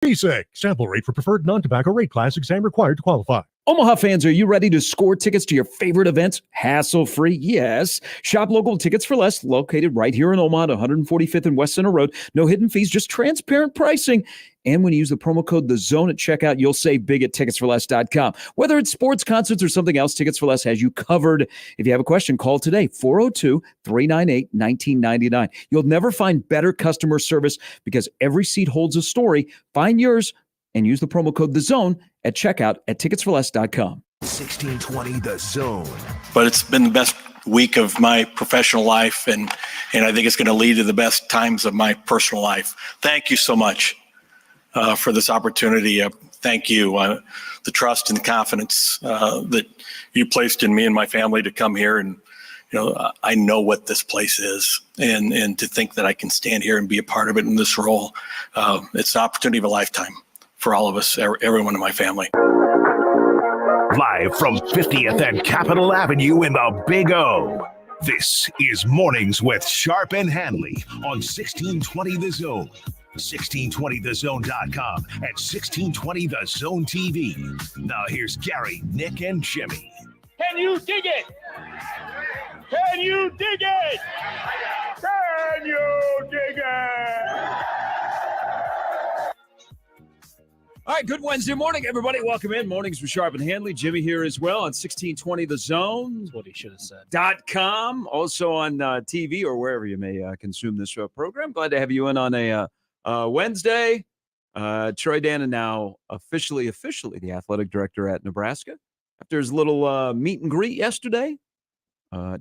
Basic. Sample rate for preferred non-tobacco rate class. Exam required to qualify. Omaha fans, are you ready to score tickets to your favorite events? Hassle-free? Yes. Shop local tickets for less, located right here in Omaha, 145th and West Center Road. No hidden fees, just transparent pricing. And when you use the promo code THEZONE at checkout, you'll save big at ticketsforless.com. Whether it's sports, concerts, or something else, Tickets for Less has you covered. If you have a question, call today, 402-398-1999. You'll never find better customer service because every seat holds a story. Find yours and use the promo code THEZONE at checkout at ticketsforless.com. 1620 The Zone. But it's been the best week of my professional life, and I think it's going to lead to the best times of my personal life. Thank you so much for this opportunity. Thank you. The trust and confidence that you placed in me and my family to come here, and I know what this place is, and to think that I can stand here and be a part of it in this role, it's an opportunity of a lifetime for all of us, everyone in my family. Live from 50th and Capitol Avenue in the Big O. This is Mornings with Sharp and Handley on 1620 The Zone, 1620thezone.com, and 1620 The Zone TV. Now here's Gary, Nick, and Jimmy. Can you dig it? Can you dig it? Can you dig it? All right, good Wednesday morning, everybody. Welcome in. Mornings with Sharp and Handley. Jimmy here as well on 1620 The Zone. That's what he should have said. .com, also on TV or wherever you may consume this program. Glad to have you in on a Wednesday. Troy Dannon now officially the athletic director at Nebraska. After his little meet and greet yesterday.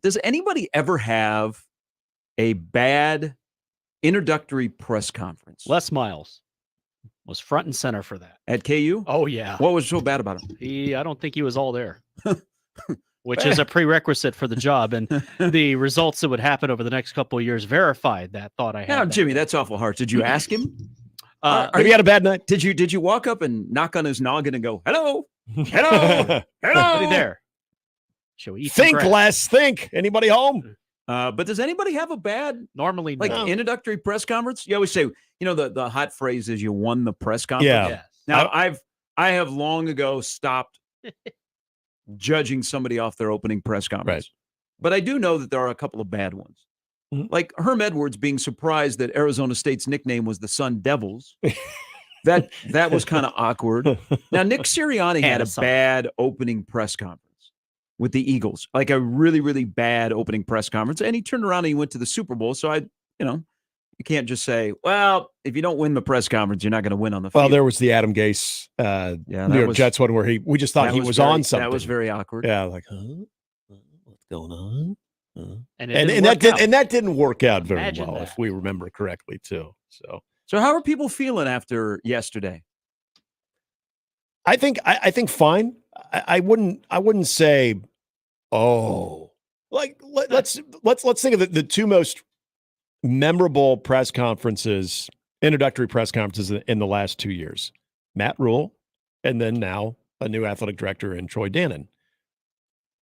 Does anybody ever have a bad introductory press conference? Les Miles was front and center for that. At KU? Oh, yeah. What was so bad about him? I don't think he was all there, which is a prerequisite for the job. And the results that would happen over the next couple of years verified that thought I had. Now, Jimmy, that's awful harsh. Did you ask him? Have you had a bad night? Did you walk up and knock on his noggin and go, hello, hello, hello? There. Think, Les. Think. Anybody home? But does anybody have a bad normally introductory press conference? You always say, the hot phrase is you won the press conference. Yeah. Yes. Now I have long ago stopped judging somebody off their opening press conference. Right. But I do know that there are a couple of bad ones. Mm-hmm. Like Herm Edwards being surprised that Arizona State's nickname was the Sun Devils. That was kind of awkward. Now, Nick Sirianni had a bad opening press conference with the Eagles, like a really, really bad opening press conference. And he turned around and he went to the Super Bowl. So you can't just say, well, if you don't win the press conference, you're not going to win on the field. Well, there was the Adam Gase New York Jets one where we just thought he was on something. That was very awkward. Yeah, like, what's going on? And that didn't work out very Imagine well, that. if we remember correctly, too. So how are people feeling after yesterday? I think fine. I wouldn't say, oh, like let's think of the two most memorable press conferences, introductory press conferences in the last 2 years. Matt Rule, and then now a new athletic director in Troy Dannon.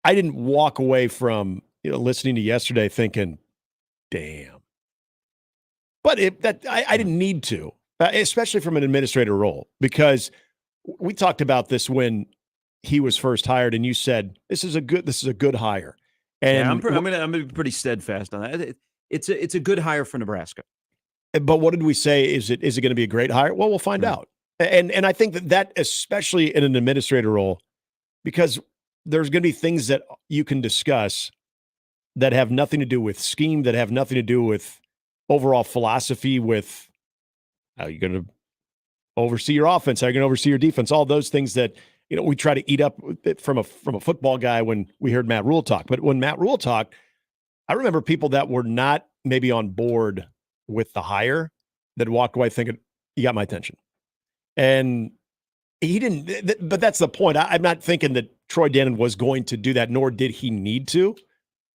I didn't walk away from listening to yesterday thinking, damn. But I didn't need to, especially from an administrator role, because we talked about this when he was first hired, and you said this is a good hire. And yeah, I'm gonna be pretty steadfast on that. It's a good hire for Nebraska. But what did we say? Is it going to be a great hire? Well, we'll find out. And I think that especially in an administrator role, because there's going to be things that you can discuss that have nothing to do with scheme, that have nothing to do with overall philosophy, with how you're going to oversee your offense, how you're going to oversee your defense, all those things that we try to eat up from a football guy when we heard Matt Rule talk. But when Matt Rule talked, I remember people that were not maybe on board with the hire that walked away thinking, you got my attention. And he didn't, but that's the point. I'm not thinking that Troy Dannon was going to do that, nor did he need to.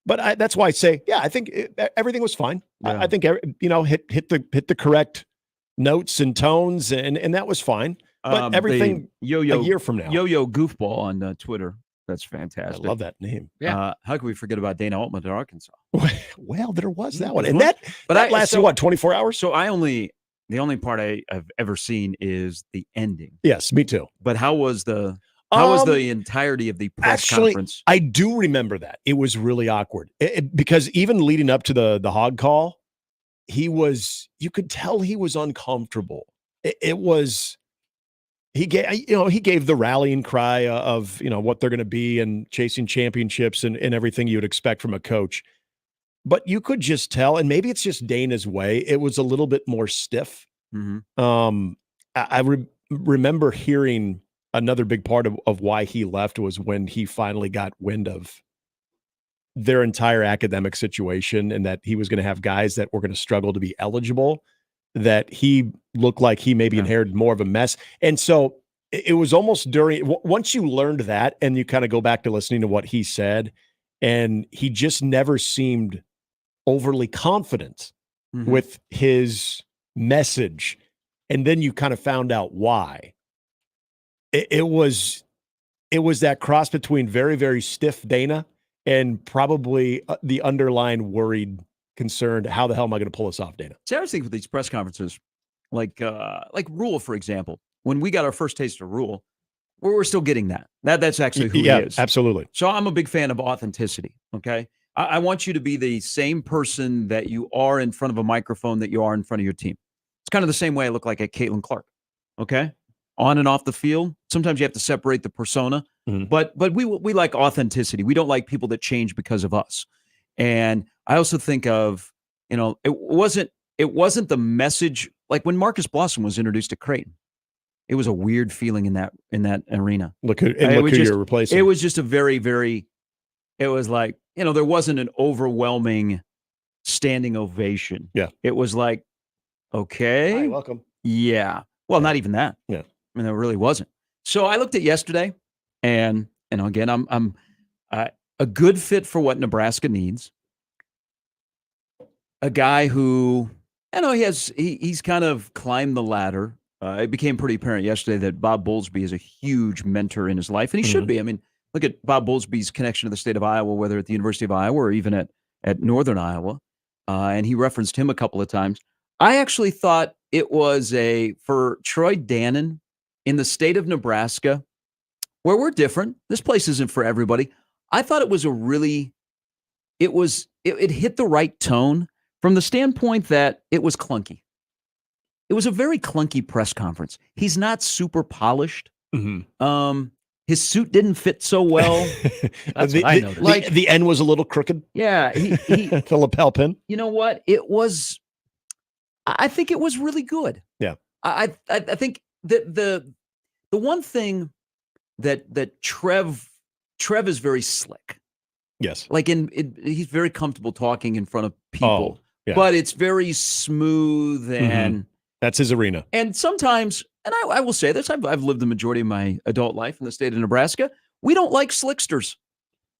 But that's why I say, yeah, I think everything was fine. Yeah. I think, hit the correct notes and tones, and that was fine. But everything a year from now. Yo-Yo Goofball on Twitter. That's fantastic. I love that name. Yeah. How could we forget about Dana Altman at Arkansas? Well, there was that one. And that lasted, 24 hours? So I only The only part I've ever seen is the ending. Yes, me too. But how was the entirety of the press conference? I do remember that. It was really awkward because even leading up to the hog call, you could tell he was uncomfortable. He gave the rallying cry of, what they're going to be and chasing championships and everything you would expect from a coach. But you could just tell, and maybe it's just Dana's way, it was a little bit more stiff. Mm-hmm. I remember hearing another big part of why he left was when he finally got wind of their entire academic situation and that he was going to have guys that were going to struggle to be eligible, that he looked like he maybe inherited more of a mess. And so it was almost once you learned that and you kind of go back to listening to what he said, and he just never seemed overly confident with his message. And then you kind of found out why. It was that cross between very, very stiff Dana and probably the underlying worried, concerned, how the hell am I going to pull this off, Dana? See, I was thinking with these press conferences, like Rule, for example, when we got our first taste of Rule, we're still getting that. That's actually who he is. Absolutely. So I'm a big fan of authenticity. Okay. I want you to be the same person that you are in front of a microphone that you are in front of your team. It's kind of the same way I look like at Caitlin Clark. Okay. On and off the field. Sometimes you have to separate the persona, but we like authenticity. We don't like people that change because of us. And I also think of, it wasn't the message, like when Marcus Blossom was introduced to Creighton. It was a weird feeling in that arena. Look who you're replacing. It was just a very, very, it was like, there wasn't an overwhelming standing ovation. Yeah. It was like, okay. Hi, welcome. Yeah. Well, not even that. Yeah. I mean, there really wasn't. So I looked at yesterday, and again, I'm a good fit for what Nebraska needs. A guy who, he's kind of climbed the ladder. It became pretty apparent yesterday that Bob Bowlesby is a huge mentor in his life, and he should be. I mean, look at Bob Bowlesby's connection to the state of Iowa, whether at the University of Iowa or even at Northern Iowa, and he referenced him a couple of times. I actually thought it was for Troy Dannon in the state of Nebraska, where we're different. This place isn't for everybody. I thought it was it hit the right tone from the standpoint that it was clunky. It was a very clunky press conference. He's not super polished. His suit didn't fit so well. That's what I noticed. Like the end was a little crooked. Yeah, the lapel pin. You know what? I think it was really good. Yeah. I think that the one thing that Trev is very slick. Yes. Like he's very comfortable talking in front of people, yeah. but it's very smooth and that's his arena. And sometimes, and I will say this, I've lived the majority of my adult life in the state of Nebraska. We don't like slicksters.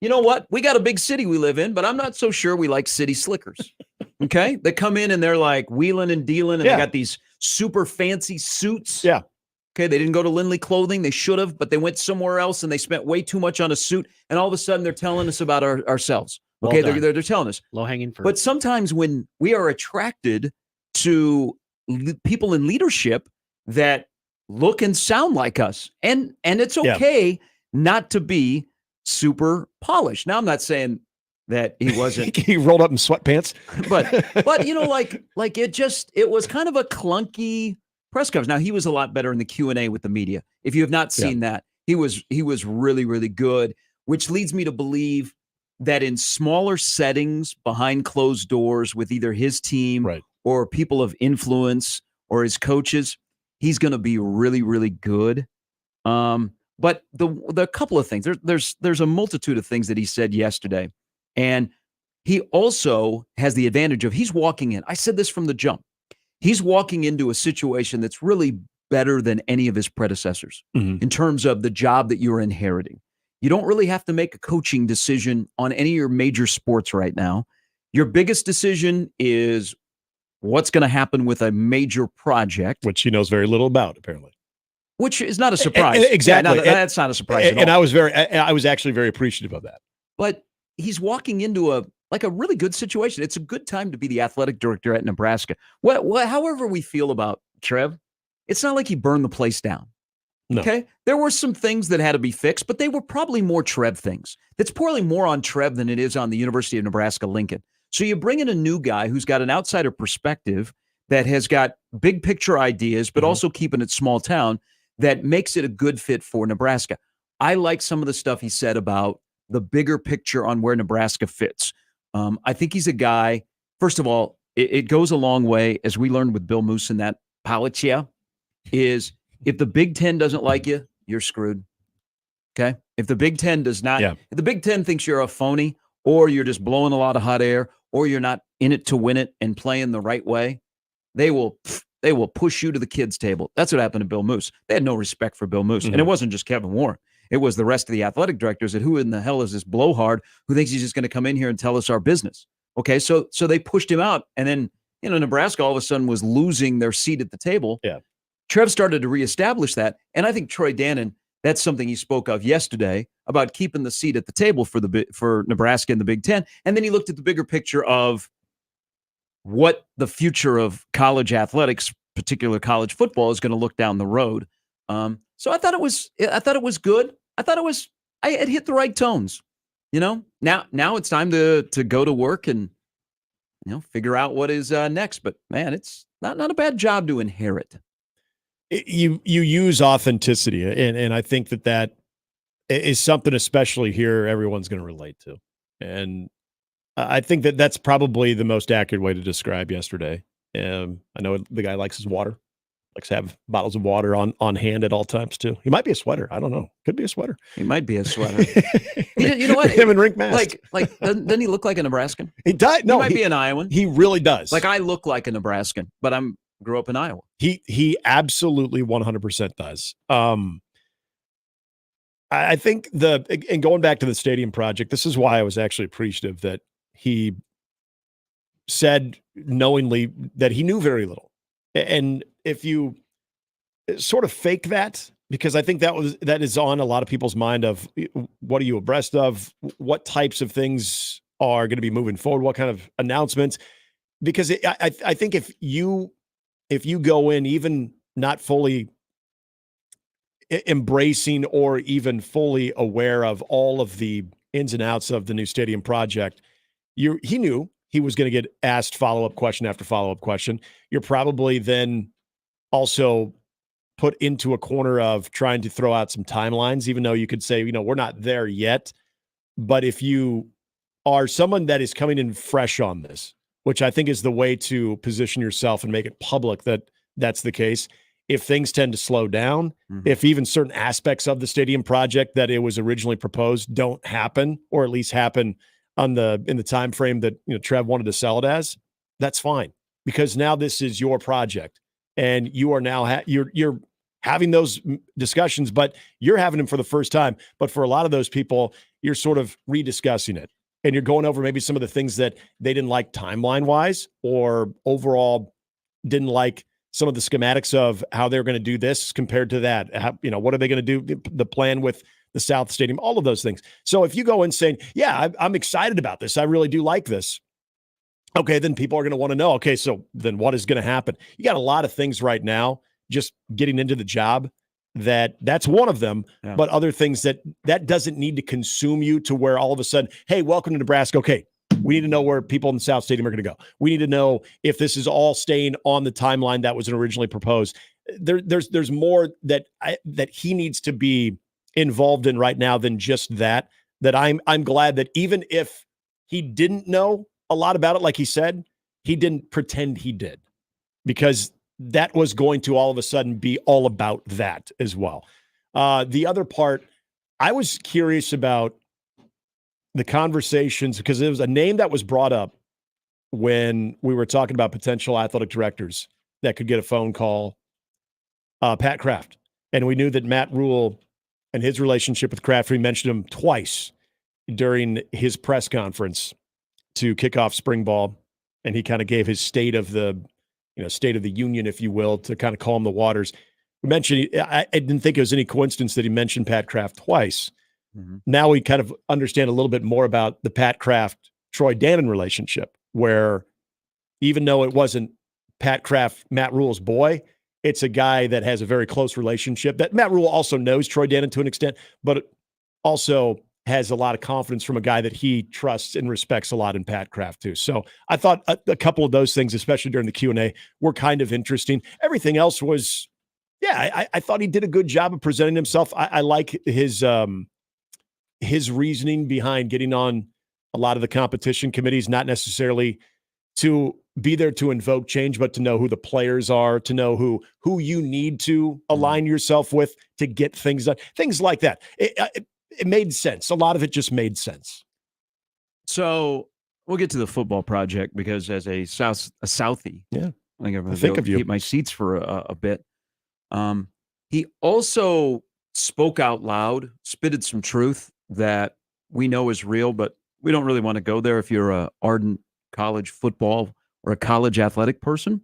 You know what? We got a big city we live in, but I'm not so sure we like city slickers. Okay? They come in and they're like wheeling and dealing, and they got these super fancy suits. Yeah. Okay, they didn't go to Lindley Clothing. They should have, but they went somewhere else and they spent way too much on a suit. And all of a sudden, they're telling us about ourselves. Okay, they're telling us. Low-hanging fruit. But sometimes when we are attracted to people in leadership that look and sound like us, and it's okay not to be super polished. Now, I'm not saying that he wasn't. He rolled up in sweatpants. but it was kind of a clunky press conference. Now, he was a lot better in the Q&A with the media. If you have not seen that, he was really, really good, which leads me to believe that in smaller settings behind closed doors with either his team or people of influence or his coaches, he's going to be really, really good. But the couple of things, there's a multitude of things that he said yesterday. And he also has the advantage of he's walking in. I said this from the jump. He's walking into a situation that's really better than any of his predecessors in terms of the job that you're inheriting. You don't really have to make a coaching decision on any of your major sports right now. Your biggest decision is what's going to happen with a major project. Which he knows very little about, apparently. Which is not a surprise. Exactly. Yeah, that's not a surprise at all. And I was actually very appreciative of that. But he's walking into like a really good situation. It's a good time to be the athletic director at Nebraska. However we feel about Trev, it's not like he burned the place down. No. Okay. There were some things that had to be fixed, but they were probably more Trev things. That's probably more on Trev than it is on the University of Nebraska Lincoln. So you bring in a new guy who's got an outsider perspective that has got big picture ideas, but also keeping it small town, that makes it a good fit for Nebraska. I like some of the stuff he said about the bigger picture on where Nebraska fits. I think he's a guy, first of all, it goes a long way, as we learned with Bill Moose in that Palatia, is if the Big Ten doesn't like you, you're screwed. Okay? If the Big Ten does not, if the Big Ten thinks you're a phony, or you're just blowing a lot of hot air, or you're not in it to win it and playing the right way, they will push you to the kids' table. That's what happened to Bill Moose. They had no respect for Bill Moose. And it wasn't just Kevin Warren. It was the rest of the athletic directors that who in the hell is this blowhard who thinks he's just going to come in here and tell us our business? Okay, so they pushed him out. And then, Nebraska all of a sudden was losing their seat at the table. Yeah. Trev started to reestablish that. And I think Troy Dannon, that's something he spoke of yesterday about keeping the seat at the table for Nebraska in the Big Ten. And then he looked at the bigger picture of what the future of college athletics, particular college football, is going to look down the road. So I thought it was good. I thought it hit the right tones. Now it's time to go to work and figure out what is next. But man, it's not a bad job to inherit. You use authenticity, and I think that is something, especially here, everyone's going to relate to. And I think that's probably the most accurate way to describe yesterday. I know the guy likes his water, likes to have bottles of water on hand at all times too. He might be a sweater. I don't know. Could be a sweater. He might be a sweater. You know what? Him and Rink Mask. Like doesn't he look like a Nebraskan? He does. No, he might be an Iowan. He really does. Like I look like a Nebraskan, but grew up in Iowa. He absolutely 100% does. I think and going back to the stadium project, this is why I was actually appreciative that he said knowingly that he knew very little. And if you sort of fake that, because I think that is on a lot of people's mind of what are you abreast of, what types of things are going to be moving forward, what kind of announcements, because I think if you go in even not fully embracing or even fully aware of all of the ins and outs of the new stadium project, he knew he was going to get asked follow-up question after follow-up question. You're probably then also put into a corner of trying to throw out some timelines, even though you could say, we're not there yet. But if you are someone that is coming in fresh on this, which I think is the way to position yourself and make it public that that's the case, if things tend to slow down, if even certain aspects of the stadium project that it was originally proposed don't happen, or at least happen in the time frame that Trev wanted to sell it as, that's fine, because now this is your project and you are now you're having those discussions, but you're having them for the first time. But for a lot of those people, you're sort of rediscussing it, and you're going over maybe some of the things that they didn't like timeline wise, or overall didn't like some of the schematics of how they're going to do this compared to that. What are they going to do? The plan with the South Stadium, all of those things. So if you go in saying, yeah, I'm excited about this, I really do like this. Okay, then people are going to want to know, okay, so then what is going to happen? You got a lot of things right now, just getting into the job, that's one of them, but other things that doesn't need to consume you to where all of a sudden, hey, welcome to Nebraska. Okay, we need to know where people in the South Stadium are going to go. We need to know if this is all staying on the timeline that was originally proposed. There's more that he needs to be involved in right now than just that I'm glad that even if he didn't know a lot about it, like he said, he didn't pretend he did, because that was going to all of a sudden be all about that as well. The other part, I was curious about the conversations, because there was a name that was brought up when we were talking about potential athletic directors that could get a phone call, Pat Kraft. And we knew that Matt Rule and his relationship with Kraft, we mentioned him twice during his press conference to kick off spring ball. And he kind of gave his state of the union, if you will, to kind of calm the waters. We mentioned, I didn't think it was any coincidence that he mentioned Pat Kraft twice. Now we kind of understand a little bit more about the Pat Kraft Troy Dannon relationship, where even though it wasn't Pat Kraft, Matt Rule's boy, it's a guy that has a very close relationship that Matt Rule also knows Troy Dannon to an extent, but also has a lot of confidence from a guy that he trusts and respects a lot in Pat Kraft too. So I thought a couple of those things, especially during the Q&A, were kind of interesting. Everything else was, I thought he did a good job of presenting himself. I like his reasoning behind getting on a lot of the competition committees, not necessarily to be there to invoke change, but to know who the players are, to know who you need to align yourself with to get things done, things like that. It made sense. A lot of it just made sense. So we'll get to the football project because as a Southie, I think of you. Keep my seats for a bit. He also spoke out loud, spitted some truth that we know is real, but we don't really want to go there if you're a ardent college football or a college athletic person.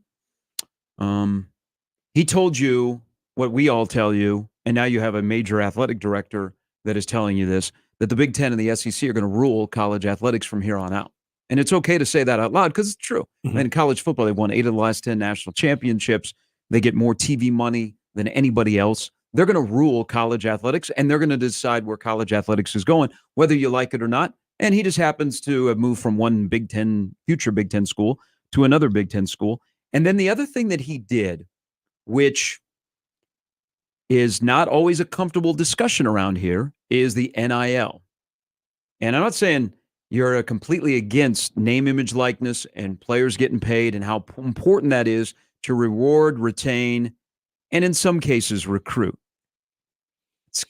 He told you what we all tell you, and now you have a major athletic director that is telling you this, that the Big Ten and the SEC are going to rule college athletics from here on out. And it's okay to say that out loud because it's true. Mm-hmm. In college football, they've won 8 of the last 10 national championships. They get more TV money than anybody else. They're going to rule college athletics, and they're going to decide where college athletics is going, whether you like it or not. And he just happens to have moved from one future Big Ten school to another Big Ten school. And then the other thing that he did, which is not always a comfortable discussion around here, is the NIL. And I'm not saying you're completely against name, image, likeness, and players getting paid and how important that is to reward, retain, and in some cases recruit.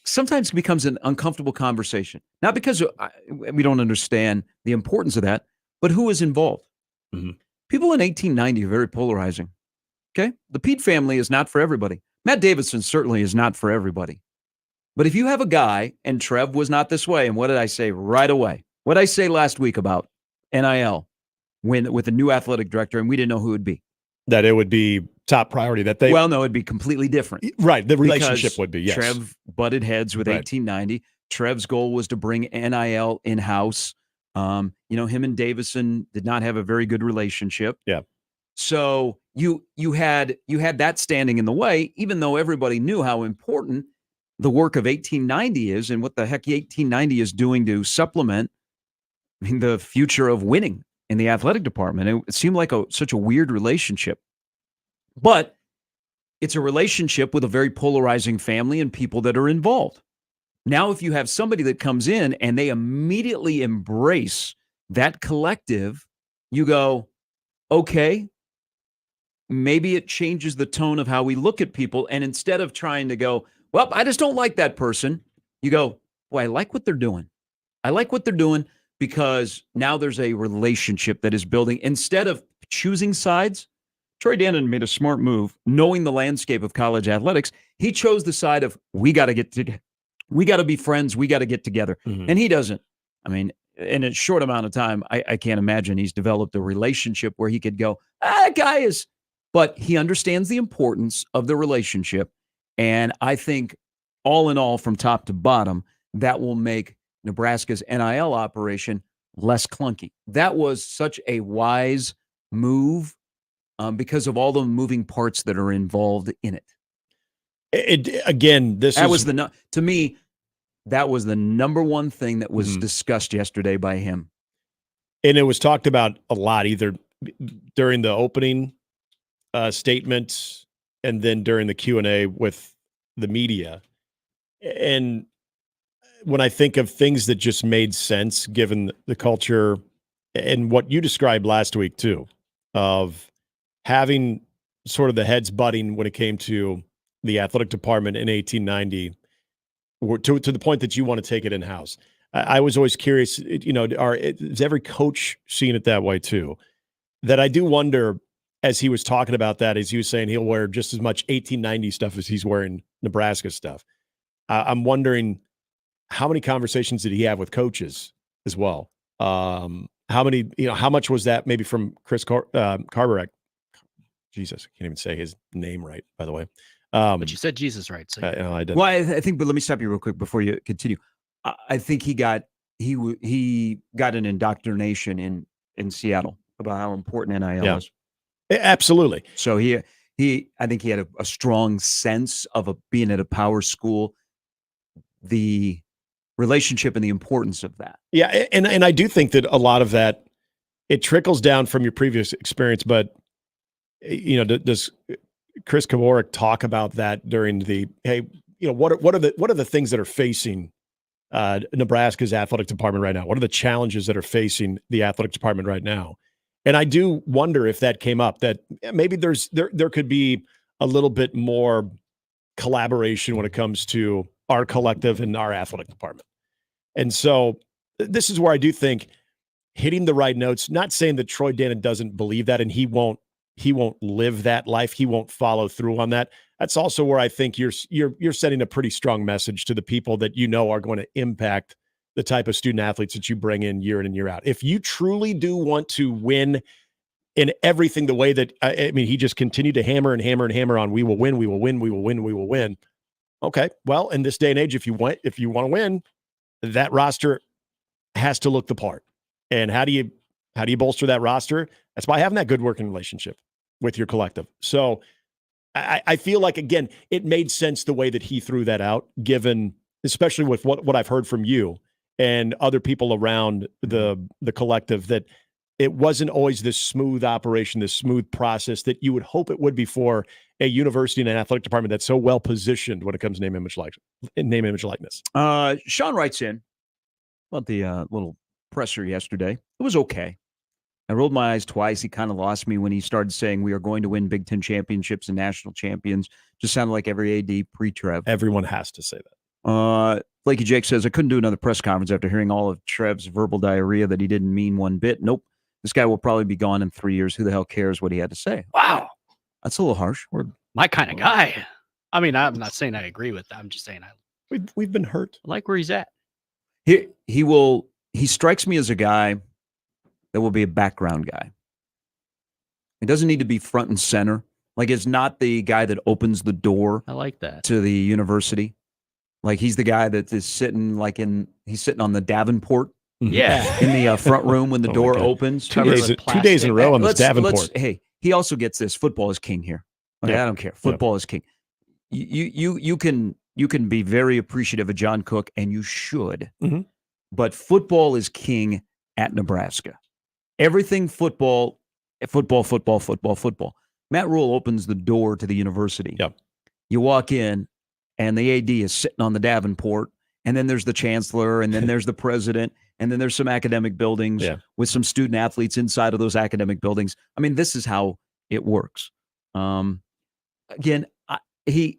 Sometimes it becomes an uncomfortable conversation, not because we don't understand the importance of that, but who is involved. Mm-hmm. People in 1890 are very polarizing. Okay. The Pete family is not for everybody. Matt Davidson certainly is not for everybody. But if you have a guy, and Trev was not this way, and what did I say right away? What did I say last week about NIL with a new athletic director, and we didn't know who it would be? That it would be top priority. Well, no, it'd be completely different. Right. The relationship would be, yes. Trev butted heads with 1890. Trev's goal was to bring NIL in-house. Him and Davison did not have a very good relationship. Yeah. So you had that standing in the way, even though everybody knew how important the work of 1890 is and what the heck 1890 is doing to supplement the future of winning in the athletic department. It seemed like such a weird relationship. But it's a relationship with a very polarizing family and people that are involved. Now, if you have somebody that comes in and they immediately embrace that collective, you go, okay, maybe it changes the tone of how we look at people. And instead of trying to go, well, I just don't like that person, you go, well, I like what they're doing. I like what they're doing because now there's a relationship that is building. Instead of choosing sides, Troy Dannon made a smart move, knowing the landscape of college athletics. He chose the side of we got to be friends, we got to get together. Mm-hmm. And he doesn't. I mean, in a short amount of time, I can't imagine he's developed a relationship where he could go, that guy is, but he understands the importance of the relationship. And I think all in all, from top to bottom, that will make Nebraska's NIL operation less clunky. That was such a wise move. Because of all the moving parts that are involved in it. To me, that was the number one thing that was discussed yesterday by him. And it was talked about a lot, either during the opening statements and then during the Q&A with the media. And when I think of things that just made sense, given the culture and what you described last week too, of having sort of the heads butting when it came to the athletic department in 1890, to the point that you want to take it in-house. I was always curious, is every coach seeing it that way too? That I do wonder, as he was talking about that, as he was saying he'll wear just as much 1890 stuff as he's wearing Nebraska stuff. I'm wondering how many conversations did he have with coaches as well? How much was that maybe from Chris Carberek? Jesus, I can't even say his name right, by the way. But you said Jesus right. So I did. Well, I think, but let me stop you real quick before you continue. I think he got he got an indoctrination in Seattle about how important NIL is. Absolutely. So I think he had a strong sense of being at a power school, the relationship and the importance of that. Yeah, and I do think that a lot of that, it trickles down from your previous experience, but does Chris Kavorik talk about that during the, hey, what are the things that are facing Nebraska's athletic department right now? What are the challenges that are facing the athletic department right now? And I do wonder if that came up, that maybe there could be a little bit more collaboration when it comes to our collective and our athletic department. And so this is where I do think hitting the right notes, not saying that Troy Dannon doesn't believe that and he won't live that life. He won't follow through on that. That's also where I think you're sending a pretty strong message to the people that are going to impact the type of student athletes that you bring in and year out. If you truly do want to win in everything the way that, he just continued to hammer and hammer and hammer on, we will win, we will win, we will win, we will win. Okay. Well, in this day and age, if you want to win, that roster has to look the part. And how do you bolster that roster? That's by having that good working relationship with your collective. So I feel like, again, it made sense the way that he threw that out, given, especially with what I've heard from you and other people around the collective, that it wasn't always this smooth operation, this smooth process that you would hope it would be for a university and an athletic department that's so well positioned when it comes to name, image, likeness. Sean writes in about the little presser yesterday. It was okay. I rolled my eyes twice. He kind of lost me when he started saying we are going to win Big Ten championships and national champions. Just sounded like every AD pre-Trev. Everyone has to say that. Blakey Jake says, I couldn't do another press conference after hearing all of Trev's verbal diarrhea that he didn't mean one bit. Nope. This guy will probably be gone in 3 years. Who the hell cares what he had to say? Wow. That's a little harsh. My kind of guy. I mean, I'm not saying I agree with that. I'm just saying we've been hurt. I like where he's at. He strikes me as a guy that will be a background guy. He doesn't need to be front and center. Like, it's not the guy that opens the door. I like that. To the university. Like, he's the guy that is sitting he's sitting on the Davenport. Yeah. In the front room when the door opens. 2 days in a row on this Davenport. Hey, he also gets this. Football is king here. Okay, I don't care. Football is king. You can be very appreciative of John Cook, and you should. Mm-hmm. But football is king at Nebraska. Everything football. Matt Rule opens the door to the university. Yep. You walk in, and the AD is sitting on the Davenport, and then there's the chancellor, and then there's the president, and then there's some academic buildings with some student athletes inside of those academic buildings. I mean, this is how it works. Again, it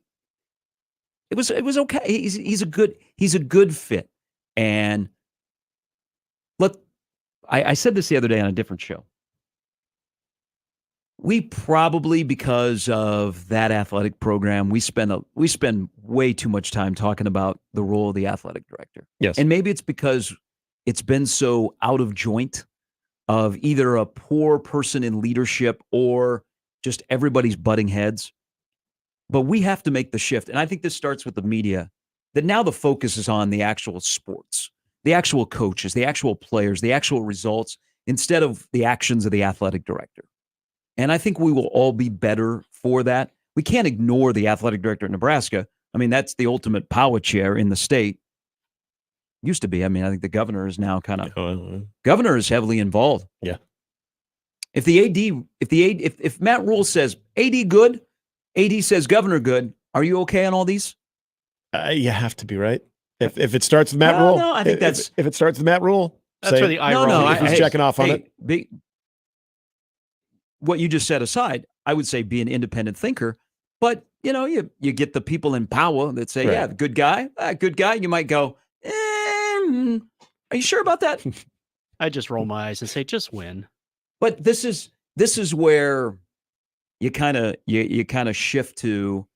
was okay. He's a good fit. And I said this the other day on a different show. We probably, because of that athletic program, we spend way too much time talking about the role of the athletic director. Yes. And maybe it's because it's been so out of joint of either a poor person in leadership or just everybody's butting heads. But we have to make the shift. And I think this starts with the media, that now the focus is on the actual sports, the actual coaches, the actual players, the actual results, instead of the actions of the athletic director. And I think we will all be better for that. We can't ignore the athletic director at Nebraska. I mean, that's the ultimate power chair in the state. Used to be. I mean, I think the governor is now governor is heavily involved. Yeah. If Matt Rule says AD good, AD says governor good, are you okay on all these? You have to be, right. If it starts with Matt Rule, no, I think if it starts with Matt Rule, that's where the eye roll. If he's checking off on it. What you just set aside, I would say be an independent thinker. But, you get the people in power that say, yeah, good guy. You might go, are you sure about that? I just roll my eyes and say, just win. But this is where you kind of shift to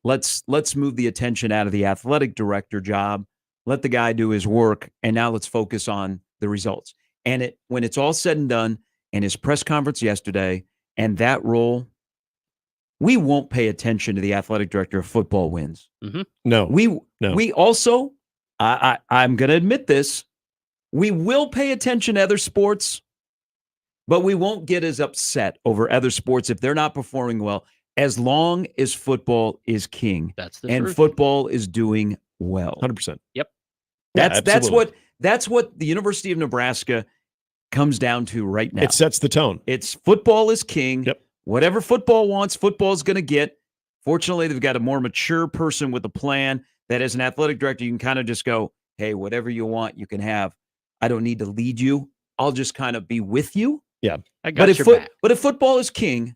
let's move the attention out of the athletic director job, let the guy do his work, and now let's focus on the results. And when it's all said and done, and his press conference yesterday, and that role, we won't pay attention to the athletic director of football wins. Mm-hmm. No. We also, I'm going to admit this, We will pay attention to other sports, but we won't get as upset over other sports if they're not performing well, as long as football is king. That's the and truth. Football is doing well. 100%. Yep. That's what the University of Nebraska comes down to right now. It sets the tone. It's football is king. Yep. Whatever football wants, football's going to get. Fortunately, they've got a more mature person with a plan that as an athletic director, you can kind of just go, hey, whatever you want, you can have. I don't need to lead you. I'll just kind of be with you. Yeah. I got your back. But if football is king,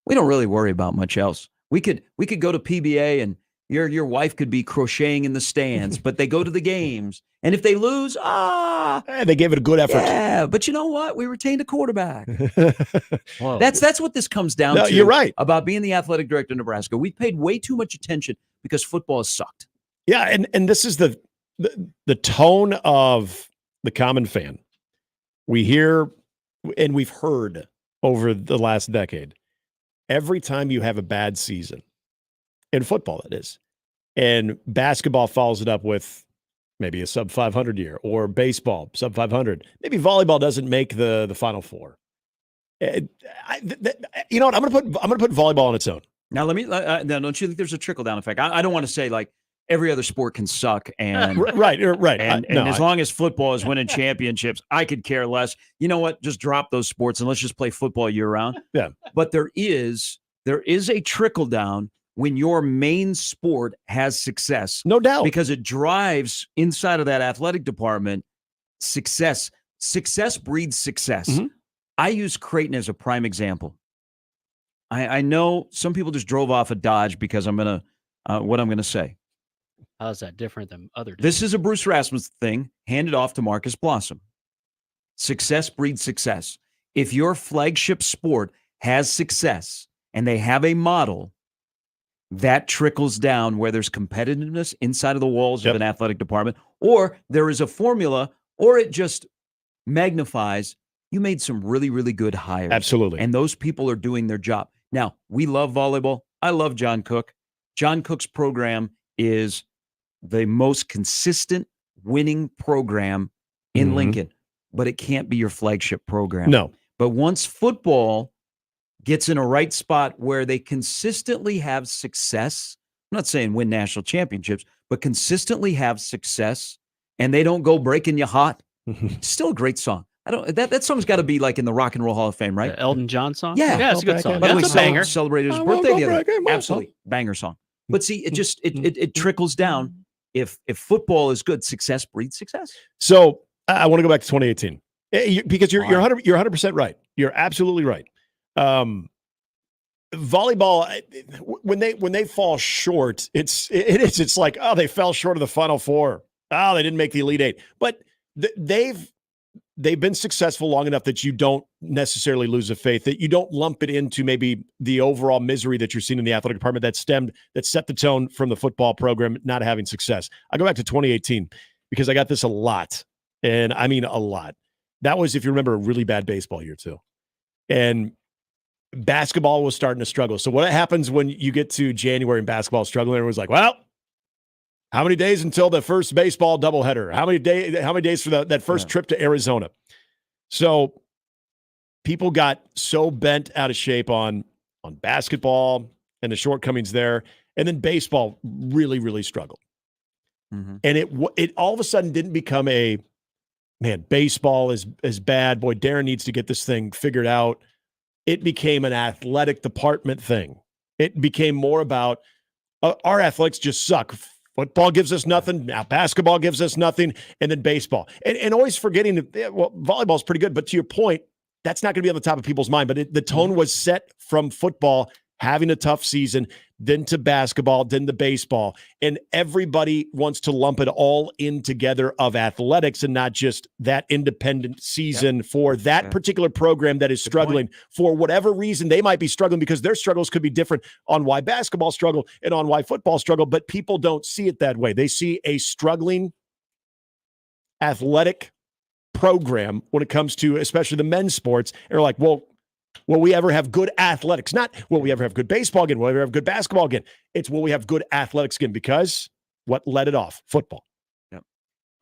we don't really worry about much else. We could go to PBA and your wife could be crocheting in the stands, but they go to the games. And if they lose, they gave it a good effort. Yeah, but you know what? We retained a quarterback. Whoa. That's what this comes down to. You're right. About being the athletic director of Nebraska. We paid way too much attention because football has sucked. Yeah, and this is the tone of the common fan. We hear and we've heard over the last decade, every time you have a bad season, in football that is, and basketball follows it up with maybe a sub 500 year, or baseball sub 500. Maybe volleyball doesn't make the Final Four. You know what? I'm gonna put volleyball on its own. Now let me. Now, don't you think there's a trickle down effect? I don't want to say like every other sport can suck, and right. And as long as football is winning championships, I could care less. You know what? Just drop those sports and let's just play football year round. Yeah. But there is a trickle down when your main sport has success. No doubt. Because it drives inside of that athletic department success. Success breeds success. Mm-hmm. I use Creighton as a prime example. I know some people just drove off a Dodge because what I'm gonna say. How's that different than other? This is a Bruce Rasmussen thing handed off to Marcus Blossom. Success breeds success. If your flagship sport has success and they have a model, that trickles down where there's competitiveness inside of the walls of an athletic department, or there is a formula, or it just magnifies. You made some really, really good hires. Absolutely. And those people are doing their job. Now, we love volleyball. I love John Cook. John Cook's program is the most consistent winning program in Lincoln, but it can't be your flagship program. No. But once football gets in a right spot where they consistently have success, I'm not saying win national championships, but consistently have success, and they don't go breaking you hot, still a great song. That song's got to be like in the Rock and Roll Hall of Fame, right? The Elton John song? Yeah, it's a good song. By the way, That's a banger. celebrated his birthday the other day. Absolutely, banger song. But see, it trickles down. If football is good, success breeds success. So I want to go back to 2018 because you're 100% right. You're absolutely right. Volleyball, when they fall short, it's like, oh, they fell short of the Final Four. Oh, they didn't make the Elite Eight. But they've been successful long enough that you don't necessarily lose a faith, that you don't lump it into maybe the overall misery that you're seeing in the athletic department that set the tone from the football program not having success. I go back to 2018 because I got this a lot, and I mean a lot. That was, if you remember, a really bad baseball year too. And basketball was starting to struggle. So what happens when you get to January and basketball is struggling? Everyone's like, well, how many days until the first baseball doubleheader? How many days for that first trip to Arizona? So people got so bent out of shape on basketball and the shortcomings there. And then baseball really, really struggled. Mm-hmm. And it all of a sudden didn't become baseball is bad. Boy, Darren needs to get this thing figured out. It became an athletic department thing. It became more about our athletics just suck. Football gives us nothing. Now basketball gives us nothing. And then baseball. And always forgetting that, volleyball is pretty good. But to your point, that's not going to be on the top of people's mind. But the tone was set from football having a tough season, then to basketball, then to baseball. And everybody wants to lump it all in together of athletics and not just that independent season for that particular program that is struggling for whatever reason. They might be struggling because their struggles could be different on why basketball struggle and on why football struggle, but people don't see it that way. They see a struggling athletic program when it comes to especially the men's sports. And they're like, well, will we ever have good athletics? Not will we ever have good baseball again? Will we ever have good basketball again? It's will we have good athletics again? Because what led it off? Football. Yep.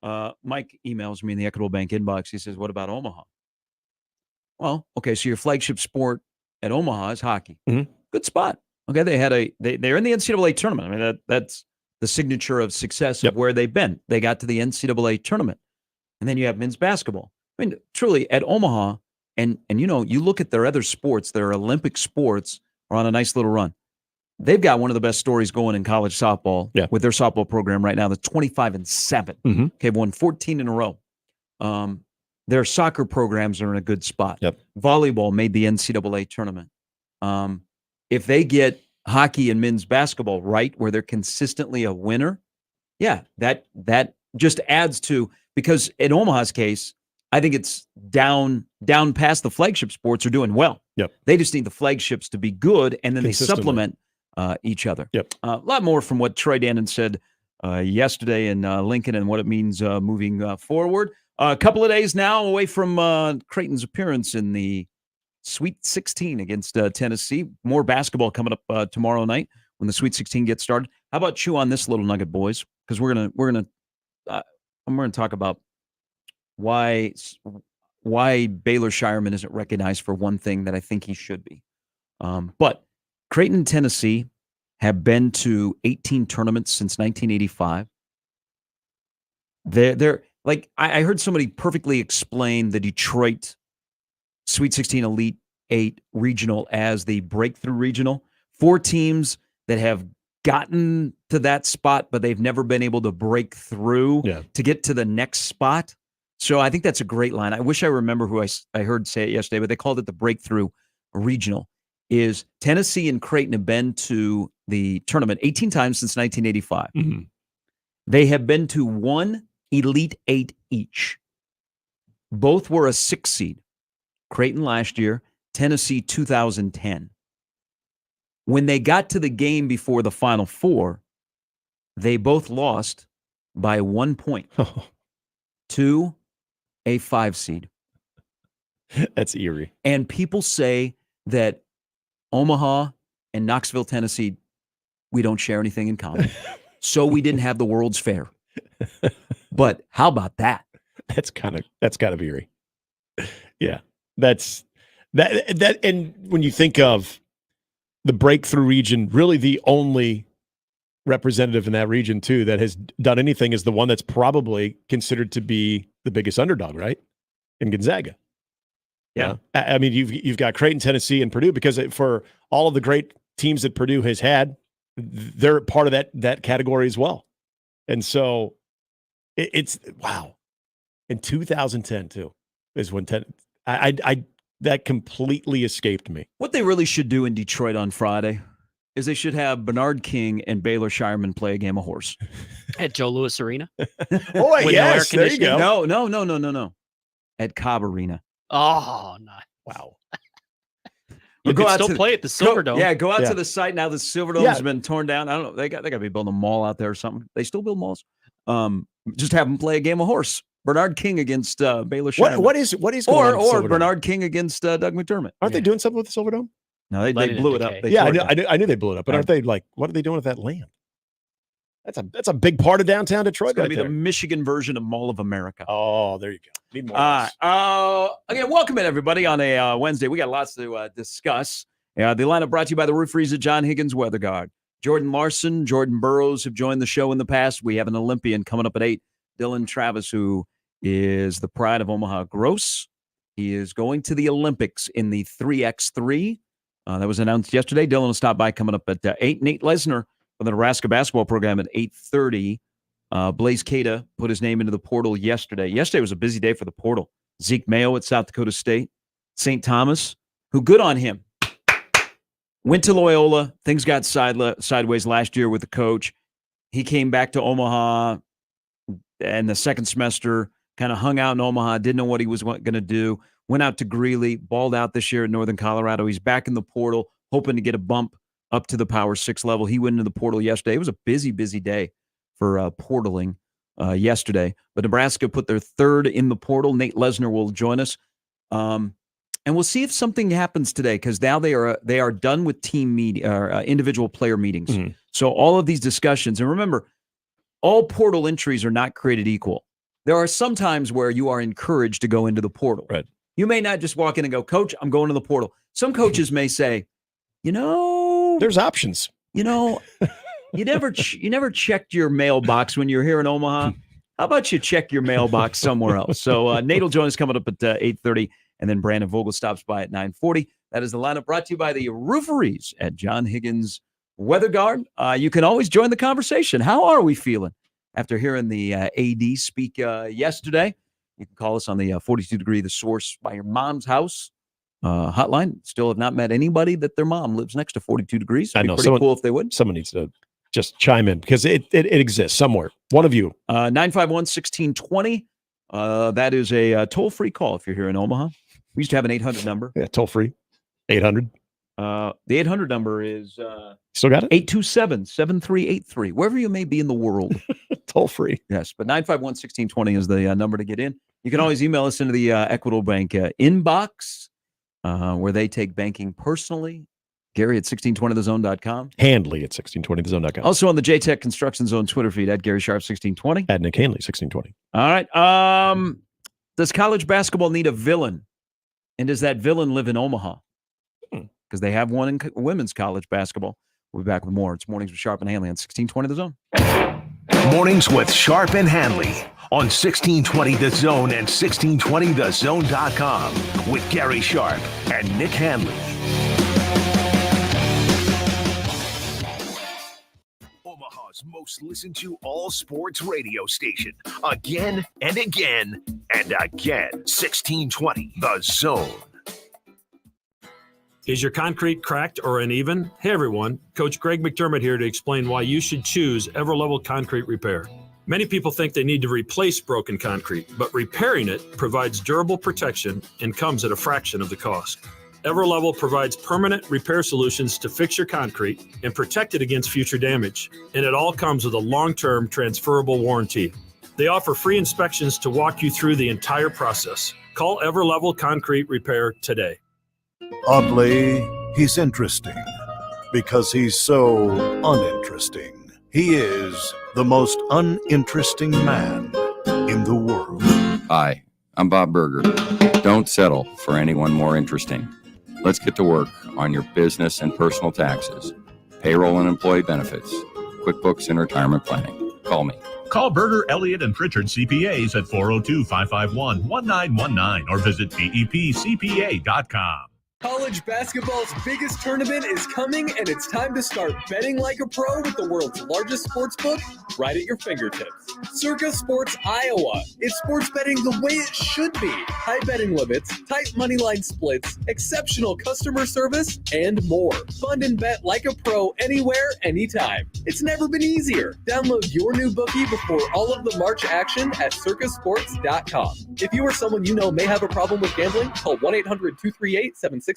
Mike emails me in the Equitable Bank inbox. He says, what about Omaha? Well, okay, so your flagship sport at Omaha is hockey. Mm-hmm. Good spot. Okay, they're in the NCAA tournament. I mean, that's the signature of success of where they've been. They got to the NCAA tournament. And then you have men's basketball. I mean, truly, at Omaha, and you look at their other sports, their Olympic sports are on a nice little run. They've got one of the best stories going in college softball with their softball program right now. They're 25-7. Mm-hmm. Okay, they've won 14 in a row. Their soccer programs are in a good spot. Yep. Volleyball made the NCAA tournament. If they get hockey and men's basketball right, where they're consistently a winner, that just adds to, because in Omaha's case, I think it's down past the flagship sports are doing well. Yep. They just need the flagships to be good, and then they supplement each other. Yep. A lot more from what Troy Dannon said yesterday in Lincoln and what it means moving forward. A couple of days now away from Creighton's appearance in the Sweet 16 against Tennessee. More basketball coming up tomorrow night when the Sweet 16 gets started. How about chew on this little nugget, boys? Because I'm gonna talk about why Baylor Shireman isn't recognized for one thing that I think he should be. But Creighton, Tennessee have been to 18 tournaments since 1985. They're like, I heard somebody perfectly explain the Detroit Sweet 16 Elite 8 regional as the breakthrough regional. 4 teams that have gotten to that spot, but they've never been able to break through to get to the next spot. So I think that's a great line. I wish I remember who I heard say it yesterday, but they called it the breakthrough regional. Is Tennessee and Creighton have been to the tournament 18 times since 1985. Mm-hmm. They have been to 1 Elite 8 each. Both were a 6 seed. Creighton last year, Tennessee 2010. When they got to the game before the Final Four, they both lost by 1 point to a 5 seed. That's eerie. And people say that Omaha and Knoxville, Tennessee, we don't share anything in common. So we didn't have the World's Fair. But how about that? That's kind of eerie. Yeah. That's that. And when you think of the breakthrough region, really the only representative in that region too that has done anything is the one that's probably considered to be the biggest underdog, right? In Gonzaga. Yeah. I mean, you've got Creighton, Tennessee, and Purdue, because for all of the great teams that Purdue has had, they're part of that category as well. And so it's wow. In 2010 too is when that completely escaped me. What they really should do in Detroit on Friday is they should have Bernard King and Baylor Shireman play a game of horse at Joe Louis Arena. Oh, yes, there you go. No. At Cobb Arena. Oh, nice. Wow. You can still play at the Silverdome. Go out to the site now. The Silverdome has been torn down. I don't know. They got to be building a mall out there or something. They still build malls. Just have them play a game of horse. Bernard King against Baylor Shireman. What is going on or Bernard King against Doug McDermott. Aren't they doing something with the Silverdome? No, they blew it up. I knew they blew it up. But aren't they what are they doing with that land? That's a big part of downtown Detroit. It's going to be the Michigan version of Mall of America. Oh, there you go. Need more. Again, welcome in everybody on a Wednesday. We got lots to discuss. The lineup brought to you by the Roof Freezer John Higgins Weather Guard. Jordan Larson, Jordan Burroughs have joined the show in the past. We have an Olympian coming up at 8. Dylan Travis, who is the pride of Omaha Gross. He is going to the Olympics in the 3x3. That was announced yesterday. Dylan will stop by coming up at 8. Nate Lesnar from the Nebraska basketball program at 8:30. Blaze Cada put his name into the portal yesterday. Yesterday was a busy day for the portal. Zeke Mayo at South Dakota State. St. Thomas, who good on him. Went to Loyola. Things got sideways last year with the coach. He came back to Omaha and the second semester, kind of hung out in Omaha, didn't know what he was going to do. Went out to Greeley, balled out this year at Northern Colorado. He's back in the portal, hoping to get a bump up to the Power 6 level. He went into the portal yesterday. It was a busy day for portaling yesterday. But Nebraska put their third in the portal. Nate Lesnar will join us. And we'll see if something happens today, because now they are done with team meeting or individual player meetings. Mm-hmm. So all of these discussions, and remember, all portal entries are not created equal. there are some times where you are encouraged to go into the portal. Right. You may not just walk in and go, Coach, I'm going to the portal. Some coaches may say, there's options. You never checked your mailbox when you're here in Omaha. How about you check your mailbox somewhere else? So Nate will join us coming up at 8:30, and then Brandon Vogel stops by at 9:40. That is the lineup brought to you by the Rooferees at John Higgins Weather Guard. You can always join the conversation. How are we feeling after hearing the AD speak yesterday? You can call us on the 42 Degree The Source by your mom's house hotline. Still have not met anybody that their mom lives next to 42 degrees. It'd be pretty cool if they would. Someone needs to just chime in because it exists somewhere. One of you. 951-1620. That is a toll-free call if you're here in Omaha. We used to have an 800 number. Yeah, toll-free. 800. The 800 number is still got it? 827-7383. Wherever you may be in the world. Toll-free. Yes, but 951-1620 is the number to get in. You can always email us into the Equitable Bank inbox where they take banking personally. Gary at 1620thezone.com. Handley at 1620thezone.com. Also on the JTech Construction Zone Twitter feed at Gary Sharp 1620. At Nick Handley 1620. All right. Does college basketball need a villain? And does that villain live in Omaha? Because they have one in women's college basketball. We'll be back with more. It's Mornings with Sharp and Handley on 1620 The Zone. Mornings with Sharp and Handley on 1620 The Zone and 1620thezone.com with Gary Sharp and Nick Handley. Omaha's most listened to all sports radio station. Again and again and again. 1620 The Zone. Is your concrete cracked or uneven? Hey everyone, Coach Greg McDermott here to explain why you should choose Everlevel Concrete Repair. Many people think they need to replace broken concrete, but repairing it provides durable protection and comes at a fraction of the cost. Everlevel provides permanent repair solutions to fix your concrete and protect it against future damage, and it all comes with a long-term transferable warranty. They offer free inspections to walk you through the entire process. Call Everlevel Concrete Repair today. Oddly, he's interesting because he's so uninteresting. He is the most uninteresting man in the world. Hi, I'm Bob Berger. Don't settle for anyone more interesting. Let's get to work on your business and personal taxes, payroll and employee benefits, QuickBooks and retirement planning. Call me. Call Berger, Elliott, and Pritchard CPAs at 402-551-1919 or visit BEPCPA.com. College basketball's biggest tournament is coming, and it's time to start betting like a pro with the world's largest sports book right at your fingertips. Circa Sports Iowa. It's sports betting the way it should be. High betting limits, tight money line splits, exceptional customer service, and more. Fund and bet like a pro anywhere, anytime. It's never been easier. Download your new bookie before all of the March action at circasports.com. If you or someone you know may have a problem with gambling, call 1-800-238-7633.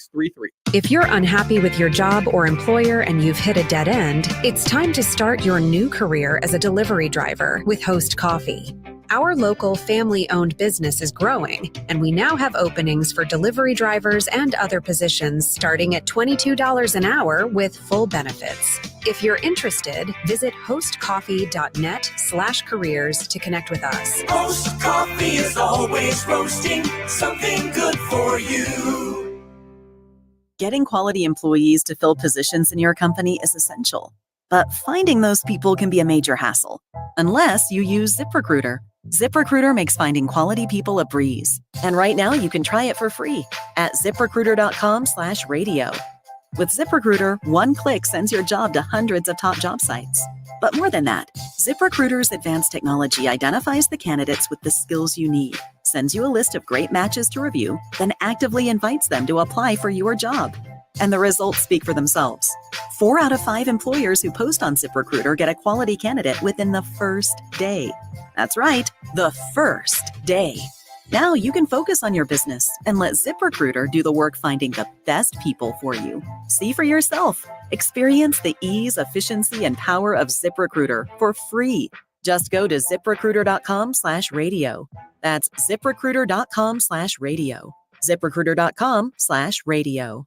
If you're unhappy with your job or employer and you've hit a dead end, it's time to start your new career as a delivery driver with Host Coffee. Our local family-owned business is growing, and we now have openings for delivery drivers and other positions starting at $22 an hour with full benefits. If you're interested, visit hostcoffee.net/careers to connect with us. Host Coffee is always roasting something good for you. Getting quality employees to fill positions in your company is essential, but finding those people can be a major hassle, unless you use ZipRecruiter. ZipRecruiter makes finding quality people a breeze. And right now you can try it for free at ZipRecruiter.com/radio. With ZipRecruiter, one click sends your job to hundreds of top job sites. But more than that, ZipRecruiter's advanced technology identifies the candidates with the skills you need, sends you a list of great matches to review, then actively invites them to apply for your job. And the results speak for themselves. 4 out of 5 employers who post on ZipRecruiter get a quality candidate within the first day. That's right, the first day. Now you can focus on your business and let ZipRecruiter do the work finding the best people for you. See for yourself. Experience the ease, efficiency, and power of ZipRecruiter for free. Just go to ZipRecruiter.com/radio. That's ZipRecruiter.com/radio. ZipRecruiter.com/radio.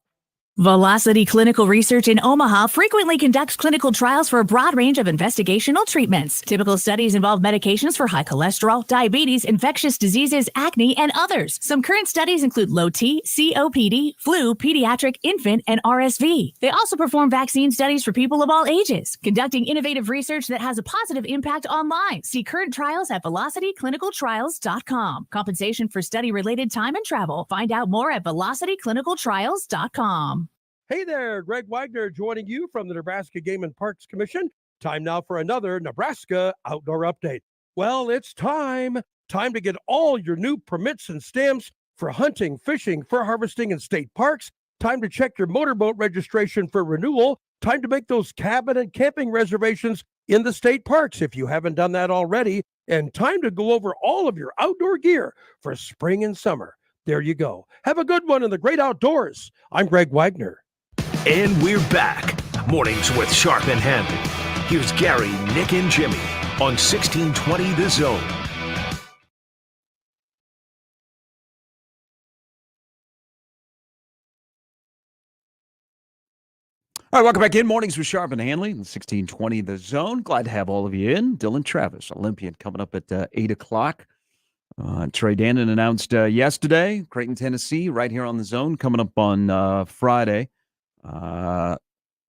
Velocity Clinical Research in Omaha frequently conducts clinical trials for a broad range of investigational treatments. Typical studies involve medications for high cholesterol, diabetes, infectious diseases, acne, and others. Some current studies include low T, COPD, flu, pediatric, infant, and RSV. They also perform vaccine studies for people of all ages, conducting innovative research that has a positive impact on lives. See current trials at velocityclinicaltrials.com. Compensation for study-related time and travel. Find out more at velocityclinicaltrials.com. Hey there, Greg Wagner joining you from the Nebraska Game and Parks Commission. Time now for another Nebraska Outdoor Update. Well, it's time to get all your new permits and stamps for hunting, fishing, fur harvesting, and state parks. Time to check your motorboat registration for renewal. Time to make those cabin and camping reservations in the state parks if you haven't done that already. And time to go over all of your outdoor gear for spring and summer. There you go. Have a good one in the great outdoors. I'm Greg Wagner. And we're back. Mornings with Sharp and Handley. Here's Gary, Nick, and Jimmy on 1620 The Zone. All right, welcome back in. Mornings with Sharp and Handley on 1620 The Zone. Glad to have all of you in. Dylan Travis, Olympian, coming up at 8 o'clock. Trey Dannon announced yesterday, Creighton, Tennessee, right here on The Zone, coming up on Friday.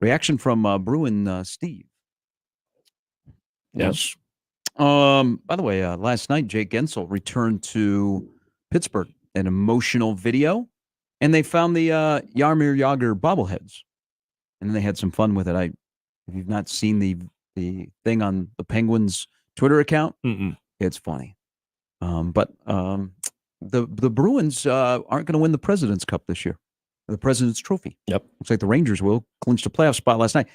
Reaction from Bruin Steve. Yes. By the way, last night, Jake Gensel returned to Pittsburgh, an emotional video, and they found the Jaromir Jagr bobbleheads. And then they had some fun with it. If you've not seen the thing on the Penguins Twitter account, it's funny. But the Bruins aren't going to win the President's Cup this year. The President's Trophy. Yep. Looks like the Rangers will clinch the playoff spot last night.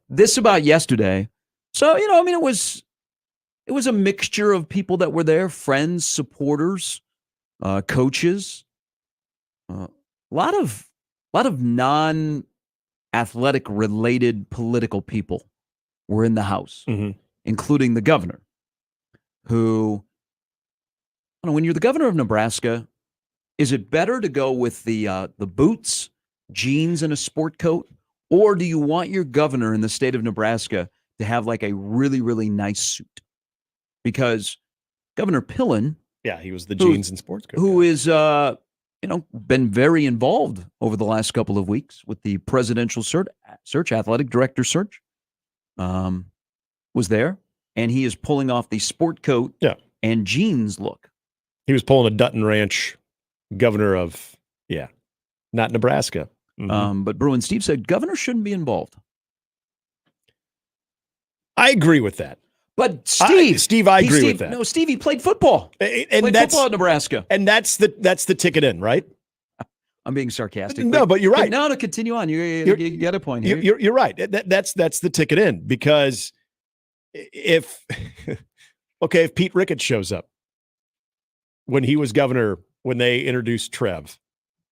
This about yesterday. So, it was a mixture of people that were there, friends, supporters, coaches. A lot of non-athletic related political people were in the house, including the governor, who, when you're the governor of Nebraska, is it better to go with the boots, jeans, and a sport coat, or do you want your governor in the state of Nebraska to have like a really, really nice suit? Because Governor Pillen, he was the jeans and sports coat, who is been very involved over the last couple of weeks with the presidential search, athletic director search, was there, and he is pulling off the sport coat and jeans look. He was pulling a Dutton Ranch governor of, not Nebraska. But Bruin Steve said governor shouldn't be involved. I agree with that. But Steve, I agree with that. No, Steve, he played football. And that's football at Nebraska. And that's the ticket in, right? I'm being sarcastic. No, but you're right. No, to continue on. You got a point here. You're right. That's the ticket in, because if Pete Ricketts shows up when he was governor, when they introduced Trev,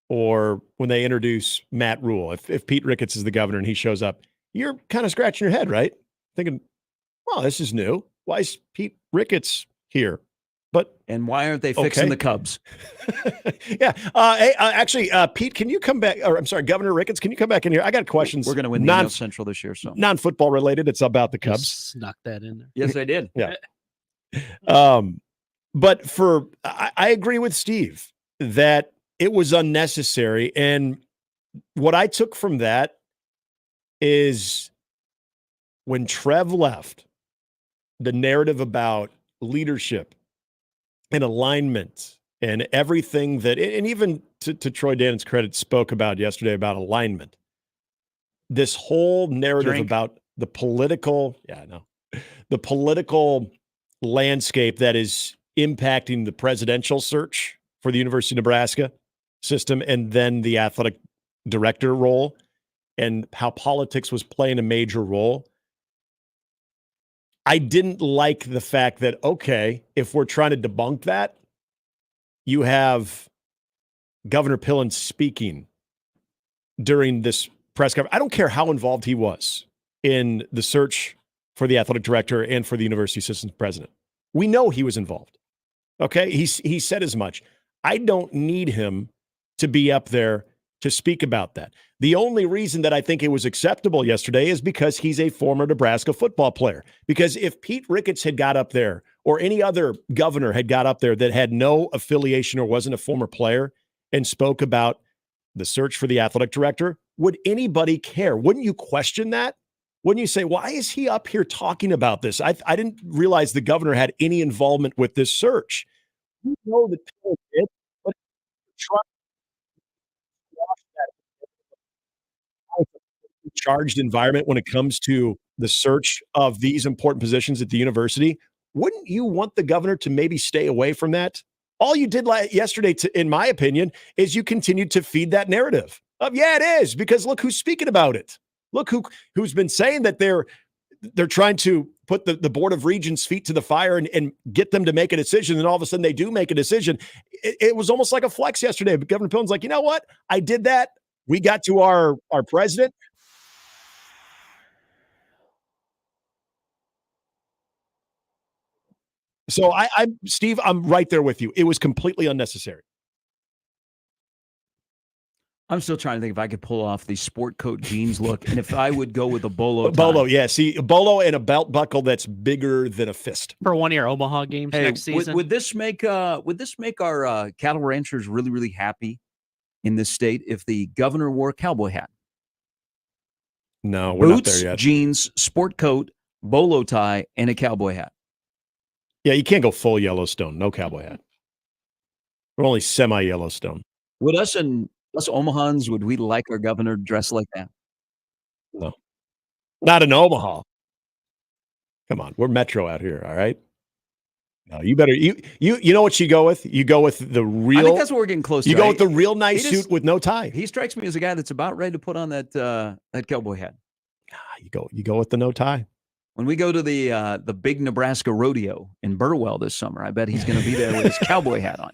or when they introduce Matt Rule, if Pete Ricketts is the governor and he shows up, you're kind of scratching your head, right? Thinking, well, this is new. Why is Pete Ricketts here? And why aren't they fixing the Cubs? Actually, Pete, can you come back? Or I'm sorry, Governor Ricketts, can you come back in here? I got questions. We're going to win the NIL Central this year, so non-football related. It's about the Cubs. Snuck that in there. Yes, I did. Yeah. But I agree with Steve that it was unnecessary. And what I took from that is when Trev left, the narrative about leadership and alignment and everything that, and even to Troy Dannon's credit, spoke about yesterday about alignment. This whole narrative about the political, the political landscape that is impacting the presidential search for the University of Nebraska system, and then the athletic director role, and how politics was playing a major role. I didn't like the fact that, if we're trying to debunk that, you have Governor Pillen speaking during this press conference. I don't care how involved he was in the search for the athletic director and for the university assistant president. We know he was involved. Okay. He said as much. I don't need him to be up there to speak about that. The only reason that I think it was acceptable yesterday is because he's a former Nebraska football player. Because if Pete Ricketts had got up there, or any other governor had got up there that had no affiliation or wasn't a former player and spoke about the search for the athletic director, would anybody care? Wouldn't you question that? Wouldn't you say, why is he up here talking about this? I didn't realize the governor had any involvement with this search. You know that people did, but try that charged environment when it comes to the search of these important positions at the university. Wouldn't you want the governor to maybe stay away from that? All you did yesterday, in my opinion, is you continued to feed that narrative of, yeah, it is, because look who's speaking about it. Look who's been saying that they're trying to put the Board of Regents' feet to the fire and get them to make a decision. And all of a sudden they do make a decision. It was almost like a flex yesterday. But Governor Pillen's like, you know what? I did that. We got to our president. So Steve, I'm right there with you. It was completely unnecessary. I'm still trying to think if I could pull off the sport coat jeans look, and if I would go with a bolo tie. Bolo, yeah. See, a bolo and a belt buckle that's bigger than a fist for one of your Omaha games next season. Would this make our cattle ranchers really, really happy in this state if the governor wore a cowboy hat? No, we're Boots, not there yet. Jeans, sport coat, bolo tie, and a cowboy hat. Yeah, you can't go full Yellowstone. No cowboy hat. We're only semi-Yellowstone. Would us Omahans, would we like our governor dressed like that? No. Not in Omaha. Come on, we're metro out here, all right? No, you better you know what you go with? You go with the real. I think that's what we're getting close to. You go with the real nice suit with no tie. He strikes me as a guy that's about ready to put on that cowboy hat. You go with the no tie. When we go to the big Nebraska rodeo in Burwell this summer, I bet he's going to be there with his cowboy hat on.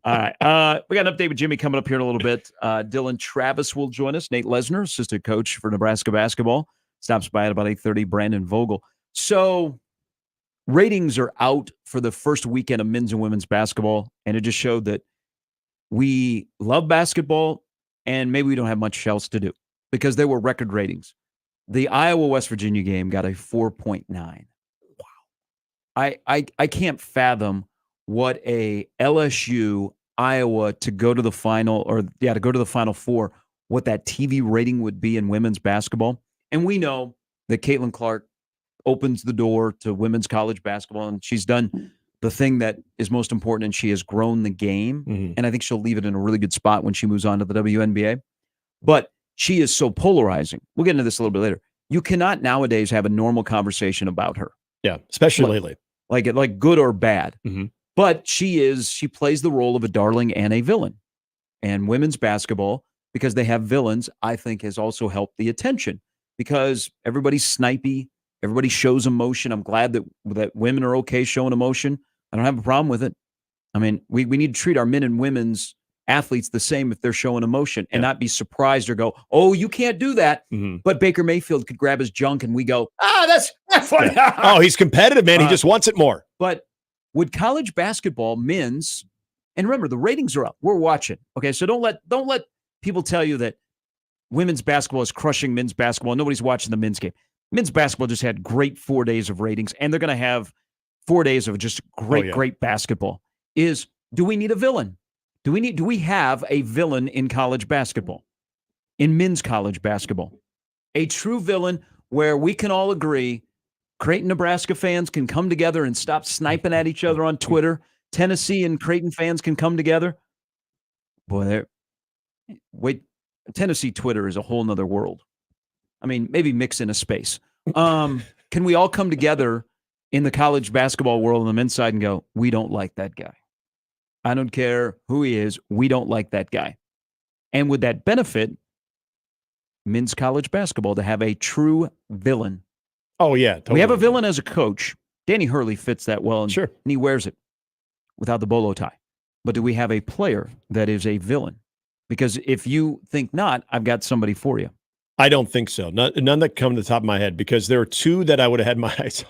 All right. We got an update with Jimmy coming up here in a little bit. Dylan Travis will join us. Nate Lesnar, assistant coach for Nebraska basketball, stops by at about 8:30. Brandon Vogel. So ratings are out for the first weekend of men's and women's basketball, and it just showed that we love basketball and maybe we don't have much else to do because there were record ratings. The Iowa-West Virginia game got a 4.9. Wow. I can't fathom what a LSU Iowa to go to the final four, what that TV rating would be in women's basketball. And we know that Caitlin Clark opens the door to women's college basketball, and she's done the thing that is most important, and she has grown the game. Mm-hmm. And I think she'll leave it in a really good spot when she moves on to the WNBA. But she is so polarizing. We'll get into this a little bit later. You cannot nowadays have a normal conversation about her. Yeah, especially lately. Like good or bad. Mm-hmm. But she plays the role of a darling and a villain. And women's basketball, because they have villains, I think has also helped the attention because everybody's snipey. Everybody shows emotion. I'm glad that women are okay showing emotion. I don't have a problem with it. I mean, we need to treat our men and women's athletes the same if they're showing emotion and not be surprised or go, oh, you can't do that. Mm-hmm. But Baker Mayfield could grab his junk and we go, that's funny. Yeah. Oh, he's competitive, man. He just wants it more. But would college basketball men's, and remember, the ratings are up. We're watching. Okay, so don't let people tell you that women's basketball is crushing men's basketball. Nobody's watching the men's game. Men's basketball just had great 4 days of ratings, and they're going to have 4 days of just great basketball. Do we need a villain? Do we have a villain in college basketball, in men's college basketball? A true villain where we can all agree Creighton, Nebraska fans can come together and stop sniping at each other on Twitter. Tennessee and Creighton fans can come together. Boy, Tennessee Twitter is a whole nother world. I mean, maybe mix in a space. Can we all come together in the college basketball world on the men's side and go, we don't like that guy. I don't care who he is. We don't like that guy. And would that benefit men's college basketball to have a true villain? Oh, yeah. Totally. We have a villain as a coach. Danny Hurley fits that well, and he wears it without the bolo tie. But do we have a player that is a villain? Because if you think not, I've got somebody for you. I don't think so. None that come to the top of my head, because there are two that I would have had my eyes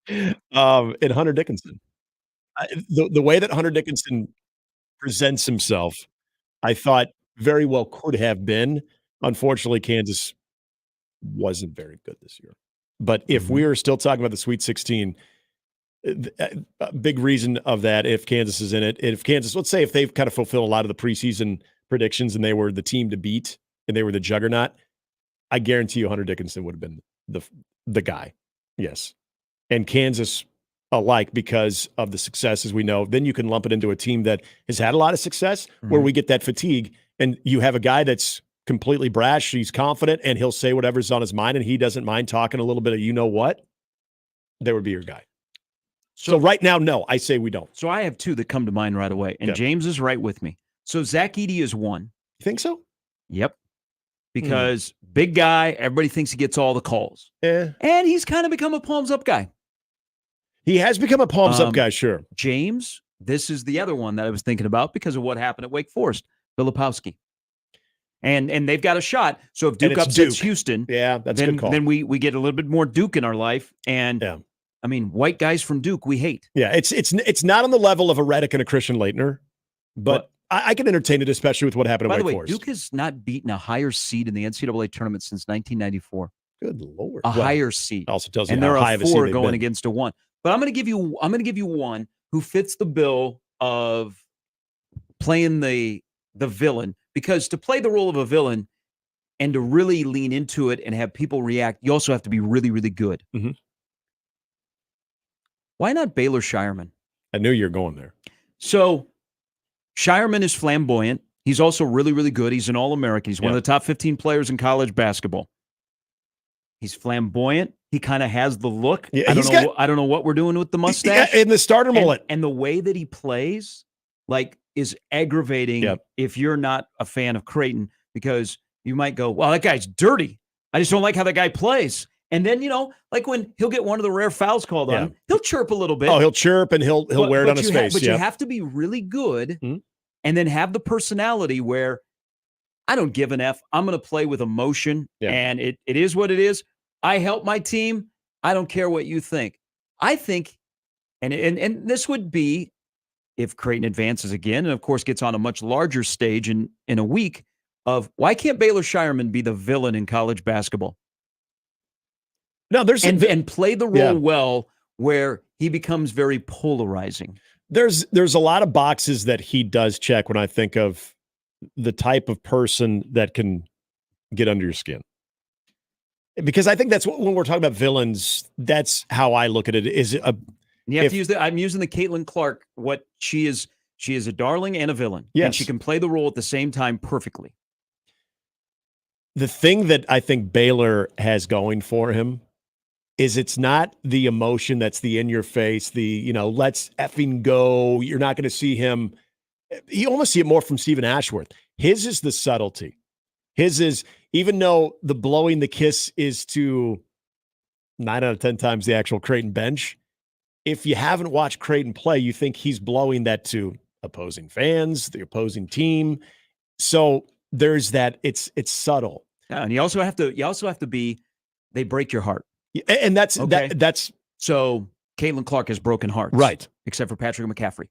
on. And Hunter Dickinson. The way that Hunter Dickinson presents himself, I thought very well could have been. Unfortunately, Kansas wasn't very good this year. But if we are still talking about the Sweet 16, a big reason of that, if Kansas is in it, if Kansas, let's say if they've kind of fulfilled a lot of the preseason predictions and they were the team to beat and they were the juggernaut, I guarantee you Hunter Dickinson would have been the guy. Yes. And Kansas alike, because of the success, as we know, then you can lump it into a team that has had a lot of success where we get that fatigue, and you have a guy that's completely brash, he's confident, and he'll say whatever's on his mind, and he doesn't mind talking a little bit of you-know-what. There would be your guy. So right now, no, I say we don't. So I have two that come to mind right away, and James is right with me. So Zach Edey is one. You think so? Yep. Because big guy, everybody thinks he gets all the calls. Yeah. And he's kind of become a palms-up guy. He has become a palms-up guy, sure. James, this is the other one that I was thinking about because of what happened at Wake Forest, Filipowski. And they've got a shot. So if Duke upsets Houston, that's a good call. Then we get a little bit more Duke in our life. And I mean, white guys from Duke, we hate. Yeah, it's not on the level of a Reddick and a Christian Leitner, but I can entertain it, especially with what happened at Wake Forest. Duke has not beaten a higher seed in the NCAA tournament since 1994. Good Lord. Higher seed. Also tells you and how there high are of a seed four they've going been. against a one. But I'm going to give you one who fits the bill of playing the villain, because to play the role of a villain and to really lean into it and have people react, you also have to be really, really good. Why not Baylor Shireman? I knew you were going there. So Shireman is flamboyant. He's also really, really good. He's an All-American. He's one of the top 15 players in college basketball. He's flamboyant. He kind of has the look. Yeah, I don't know what we're doing with the mustache. In the starter mullet. And the way that he plays, is aggravating if you're not a fan of Creighton, because you might go, well, that guy's dirty. I just don't like how that guy plays. And then, when he'll get one of the rare fouls called on him, he'll chirp a little bit. Oh, he'll chirp and he'll wear it on his face. But you have to be really good and then have the personality where I don't give an F. I'm going to play with emotion, and it is what it is. I help my team. I don't care what you think. I think, and this would be if Creighton advances again, and of course gets on a much larger stage in a week, of why can't Baylor Shireman be the villain in college basketball? No, and play the role well, where he becomes very polarizing. There's a lot of boxes that he does check when I think of the type of person that can get under your skin. Because I think that's when we're talking about villains, that's how I look at it. You have to use I'm using the Caitlin Clark. What she is a darling and a villain. Yes. And she can play the role at the same time perfectly. The thing that I think Baylor has going for him is it's not the emotion that's the in your face, let's effing go. You're not going to see him. You almost see it more from Stephen Ashworth. His is the subtlety. His is, even though the blowing the kiss is to 9 out of 10 times the actual Creighton bench, if you haven't watched Creighton play, you think he's blowing that to opposing fans, the opposing team. So there's that. It's subtle. Yeah, and you also have to be. They break your heart, and that's okay? That's so. Caitlin Clark has broken hearts, right? Except for Patrick McCaffrey.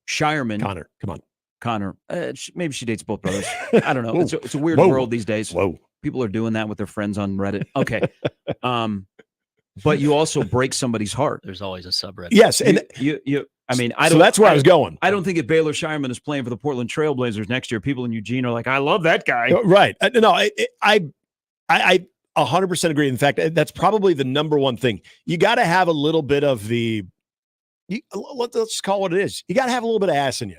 Shireman, Connor, come on. Connor, maybe she dates both brothers. I don't know. It's a weird world these days. Whoa. People are doing that with their friends on Reddit. Okay. But you also break somebody's heart. There's always a subreddit. Yes. And so that's where I was going. I don't think if Baylor Shireman is playing for the Portland Trailblazers next year, people in Eugene are like, I love that guy. Right. No, I 100% agree. In fact, that's probably the number one thing. You got to have a little bit of let's just call it what it is. You got to have a little bit of ass in you.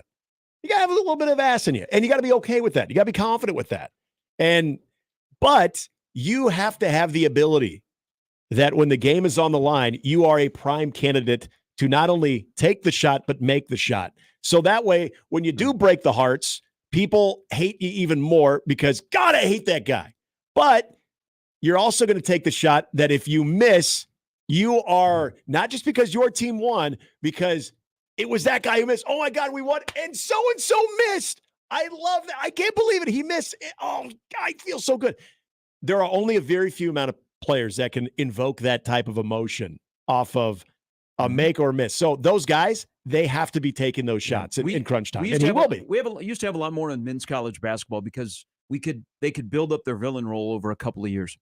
You got to have a little bit of ass in you, and you got to be okay with that. You got to be confident with that. But you have to have the ability that when the game is on the line, you are a prime candidate to not only take the shot, but make the shot. So that way, when you do break the hearts, people hate you even more because, God, I hate that guy. But you're also going to take the shot that if you miss, you are not just because your team won, because it was that guy who missed. Oh, my God, we won. And so missed. I love that. I can't believe it. He missed. Oh, I feel so good. There are only a very few amount of players that can invoke that type of emotion off of a make or miss. So those guys, they have to be taking those shots in crunch time, and he will be. We used to have a lot more in men's college basketball because they could build up their villain role over a couple of years.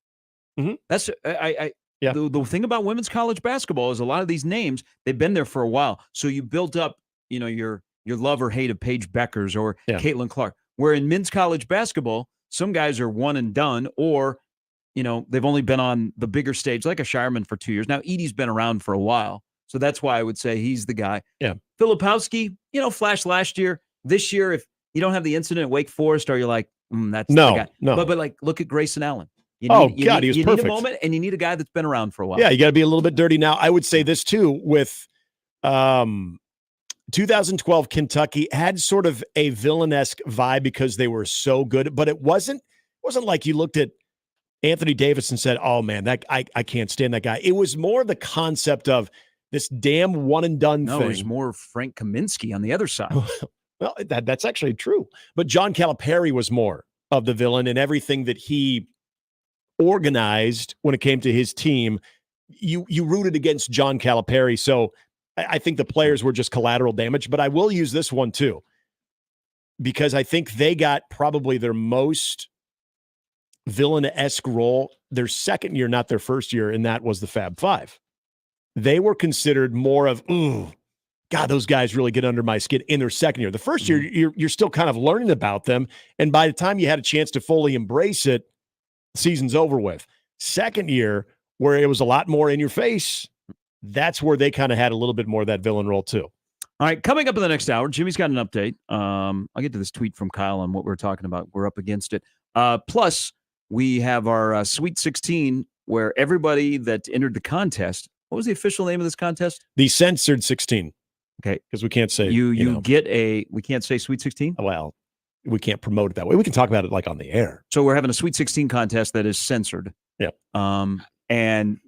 Mm-hmm. That's the thing about women's college basketball is a lot of these names, they've been there for a while. So you built up, your love or hate of Paige Beckers or Caitlin Clark. Where in men's college basketball, some guys are one and done, or they've only been on the bigger stage, like a Shireman for 2 years. Now Edie's been around for a while, so that's why I would say he's the guy. Yeah, Filipowski, flashed last year. This year, if you don't have the incident at Wake Forest, or you're like, that's the guy. No. But like, look at Grayson Allen. He was perfect. You need a moment, and you need a guy that's been around for a while. Yeah, you got to be a little bit dirty. Now, I would say this too, with 2012 Kentucky had sort of a villain-esque vibe because they were so good, but it wasn't like you looked at Anthony Davis and said, oh man, that I can't stand that guy. It was more the concept of this damn one and done thing. No, it was more Frank Kaminsky on the other side. Well, that's actually true. But John Calipari was more of the villain, and everything that he organized when it came to his team, you rooted against John Calipari. So I think the players were just collateral damage. But I will use this one too, because I think they got probably their most villain-esque role their second year, not their first year, and that was the Fab Five. They were considered more of, ooh, God, those guys really get under my skin in their second year. The first year, you're still kind of learning about them, and by the time you had a chance to fully embrace it, the season's over with. Second year, where it was a lot more in your face, that's where they kind of had a little bit more of that villain role too. All right, coming up in the next hour, Jimmy's got an update. I'll get to this tweet from Kyle on what we're talking about. We're up against it. Plus, we have our Sweet 16, where everybody that entered the contest, what was the official name of this contest? The Censored 16. Okay. Because we can't say. We can't say Sweet 16? Well, we can't promote it that way. We can talk about it like on the air. So we're having a Sweet 16 contest that is censored. Yep. And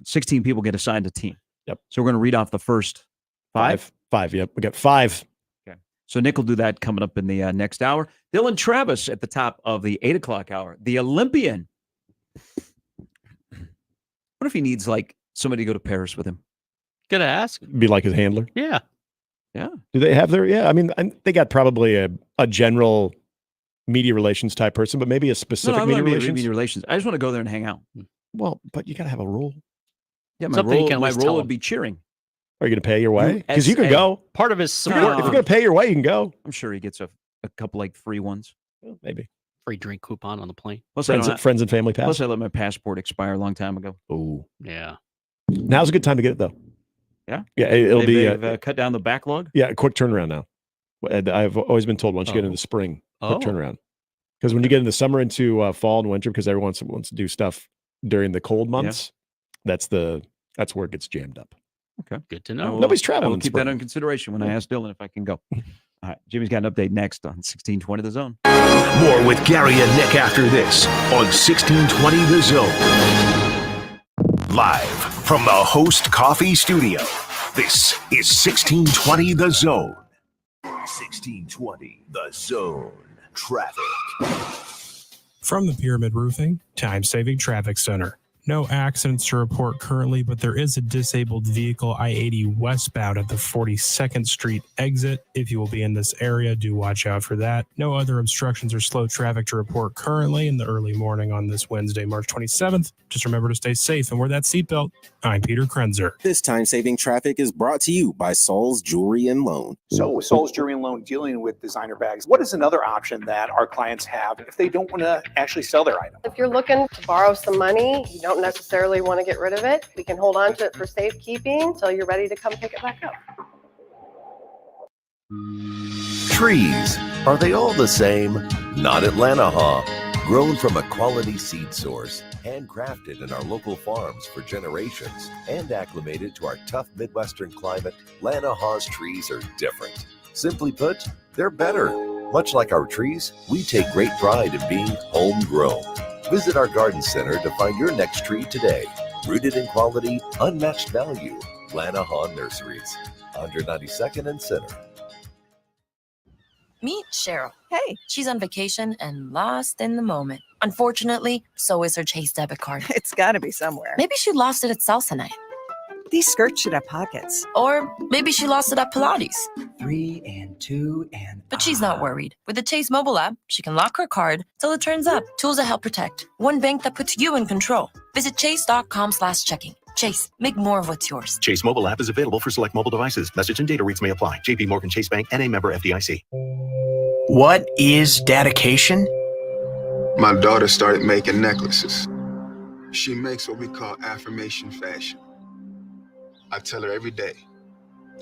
16 people get assigned a team. Yep. So we're going to read off the first five. Yep. We got 5. Okay. So Nick will do that coming up in the next hour. Dylan Travis at the top of the 8 o'clock hour. The Olympian. What if he needs somebody to go to Paris with him? Gonna ask. Be like his handler. Yeah. Yeah. Do they have their? Yeah. I mean, they got probably a general media relations type person, but maybe a specific media relations. I just want to go there and hang out. Well, but you got to have a role. Yeah, my role would be cheering. Are you going to pay your way? Because you can go. Part of his if you're going to pay your way, you can go. I'm sure he gets a couple free ones. Well, maybe. Free drink coupon on the plane. Friends and family pass. Plus, I let my passport expire a long time ago. Oh, yeah. Now's a good time to get it, though. Yeah, yeah. It'll be cut down the backlog. Yeah, a quick turnaround now. I've always been told once you get into spring, quick turnaround. Because when you get into summer, into fall and winter, because everyone wants to do stuff during the cold months, that's where it gets jammed up. Okay, good to know. Nobody's traveling. We'll keep that in consideration when I ask Dylan if I can go. All right, Jimmy's got an update next on 1620 The Zone. More with Gary and Nick after this on 1620 The Zone. Live from the Host Coffee Studio, this is 1620 The Zone. 1620 The Zone. Traffic. From the Pyramid Roofing, time-saving traffic center. No accidents to report currently, but there is a disabled vehicle I-80 westbound at the 42nd Street exit. If you will be in this area, do watch out for that. No other obstructions or slow traffic to report currently in the early morning on this Wednesday, March 27th. Just remember to stay safe and wear that seatbelt. I'm Peter Krenzer. This time-saving traffic is brought to you by Saul's Jewelry and Loan. So with Saul's Jewelry and Loan dealing with designer bags, what is another option that our clients have if they don't want to actually sell their item? If you're looking to borrow some money, you don't necessarily want to get rid of it. We can hold on to it for safekeeping until you're ready to come pick it back up. Trees, are they all the same? Not at Lanahaw. Grown from a quality seed source, handcrafted in our local farms for generations, and acclimated to our tough Midwestern climate, Lanahaw's trees are different. Simply put, they're better. Much like our trees, we take great pride in being homegrown. Visit our garden center to find your next tree today. Rooted in quality, unmatched value. Lanahaw Nurseries, 192nd and Center. Meet Cheryl. Hey. She's on vacation and lost in the moment. Unfortunately, so is her Chase debit card. It's got to be somewhere. Maybe she lost it at salsa night. These skirts should have pockets. Or maybe she lost it at Pilates. 3 and 2 and... But she's not worried. With the Chase mobile app, she can lock her card till it turns up. Tools that help protect. One bank that puts you in control. Visit chase.com/checking. Chase, make more of what's yours. Chase mobile app is available for select mobile devices. Message and data rates may apply. JP Morgan Chase Bank, N.A. member FDIC. What is dedication? My daughter started making necklaces. She makes what we call affirmation fashion. I tell her every day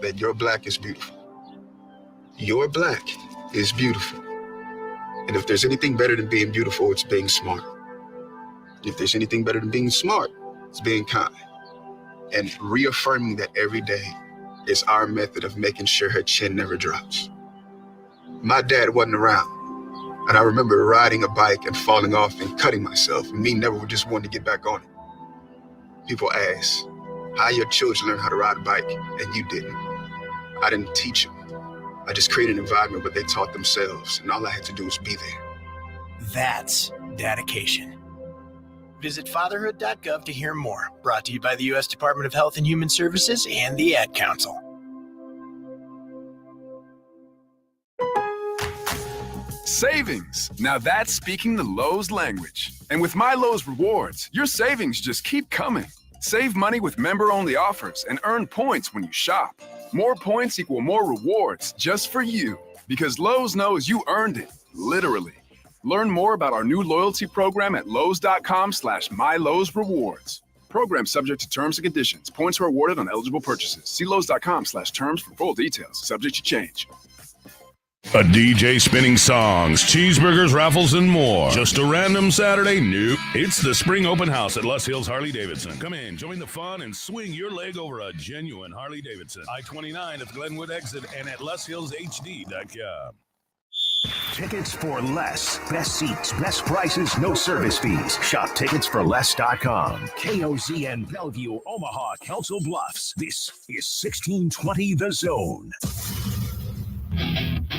that your black is beautiful. Your black is beautiful. And if there's anything better than being beautiful, it's being smart. If there's anything better than being smart, it's being kind. And reaffirming that every day is our method of making sure her chin never drops. My dad wasn't around. And I remember riding a bike and falling off and cutting myself. And me never just wanted to get back on it. People ask, how your children learn how to ride a bike and you didn't? I didn't teach them. I just created an environment where they taught themselves. And all I had to do was be there. That's dedication. Visit fatherhood.gov to hear more. Brought to you by the U.S. Department of Health and Human Services and the Ad Council. Savings. Now that's speaking the Lowe's language. And with my Lowe's Rewards, your savings just keep coming. Save money with member-only offers and earn points when you shop. More points equal more rewards just for you. Because Lowe's knows you earned it, literally. Learn more about our new loyalty program at lowes.com/MyLowe'sRewards. Program subject to terms and conditions. Points are awarded on eligible purchases. See lowes.com/terms for full details. Subject to change. A DJ spinning songs, cheeseburgers, raffles, and more. Just a random Saturday? Nope. It's the Spring Open House at Les Hills Harley-Davidson. Come in, join the fun, and swing your leg over a genuine Harley-Davidson. I-29 at the Glenwood exit and at leshillshd.com. Tickets for less. Best seats, best prices, no service fees. Shop ticketsforless.com. KOZN Bellevue, Omaha, Council Bluffs. This is 1620 The Zone.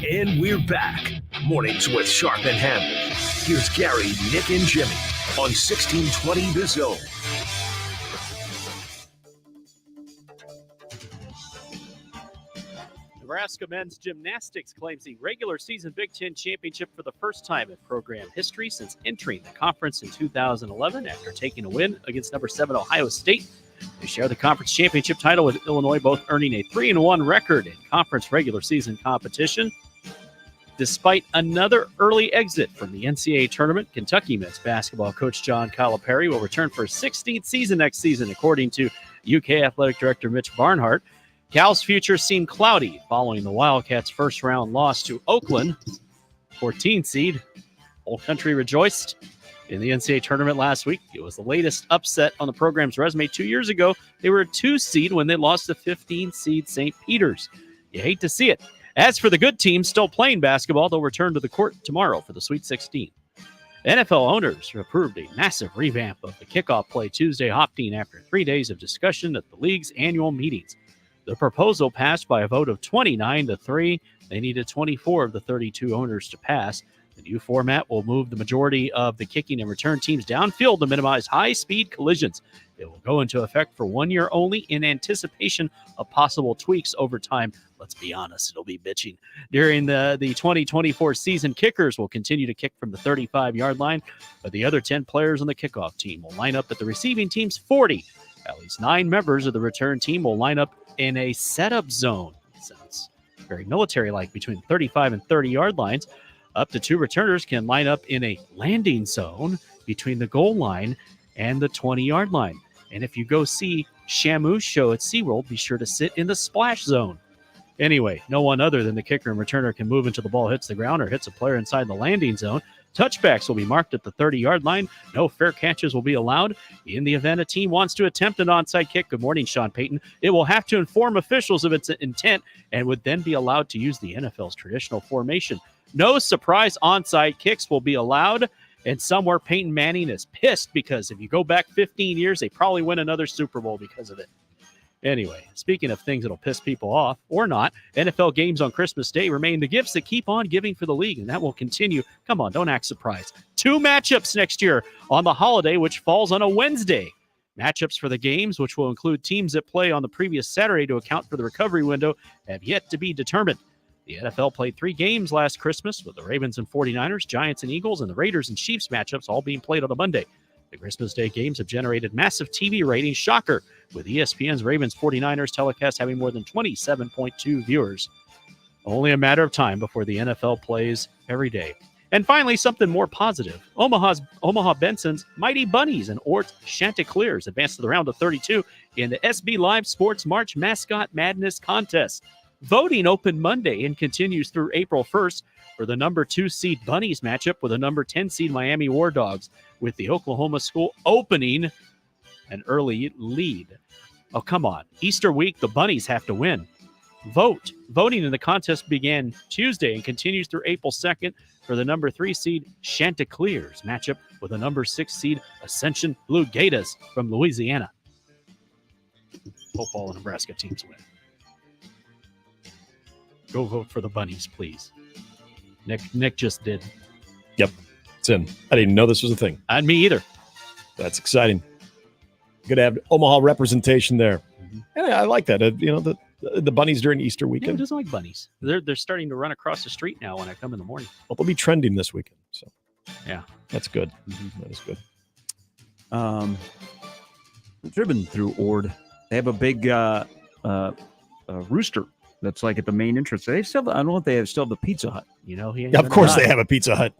And we're back. Mornings with Sharp and Handley. Here's Gary, Nick, and Jimmy on 1620 The Zone. Nebraska men's gymnastics claims the regular season Big Ten championship for the first time in program history since entering the conference in 2011 after taking a win against number 7 Ohio State. They share the conference championship title with Illinois, both earning a 3-1 record in conference regular season competition. Despite another early exit from the NCAA tournament, Kentucky men's basketball coach John Calipari will return for his 16th season next season, according to UK Athletic Director Mitch Barnhart. Cal's future seemed cloudy following the Wildcats' first-round loss to Oakland, 14th seed. Whole country rejoiced in the NCAA tournament last week. It was the latest upset on the program's resume. 2 years ago, they were a 2 seed when they lost to 15th seed St. Peter's. You hate to see it. As for the good teams still playing basketball, they'll return to the court tomorrow for the Sweet 16. NFL owners approved a massive revamp of the kickoff play Tuesday, opting after 3 days of discussion at the league's annual meetings. The proposal passed by a vote of 29-3. They needed 24 of the 32 owners to pass. The new format will move the majority of the kicking and return teams downfield to minimize high-speed collisions. It will go into effect for 1 year only in anticipation of possible tweaks over time. Let's be honest, it'll be bitching. During the 2024 season, kickers will continue to kick from the 35-yard line, but the other 10 players on the kickoff team will line up at the receiving team's 40. At least 9 members of the return team will line up in a setup zone. Sounds very military-like, between 35 and 30-yard lines. Up to 2 returners can line up in a landing zone between the goal line and the 20-yard line. And if you go see Shamu's show at SeaWorld, be sure to sit in the splash zone. Anyway, no one other than the kicker and returner can move until the ball hits the ground or hits a player inside the landing zone. Touchbacks will be marked at the 30-yard line. No fair catches will be allowed. In the event a team wants to attempt an onside kick, good morning, Sean Payton, it will have to inform officials of its intent and would then be allowed to use the NFL's traditional formation. No surprise onside kicks will be allowed, and somewhere Peyton Manning is pissed because if you go back 15 years, they probably win another Super Bowl because of it. Anyway, speaking of things that'll piss people off, or not, NFL games on Christmas Day remain the gifts that keep on giving for the league, and that will continue. Come on, don't act surprised. 2 matchups next year on the holiday, which falls on a Wednesday. Matchups for the games, which will include teams that play on the previous Saturday to account for the recovery window, have yet to be determined. The NFL played 3 games last Christmas, with the Ravens and 49ers, Giants and Eagles, and the Raiders and Chiefs matchups all being played on a Monday. The Christmas Day games have generated massive TV ratings, shocker, with ESPN's Ravens 49ers telecast having more than 27.2 viewers. Only a matter of time before the NFL plays every day. And finally, something more positive. Omaha Benson's Mighty Bunnies and Ort Chanticleers advanced to the round of 32 in the SB Live Sports March Mascot Madness Contest. Voting opened Monday and continues through April 1st for the number 2 seed Bunnies matchup with the number 10 seed Miami War Dogs, with the Oklahoma school opening an early lead. Oh, come on. Easter week, the Bunnies have to win. Vote. Voting in the contest began Tuesday and continues through April 2nd for the number 3 seed Chanticleers matchup with the number 6 seed Ascension Blue Gators from Louisiana. Hope all the Nebraska teams win. Go vote for the Bunnies, please. Nick just did. Yep, it's in. I didn't even know this was a thing. And me either. That's exciting. Good to have Omaha representation there. Mm-hmm. And I like that. The bunnies during Easter weekend. Who doesn't like bunnies? They're starting to run across the street now when I come in the morning. Well, they'll be trending this weekend. So yeah, that's good. Mm-hmm. That is good. Driven through Ord. They have a big rooster that's like at the main entrance. They still, I don't know if they still have the Pizza Hut. You know, he ain't yeah, of course they have a Pizza Hut.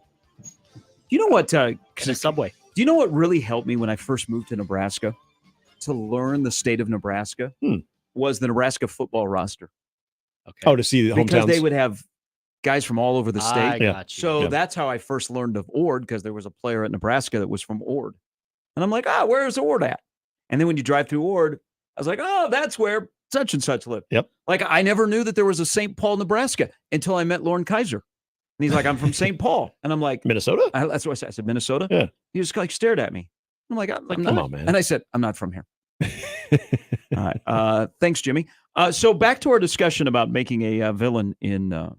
You know what? And a Subway. Do you know what really helped me when I first moved to Nebraska? To learn the state of Nebraska was the Nebraska football roster. Okay. Oh, to see the hometowns. Because they would have guys from all over the state. I got you. So that's how I first learned of Ord, because there was a player at Nebraska that was from Ord. And I'm like, where's Ord at? And then when you drive through Ord, I was like, that's where such and such live. Yep. Like, I never knew that there was a St. Paul, Nebraska until I met Lauren Kaiser. And he's like, I'm from St. Paul. And I'm like, Minnesota? That's what I said. I said, Minnesota? Yeah. He just like stared at me. I'm like, I'm not. Come on, man. And I said, I'm not from here. All right. Thanks, Jimmy. So back to our discussion about making a villain in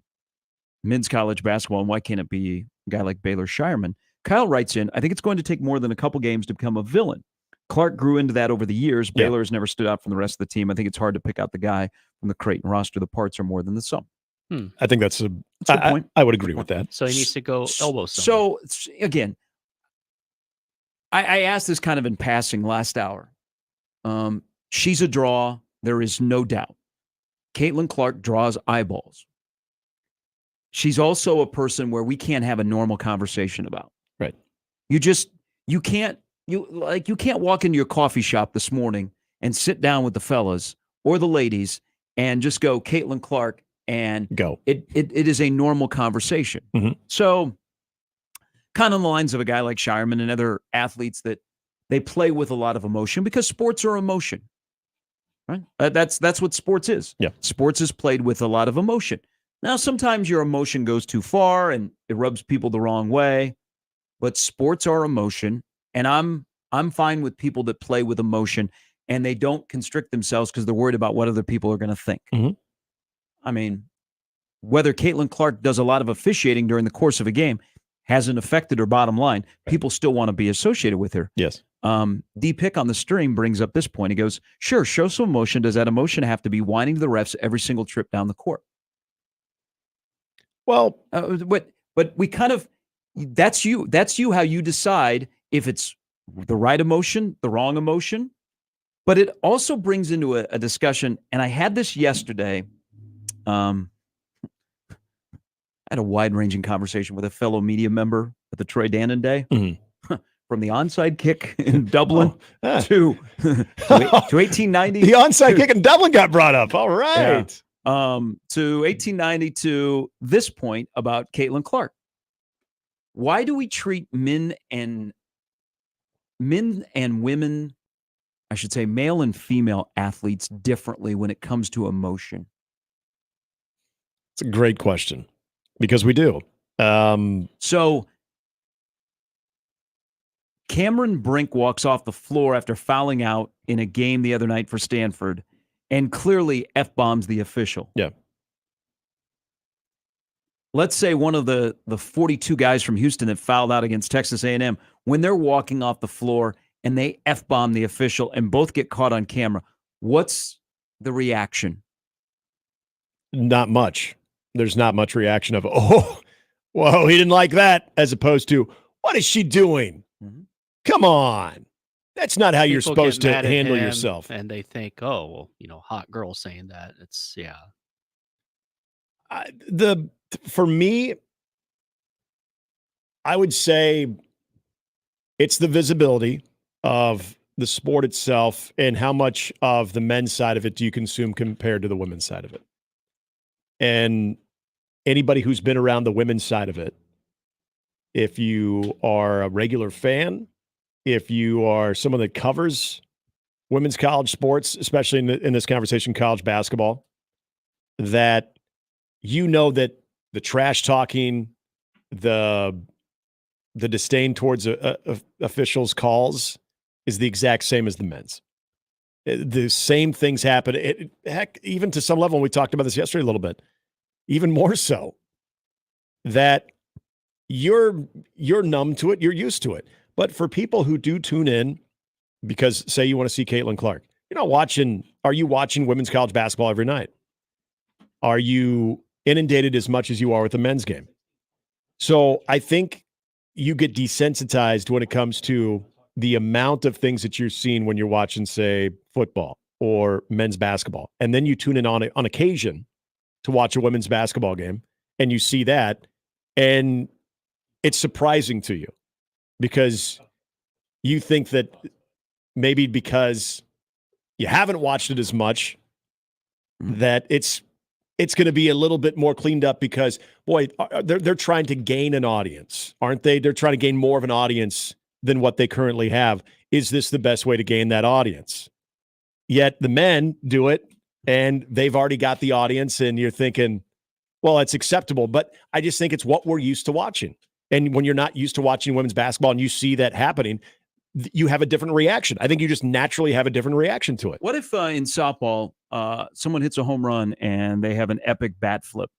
men's college basketball, and why can't it be a guy like Baylor Shireman? Kyle writes in, I think it's going to take more than a couple games to become a villain. Clark grew into that over the years. Baylor has never stood out from the rest of the team. I think it's hard to pick out the guy from the Creighton roster. The parts are more than the sum. I think that's a good point. I would agree with that. So he needs to go elbow someone. So again, I asked this kind of in passing last hour. She's a draw. There is no doubt. Caitlin Clark draws eyeballs. She's also a person where we can't have a normal conversation about. Right. You can't walk into your coffee shop this morning and sit down with the fellas or the ladies and just go Caitlin Clark and go. It is a normal conversation. Mm-hmm. So kind of the lines of a guy like Shireman and other athletes that they play with a lot of emotion, because sports are emotion, right? That's what sports is. Yeah. Sports is played with a lot of emotion. Now, sometimes your emotion goes too far and it rubs people the wrong way, but sports are emotion. And I'm fine with people that play with emotion and they don't constrict themselves because they're worried about what other people are going to think. Mm-hmm. I mean, whether Caitlin Clark does a lot of officiating during the course of a game hasn't affected her bottom line. People still want to be associated with her. Yes. D-Pick on the stream brings up this point. He goes, sure, show some emotion. Does that emotion have to be whining to the refs every single trip down the court? Well, but we kind of, that's you how you decide if it's the right emotion, the wrong emotion. But it also brings into a discussion, and I had this yesterday. I had a wide-ranging conversation with a fellow media member at the Troy Dannon Day. Mm-hmm. From the onside kick in Dublin to 1890. The onside kick in Dublin got brought up. All right. Yeah. To 1890 to this point about Caitlin Clark. Why do we treat men and women, I should say male and female athletes, differently when it comes to emotion? It's a great question, because we do. So Cameron Brink walks off the floor after fouling out in a game the other night for Stanford and clearly F-bombs the official. Yeah. Let's say one of the 42 guys from Houston that fouled out against Texas A&M, when they're walking off the floor and they F-bomb the official and both get caught on camera, what's the reaction? Not much. There's not much reaction of, oh, whoa, he didn't like that, as opposed to, what is she doing? Mm-hmm. Come on. That's not how you're People supposed get to mad at handle him, yourself. and they think, oh, well, hot girl saying that. It's, yeah. For me, I would say it's the visibility of the sport itself and how much of the men's side of it do you consume compared to the women's side of it. And anybody who's been around the women's side of it, if you are a regular fan, if you are someone that covers women's college sports, especially in this conversation, college basketball, that that the trash talking, the disdain towards officials' calls is the exact same as the men's. The same things happen. Heck, even to some level, and we talked about this yesterday a little bit, even more so, that you're numb to it, you're used to it. But for people who do tune in, because say you want to see Caitlin Clark, are you watching women's college basketball every night? Are you inundated as much as you are with the men's game? So I think you get desensitized when it comes to the amount of things that you're seeing when you're watching, say, football or men's basketball. And then you tune in on occasion to watch a women's basketball game, and you see that, and it's surprising to you because you think that maybe because you haven't watched it as much, that it's going to be a little bit more cleaned up because, boy, they're trying to gain an audience, aren't they? They're trying to gain more of an audience than what they currently have. Is this the best way to gain that audience? Yet the men do it, and they've already got the audience, and you're thinking, well, it's acceptable. But I just think it's what we're used to watching. And when you're not used to watching women's basketball and you see that happening, you have a different reaction. I think you just naturally have a different reaction to it. What if in softball, someone hits a home run and they have an epic bat flip?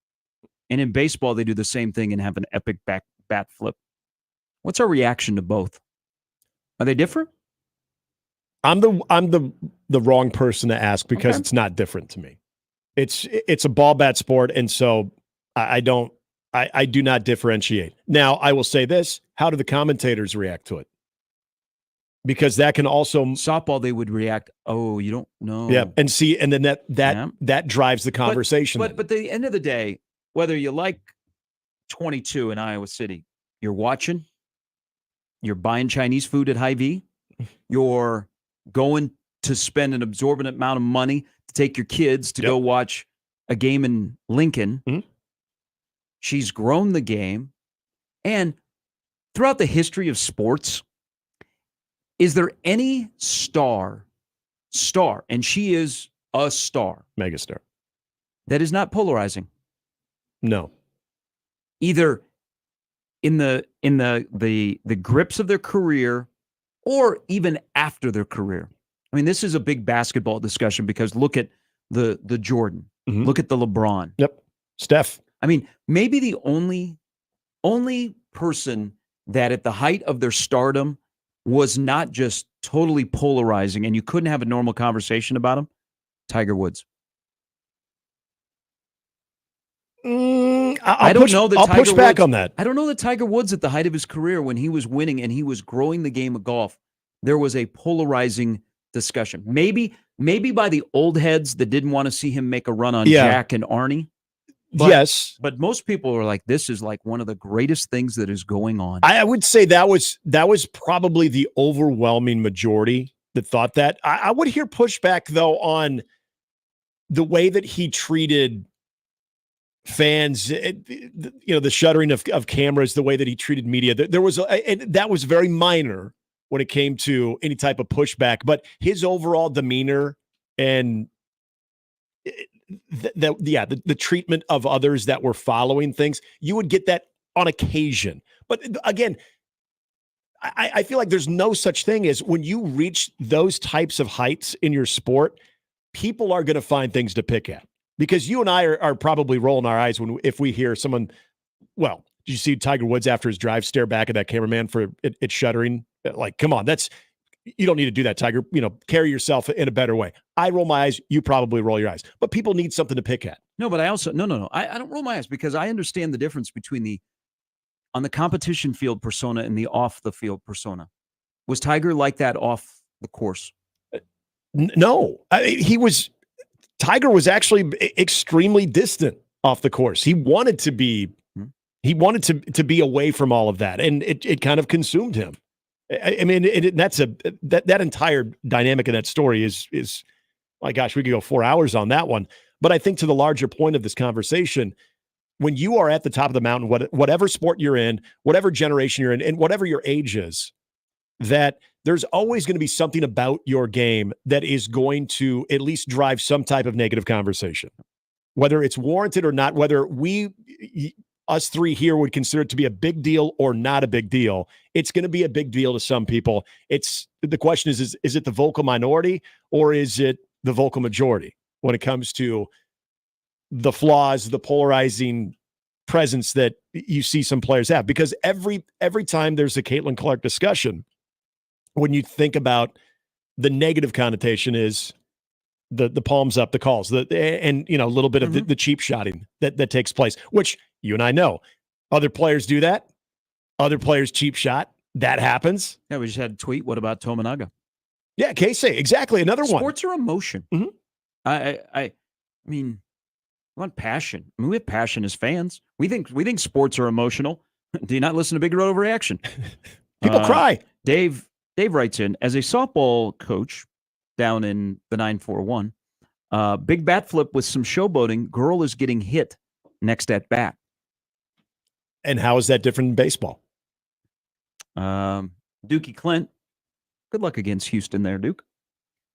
And in baseball, they do the same thing and have an epic bat flip. What's our reaction to both? Are they different? I'm the wrong person to ask because It's not different to me. It's a ball bat sport, and so I do not differentiate. Now, I will say this: how do the commentators react to it? Because that can also softball, they would react. Oh, you don't know. Yeah, and see, and then that drives the conversation. But at the end of the day, whether you like 22 in Iowa City, you're watching, you're buying Chinese food at Hy-Vee, you're going to spend an absorbent amount of money to take your kids to go watch a game in Lincoln. Mm-hmm. She's grown the game, and throughout the history of sports, is there any star, and she is a star, megastar, that is not polarizing? No. Either in the grips of their career or even after their career. I mean, this is a big basketball discussion because look at the Jordan, look at the LeBron. Yep. Steph. I mean, maybe the only person that at the height of their stardom was not just totally polarizing and you couldn't have a normal conversation about him, Tiger Woods. I'll push back on that. I don't know that Tiger Woods at the height of his career when he was winning and he was growing the game of golf, there was a polarizing discussion. Maybe by the old heads that didn't want to see him make a run on Jack and Arnie. Yes. But most people are like, this is like one of the greatest things that is going on. I would say that was probably the overwhelming majority that thought that. I would hear pushback, though, on the way that he treated fans, the shuttering of cameras, the way that he treated media. There was and that was very minor when it came to any type of pushback, but his overall demeanor and the treatment of others that were following things, you would get that on occasion. But again, I feel like there's no such thing as when you reach those types of heights in your sport, people are going to find things to pick at. Because you and I are probably rolling our eyes if we hear someone, well, did you see Tiger Woods after his drive stare back at that cameraman for it shuddering? Like, come on, that's you don't need to do that, Tiger. Carry yourself in a better way. I roll my eyes. You probably roll your eyes. But people need something to pick at. No, but I also no. I don't roll my eyes because I understand the difference between on the competition field persona and the off the field persona. Was Tiger like that off the course? No, Tiger was actually extremely distant off the course. He wanted to be away from all of that, and it kind of consumed him. I mean, that entire dynamic in that story is my gosh, we could go 4 hours on that one. But I think to the larger point of this conversation, when you are at the top of the mountain, whatever sport you're in, whatever generation you're in, and whatever your age is, that there's always going to be something about your game that is going to at least drive some type of negative conversation, whether it's warranted or not, whether us three here would consider it to be a big deal or not a big deal. It's going to be a big deal to some people. The question is it the vocal minority or is it the vocal majority when it comes to the flaws, the polarizing presence that you see some players have? Because every time there's a Caitlin Clark discussion, when you think about the negative connotation is the palms up, the calls, and a little bit of the cheap shotting that takes place, which you and I know. Other players do that. Other players cheap shot. That happens. Yeah, we just had a tweet. What about Tominaga? Yeah, Casey, exactly. Another one. Sports are emotion. Mm-hmm. I mean, we want passion. I mean, we have passion as fans. We think sports are emotional. Do you not listen to Big Road Overreaction? People cry. Dave writes in, as a softball coach down in the 941, big bat flip with some showboating. Girl is getting hit next at bat. And how is that different in baseball? Dookie Clint, good luck against Houston there, Duke.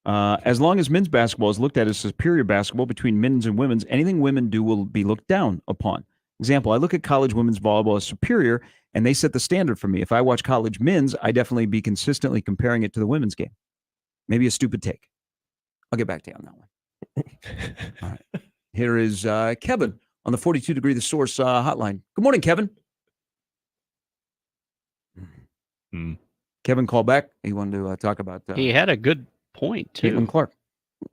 As long as men's basketball is looked at as superior basketball between men's and women's, anything women do will be looked down upon. Example, I look at college women's volleyball as superior, and they set the standard for me. If I watch college men's, I definitely be consistently comparing it to the women's game. Maybe a stupid take. I'll get back to you on that one. All right. Here is Kevin on the 42 Degree The Source hotline. Good morning, Kevin. Kevin called back. He wanted to talk about. He had a good point too. Caitlin Clark.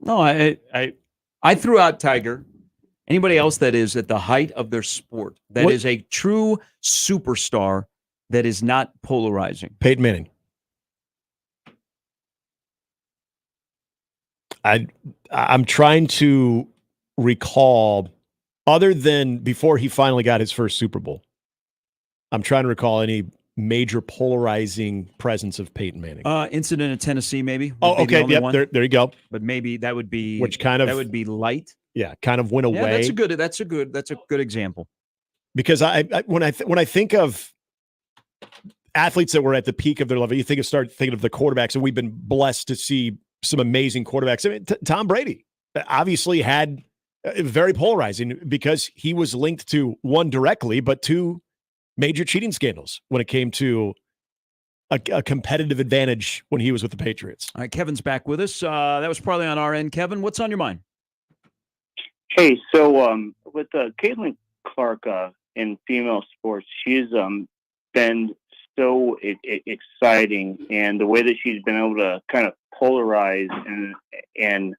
No, I threw out Tiger. Anybody else that is at the height of their sport, that is a true superstar, that is not polarizing. Peyton Manning. I'm trying to recall, other than before he finally got his first Super Bowl, I'm trying to recall any major polarizing presence of Peyton Manning. Incident in Tennessee, maybe. Oh, okay. Yep. There you go. But maybe that would be that would be light. Yeah, kind of went away. Yeah, that's a good example. Because when I think of athletes that were at the peak of their level, start thinking of the quarterbacks, and we've been blessed to see some amazing quarterbacks. I mean, Tom Brady obviously had very polarizing because he was linked to one directly, but two major cheating scandals when it came to a competitive advantage when he was with the Patriots. All right, Kevin's back with us. That was probably on our end. Kevin, what's on your mind? Hey, so with Caitlin Clark in female sports, she's been so exciting, and the way that she's been able to kind of polarize and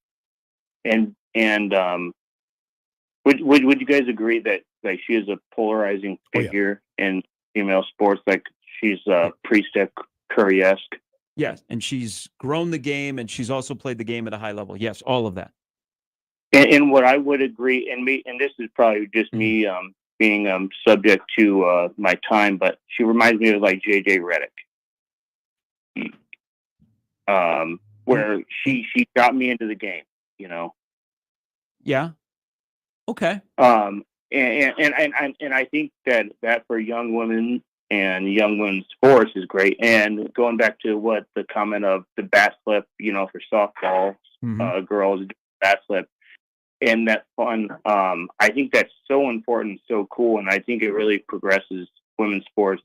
would you guys agree that like she is a polarizing figure in female sports? Like she's pre-Steph Curry-esque. Yes, and she's grown the game, and she's also played the game at a high level. Yes, all of that. And what I would agree, and this is probably just me being subject to my time, but she reminds me of like JJ Redick, where she got me into the game, you know. Yeah. Okay. And I think that for young women and young women's sports is great. And going back to what the comment of the bat flip, you know, for softball girls, bat flip. And that fun, I think that's so important, so cool, and I think it really progresses women's sports.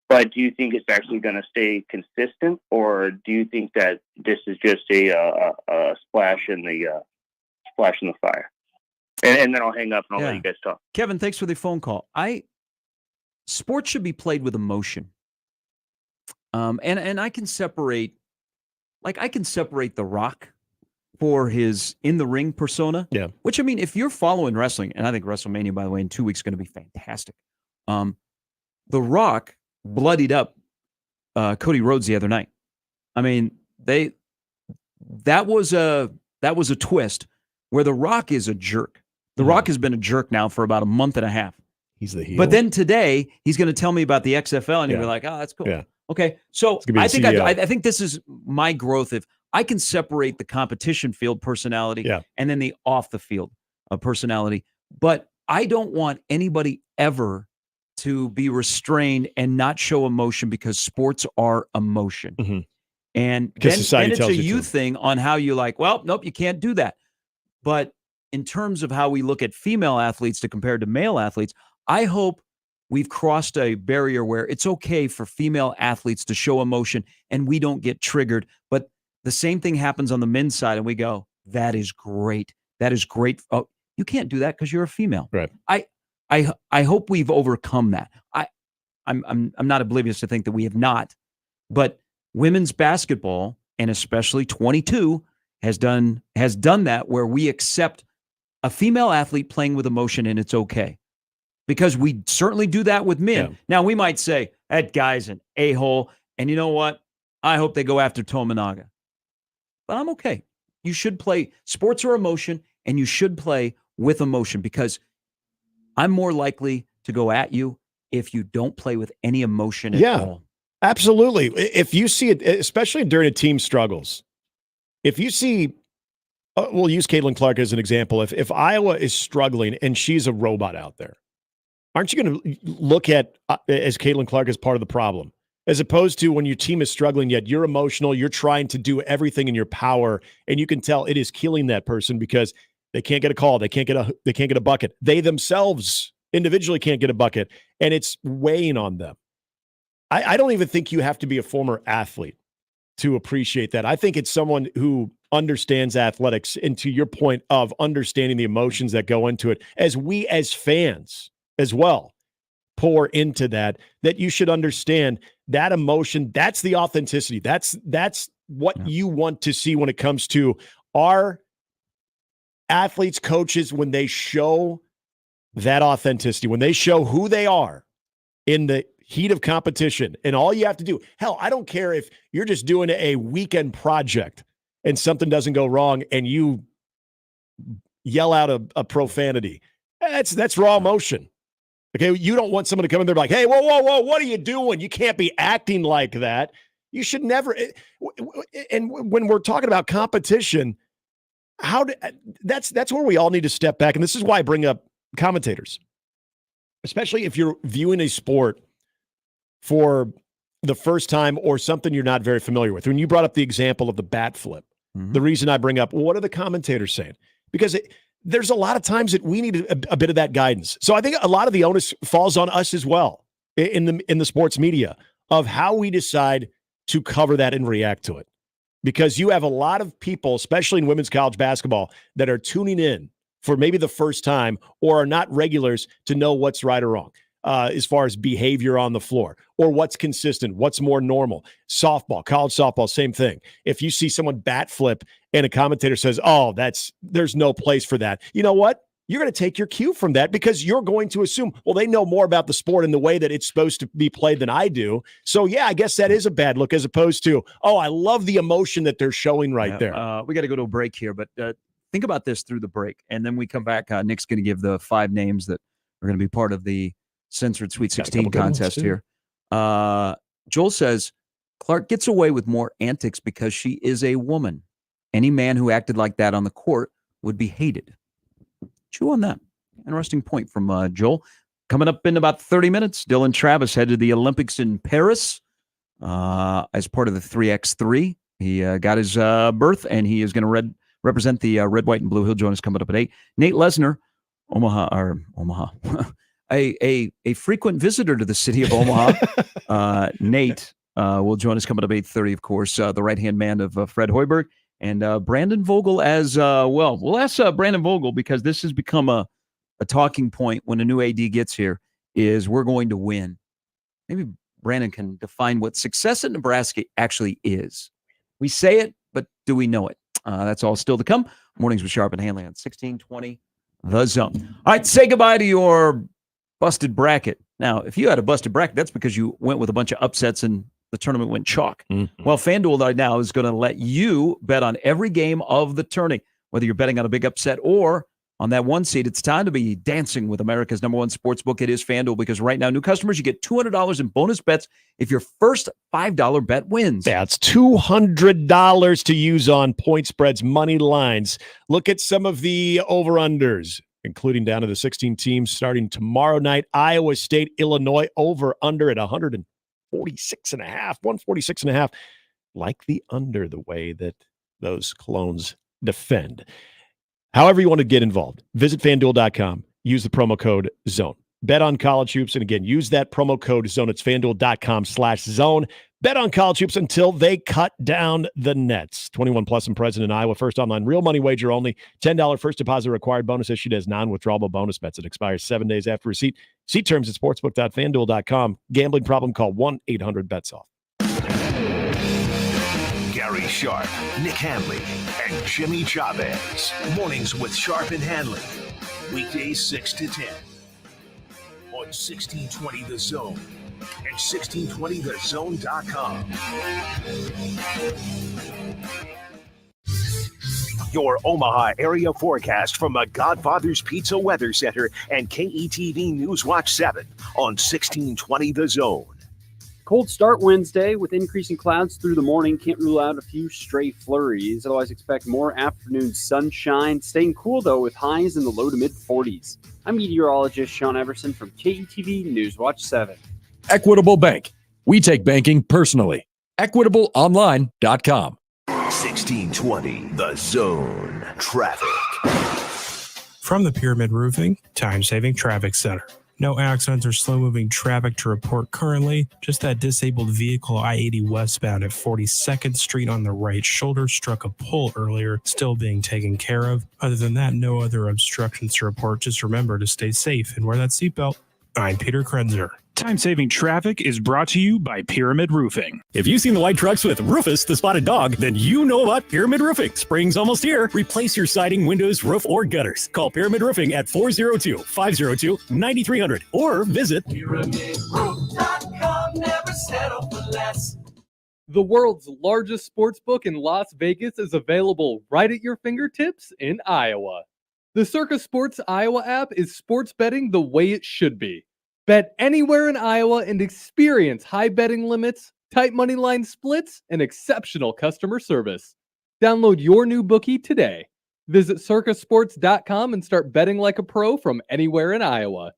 But do you think it's actually going to stay consistent, or do you think that this is just a splash in the fire? And then I'll hang up and I'll let you guys talk. Kevin, thanks for the phone call. Sports should be played with emotion, and I can separate like I can separate The Rock for his in-the-ring persona. Yeah. Which, I mean, if you're following wrestling, and I think WrestleMania, by the way, in 2 weeks is going to be fantastic. The Rock bloodied up Cody Rhodes the other night. I mean, that was a twist where The Rock is a jerk. The Rock has been a jerk now for about a month and a half. He's the heel. But then today, he's going to tell me about the XFL, and you'll be like, oh, that's cool. Yeah. Okay, so be the I think CEO. I think this is my growth. If I can separate the competition field personality and then the off the field personality, but I don't want anybody ever to be restrained and not show emotion because sports are emotion. Mm-hmm. And Because then society it's tells a you you to. thing on how you like, well, nope, you can't do that. But in terms of how we look at female athletes to compare to male athletes, I hope we've crossed a barrier where it's okay for female athletes to show emotion and we don't get triggered. But the same thing happens on the men's side and we go, that is great. That is great. Oh, you can't do that because you're a female. Right. I hope we've overcome that. I'm not oblivious to think that we have not, but women's basketball, and especially 22, has done that where we accept a female athlete playing with emotion and it's okay. Because we certainly do that with men. Yeah. Now, we might say, that guy's an a-hole, and you know what? I hope they go after Tominaga. But I'm okay. You should play. Sports are emotion, and you should play with emotion because I'm more likely to go at you if you don't play with any emotion at all. Absolutely. If you see it, especially during a team struggles, if you see, we'll use Caitlin Clark as an example. If Iowa is struggling and she's a robot out there, aren't you going to look at as Caitlin Clark as part of the problem? As opposed to when your team is struggling, yet you're emotional, you're trying to do everything in your power, and you can tell it is killing that person because they can't get a call, they can't get a bucket. They themselves individually can't get a bucket, and it's weighing on them. I don't even think you have to be a former athlete to appreciate that. I think it's someone who understands athletics, and to your point of understanding the emotions that go into it, as we as fans as well pour into that you should understand that emotion. That's the authenticity. That's what you want to see when it comes to our athletes, coaches, when they show that authenticity, when they show who they are in the heat of competition. And all you have to do, hell, I don't care if you're just doing a weekend project and something doesn't go wrong and you yell out a profanity. That's raw emotion. Okay, you don't want someone to come in there like, hey, whoa, what are you doing? You can't be acting like that. You should never. And when we're talking about competition, that's where we all need to step back. And this is why I bring up commentators, especially if you're viewing a sport for the first time or something you're not very familiar with. When you brought up the example of the bat flip, the reason I bring up, what are the commentators saying? Because there's a lot of times that we need a bit of that guidance. So I think a lot of the onus falls on us as well in the sports media of how we decide to cover that and react to it. Because you have a lot of people, especially in women's college basketball, that are tuning in for maybe the first time or are not regulars to know what's right or wrong as far as behavior on the floor or what's consistent, what's more normal. Softball, college softball, same thing. If you see someone bat flip and a commentator says, oh, there's no place for that. You know what? You're going to take your cue from that because you're going to assume, well, they know more about the sport and the way that it's supposed to be played than I do. So, yeah, I guess that is a bad look as opposed to, oh, I love the emotion that they're showing right there. We got to go to a break here, but think about this through the break. And then we come back. Nick's going to give the 5 names that are going to be part of the Censored Sweet 16 contest here. Joel says, Clark gets away with more antics because she is a woman. Any man who acted like that on the court would be hated. Chew on that. Interesting point from Joel. Coming up in about 30 minutes, Dylan Travis headed to the Olympics in Paris as part of the 3x3. He got his berth, and he is going to represent the red, white, and blue. He'll join us coming up at 8. Nate Lesnar, Omaha, a frequent visitor to the city of Omaha. Nate will join us coming up at 8:30, of course, the right-hand man of Fred Hoiberg. And Brandon Vogel as well. We'll ask Brandon Vogel because this has become a talking point when a new AD gets here is we're going to win. Maybe Brandon can define what success at Nebraska actually is. We say it, but do we know it? That's all still to come. Mornings with Sharp and Handley on 1620 The Zone. All right, say goodbye to your busted bracket. Now, if you had a busted bracket, that's because you went with a bunch of upsets and the tournament went chalk. Mm-hmm. Well, FanDuel right now is going to let you bet on every game of the tourney, whether you're betting on a big upset or on that one seed. It's time to be dancing with America's #1 sportsbook. It is FanDuel, because right now, new customers, you get $200 in bonus bets if your first $5 bet wins. That's $200 to use on point spreads, money lines. Look at some of the over-unders, including down to the 16 teams starting tomorrow night. Iowa State, Illinois, over-under at 146.5. Like the under, the way that those clones defend. However you want to get involved, visit FanDuel.com. Use the promo code ZONE. Bet on college hoops, and again, use that promo code ZONE. It's FanDuel.com/zone. Bet on college hoops until they cut down the nets. 21 plus and present in Iowa. First online real money wager only. $10 first deposit required. Bonus issued as non-withdrawable bonus bets. It expires 7 days after receipt. See terms at sportsbook.fanduel.com. Gambling problem? Call 1-800-BETS-OFF. Gary Sharp, Nick Handley, and Jimmy Chavez. Mornings with Sharp and Handley. Weekdays 6 to 10. On 1620 The Zone and 1620thezone.com. Your Omaha area forecast from the Godfather's Pizza Weather Center and KETV News Watch 7 on 1620 The Zone. Cold start Wednesday with increasing clouds through the morning. Can't rule out a few stray flurries. Otherwise, expect more afternoon sunshine. Staying cool, though, with highs in the low to mid-40s. I'm meteorologist Sean Everson from KETV News Watch 7. Equitable Bank. We take banking personally. EquitableOnline.com. 1620 The Zone. Traffic. From the Pyramid Roofing Time-Saving Traffic Center. No accidents or slow-moving traffic to report currently. Just that disabled vehicle I-80 westbound at 42nd Street on the right shoulder struck a pole earlier, still being taken care of. Other than that, no other obstructions to report. Just remember to stay safe and wear that seatbelt. I'm Peter Krenzer. Time-saving traffic is brought to you by Pyramid Roofing. If you've seen the white trucks with Rufus the Spotted Dog, then you know about Pyramid Roofing. Spring's almost here. Replace your siding, windows, roof, or gutters. Call Pyramid Roofing at 402-502-9300 or visit PyramidRoof.com. Never settle for less. The world's largest sportsbook in Las Vegas is available right at your fingertips in Iowa. The Circa Sports Iowa app is sports betting the way it should be. Bet anywhere in Iowa and experience high betting limits, tight money line splits, and exceptional customer service. Download your new bookie today. Visit circasports.com and start betting like a pro from anywhere in Iowa.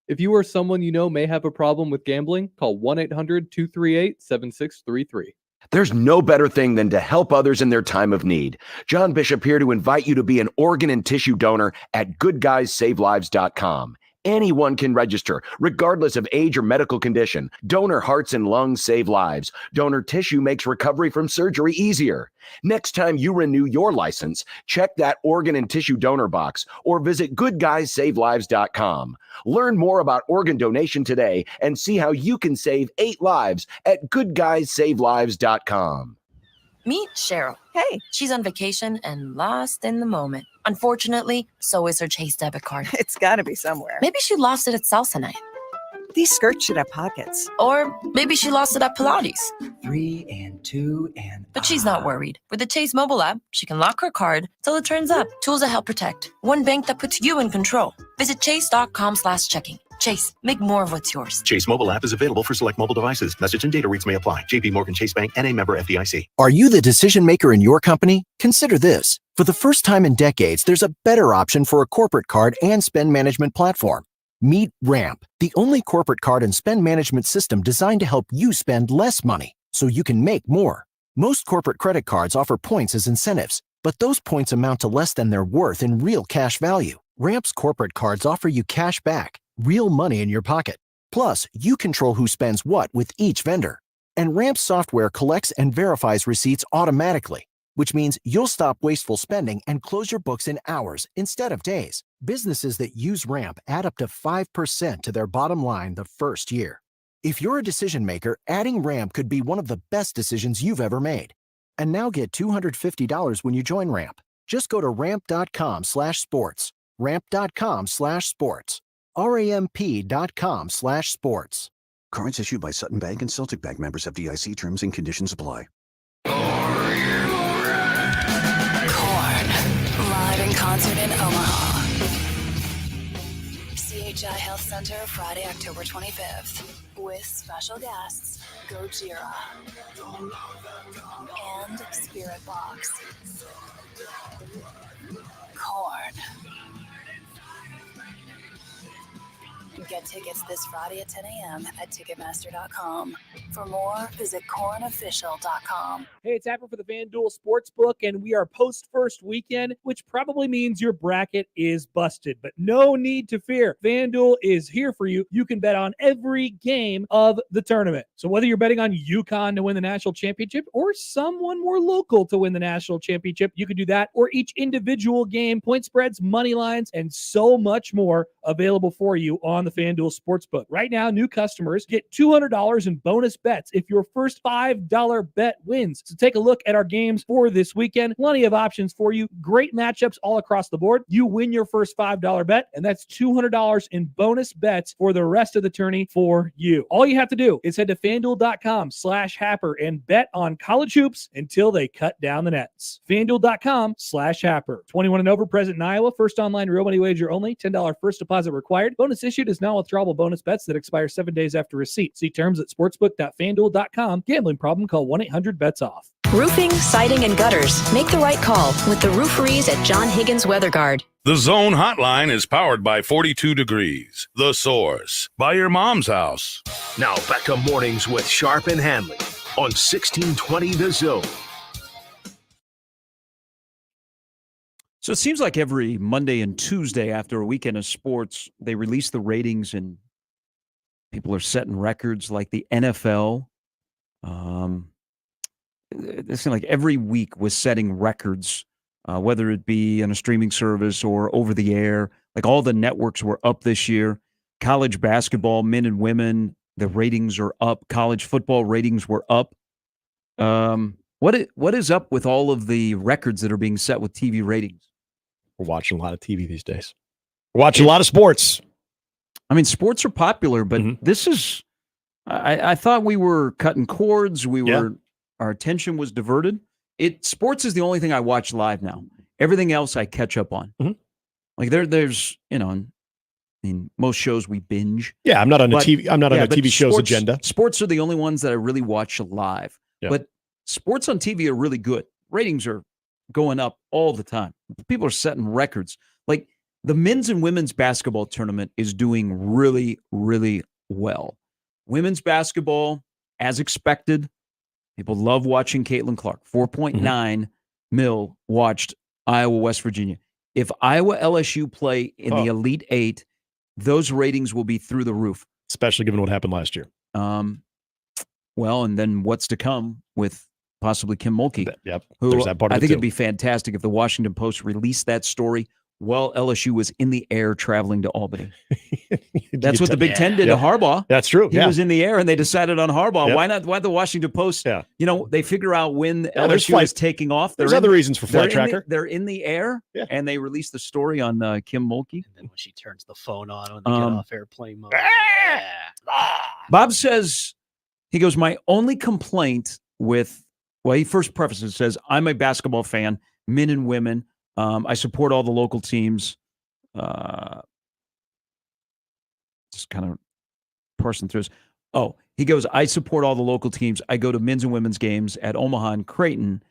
If you or someone you know may have a problem with gambling, call 1-800-238-7633. There's no better thing than to help others in their time of need. John Bishop here to invite you to be an organ and tissue donor at goodguysavelives.com. Anyone can register, regardless of age or medical condition. Donor hearts and lungs save lives. Donor tissue makes recovery from surgery easier. Next time you renew your license, check that organ and tissue donor box or visit goodguysavelives.com. Learn more about organ donation today and see how you can save 8 lives at goodguysavelives.com. Meet Cheryl. Hey. She's on vacation and lost in the moment. Unfortunately, so is her Chase debit card. It's got to be somewhere. Maybe she lost it at salsa night. These skirts should have pockets. Or maybe she lost it at Pilates. 3 and 2 and... But she's not worried. With the Chase mobile app, she can lock her card till it turns up. Tools that help protect. One bank that puts you in control. Visit chase.com/checking. Chase, make more of what's yours. Chase mobile app is available for select mobile devices. Message and data rates may apply. JP Morgan Chase Bank, N.A. member FDIC. Are you the decision maker in your company? Consider this. For the first time in decades, there's a better option for a corporate card and spend management platform. Meet Ramp, the only corporate card and spend management system designed to help you spend less money so you can make more. Most corporate credit cards offer points as incentives, but those points amount to less than their worth in real cash value. Ramp's corporate cards offer you cash back, real money in your pocket. Plus, you control who spends what with each vendor. And Ramp software collects and verifies receipts automatically, which means you'll stop wasteful spending and close your books in hours instead of days. Businesses that use Ramp add up to 5% to their bottom line the first year. If you're a decision maker, adding Ramp could be one of the best decisions you've ever made. And now get $250 when you join Ramp. Just go to ramp.com/sports. Ramp.com/sports. RAMP.com/sports. Cards issued by Sutton Bank and Celtic Bank, members of FDIC. Terms and conditions apply. Korn, live in concert in Omaha. CHI Health Center, Friday, October 25th. With special guests, Gojira and Spirit Box. Korn. Get tickets this Friday at 10 a.m. at Ticketmaster.com. For more, visit cornofficial.com. Hey, it's Apple for the FanDuel Sportsbook, and we are post-first weekend, which probably means your bracket is busted. But no need to fear. FanDuel is here for you. You can bet on every game of the tournament. So whether you're betting on UConn to win the national championship or someone more local to win the national championship, you can do that. Or each individual game, point spreads, money lines, and so much more available for you on the FanDuel Sportsbook. Right now, new customers get $200 in bonus bets if your first $5 bet wins. So take a look at our games for this weekend. Plenty of options for you. Great matchups all across the board. You win your first $5 bet, and that's $200 in bonus bets for the rest of the tourney for you. All you have to do is head to FanDuel.com/Happer and bet on college hoops until they cut down the nets. FanDuel.com/Happer. 21 and over, present in Iowa. First online real money wager only. $10 first deposit required. Bonus issued is non-withdrawable bonus bets that expire 7 days after receipt. See terms at sportsbook.fanduel.com. Gambling problem? Call 1-800-BETS-OFF. Roofing, siding, and gutters. Make the right call with the rooferys at John Higgins Weather Guard. The Zone Hotline is powered by 42 Degrees. The Source. By your mom's house. Now back to mornings with Sharp and Handley on 1620 The Zone. So it seems like every Monday and Tuesday after a weekend of sports, they release the ratings and people are setting records like the NFL. It seemed like every week was setting records, whether it be on a streaming service or over the air. Like all the networks were up this year. College basketball, men and women, the ratings are up. College football ratings were up. What is up with all of the records that are being set with TV ratings? We're watching a lot of TV these days. We're watching a lot of sports. I mean, sports are popular, but this is, I thought we were cutting cords. Our attention was diverted. Sports is the only thing I watch live now. Everything else I catch up on. Like there's, most shows we binge. Yeah, I'm not on a TV show's agenda. Sports are the only ones that I really watch live. Yeah. But sports on TV are really good. Ratings are going up all the time. People are setting records. Like the men's and women's basketball tournament is doing really, really well. Women's basketball, as expected, people love watching Caitlin Clark. 4.9 mil watched Iowa, West Virginia. If Iowa LSU play in the Elite Eight, those ratings will be through the roof. Especially given what happened last year. Well, and then what's to come with possibly Kim Mulkey. Yep. Who There's that part of I it think too. it'd be fantastic if the Washington Post released that story while LSU was in the air traveling to Albany. That's what the Big Ten did to Harbaugh. That's true. He was in the air and they decided on Harbaugh. Yep. Why not? Why the Washington Post? They figure out when there's LSU is taking off. There's other reasons for flight tracker. They're in the air and they release the story on Kim Mulkey. And then when she turns the phone on when they get off airplane mode. Bob says, he goes, my only complaint with, he first prefaces, says, I'm a basketball fan, men and women. I support all the local teams. Just kind of parsing through this. He goes, I support all the local teams. I go to men's and women's games at Omaha and Creighton.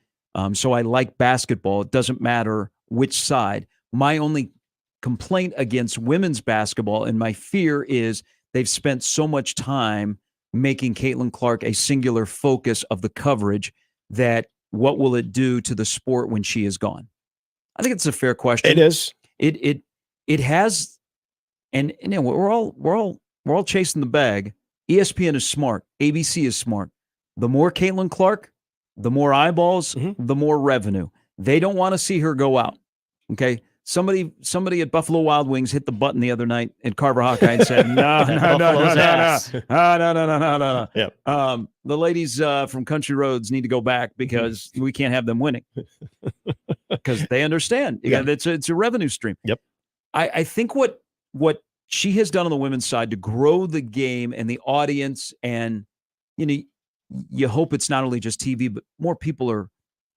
So I like basketball. It doesn't matter which side. My only complaint against women's basketball and my fear is they've spent so much time making Caitlin Clark a singular focus of the coverage that what will it do to the sport when she is gone? I think it's a fair question. It is. It has, and we're all chasing the bag. ESPN is smart. ABC is smart. The more Caitlin Clark, the more eyeballs, the more revenue. They don't want to see her go out. Okay. Somebody at Buffalo Wild Wings hit the button the other night at Carver Hawkeye and said, no. Yep. The ladies from Country Roads need to go back because we can't have them winning. Because they understand. Yeah. It's a revenue stream. Yep. I think what she has done on the women's side to grow the game and the audience, and you hope it's not only just TV, but more people are,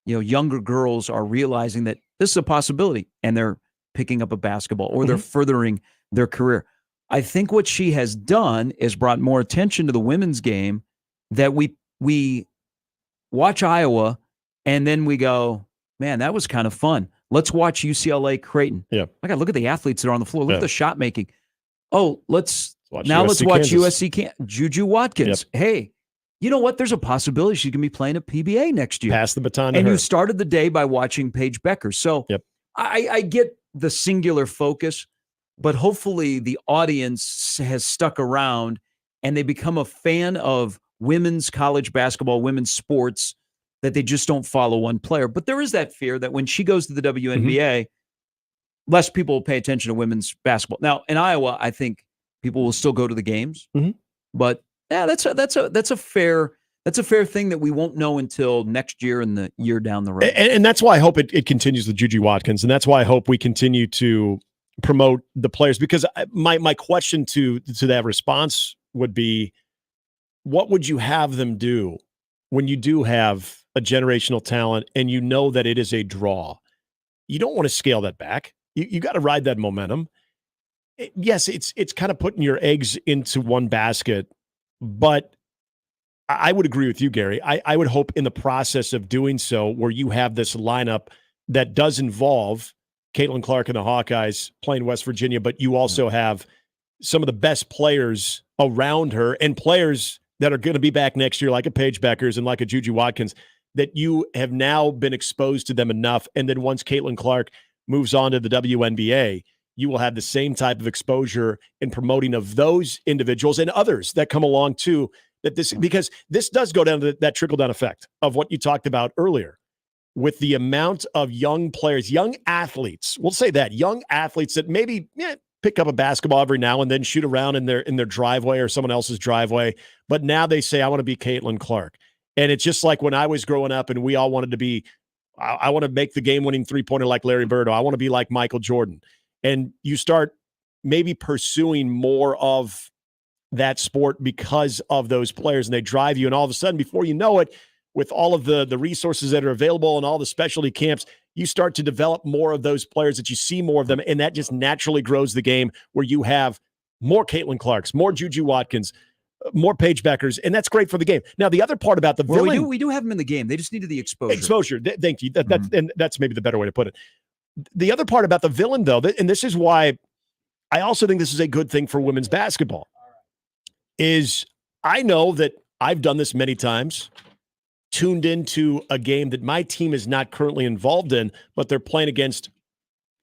younger girls are realizing that this is a possibility and they're picking up a basketball or they're furthering their career. I think what she has done is brought more attention to the women's game, that we watch Iowa and then we go, man, that was kind of fun. Let's watch UCLA Creighton. Yeah. I got to look at the athletes that are on the floor. Look at the shot making. Oh, let's watch Kansas. USC Juju Watkins. Yep. Hey, you know what? There's a possibility she's going to be playing at PBA next year. Pass the baton to and her. you started the day by watching Paige Becker. So I get the singular focus, but hopefully the audience has stuck around and they become a fan of women's college basketball, women's sports, that they just don't follow one player. But there is that fear that when she goes to the WNBA, less people will pay attention to women's basketball. Now, in Iowa, I think people will still go to the games. But that's a fair thing that we won't know until next year and the year down the road. And that's why I hope it continues with Juju Watkins. And that's why I hope we continue to promote the players, because my question to that response would be, what would you have them do when you do have a generational talent and you know that it is a draw? You don't want to scale that back. You got to ride that momentum. Yes, it's kind of putting your eggs into one basket, but I would agree with you, Gary. I would hope in the process of doing so, where you have this lineup that does involve Caitlin Clark and the Hawkeyes playing West Virginia, but you also have some of the best players around her and players that are going to be back next year, like a Paige Beckers and like a Juju Watkins, that you have now been exposed to them enough. And then once Caitlin Clark moves on to the WNBA, you will have the same type of exposure and promoting of those individuals and others that come along too. Because this does go down to that trickle-down effect of what you talked about earlier, with the amount of young players, young athletes. We'll say that young athletes that maybe pick up a basketball every now and then, shoot around in their driveway or someone else's driveway, but now they say, I want to be Caitlin Clark. And it's just like when I was growing up and we all wanted to be, I want to make the game-winning three-pointer like Larry Bird, or I want to be like Michael Jordan. And you start maybe pursuing more of that sport because of those players, and they drive you. And all of a sudden, before you know it, with all of the resources that are available and all the specialty camps, you start to develop more of those players, that you see more of them, and that just naturally grows the game, where you have more Caitlin Clarks, more Juju Watkins, more Paige Beckers, and that's great for the game. Now, the other part about the villain, we do have them in the game. They just needed the exposure. Exposure. Thank you. And that's maybe the better way to put it. The other part about the villain, though, and this is why I also think this is a good thing for women's basketball, is I know that I've done this many times, tuned into a game that my team is not currently involved in, but they're playing against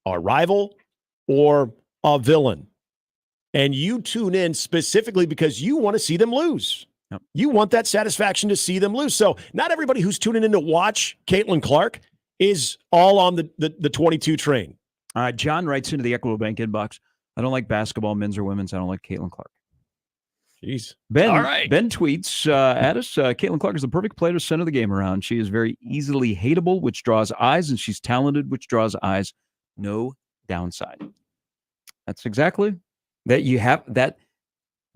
a rival or a villain. And you tune in specifically because you want to see them lose. Yep. You want that satisfaction to see them lose. So not everybody who's tuning in to watch Caitlin Clark is all on the 22 train. John writes into the Equitable Bank inbox, I don't like basketball, men's or women's. I don't like Caitlin Clark. Jeez. Ben, all right. Ben tweets at us, Caitlin Clark is the perfect player to center the game around. She is very easily hateable, which draws eyes, and she's talented, which draws eyes. No downside. That's exactly that you have that.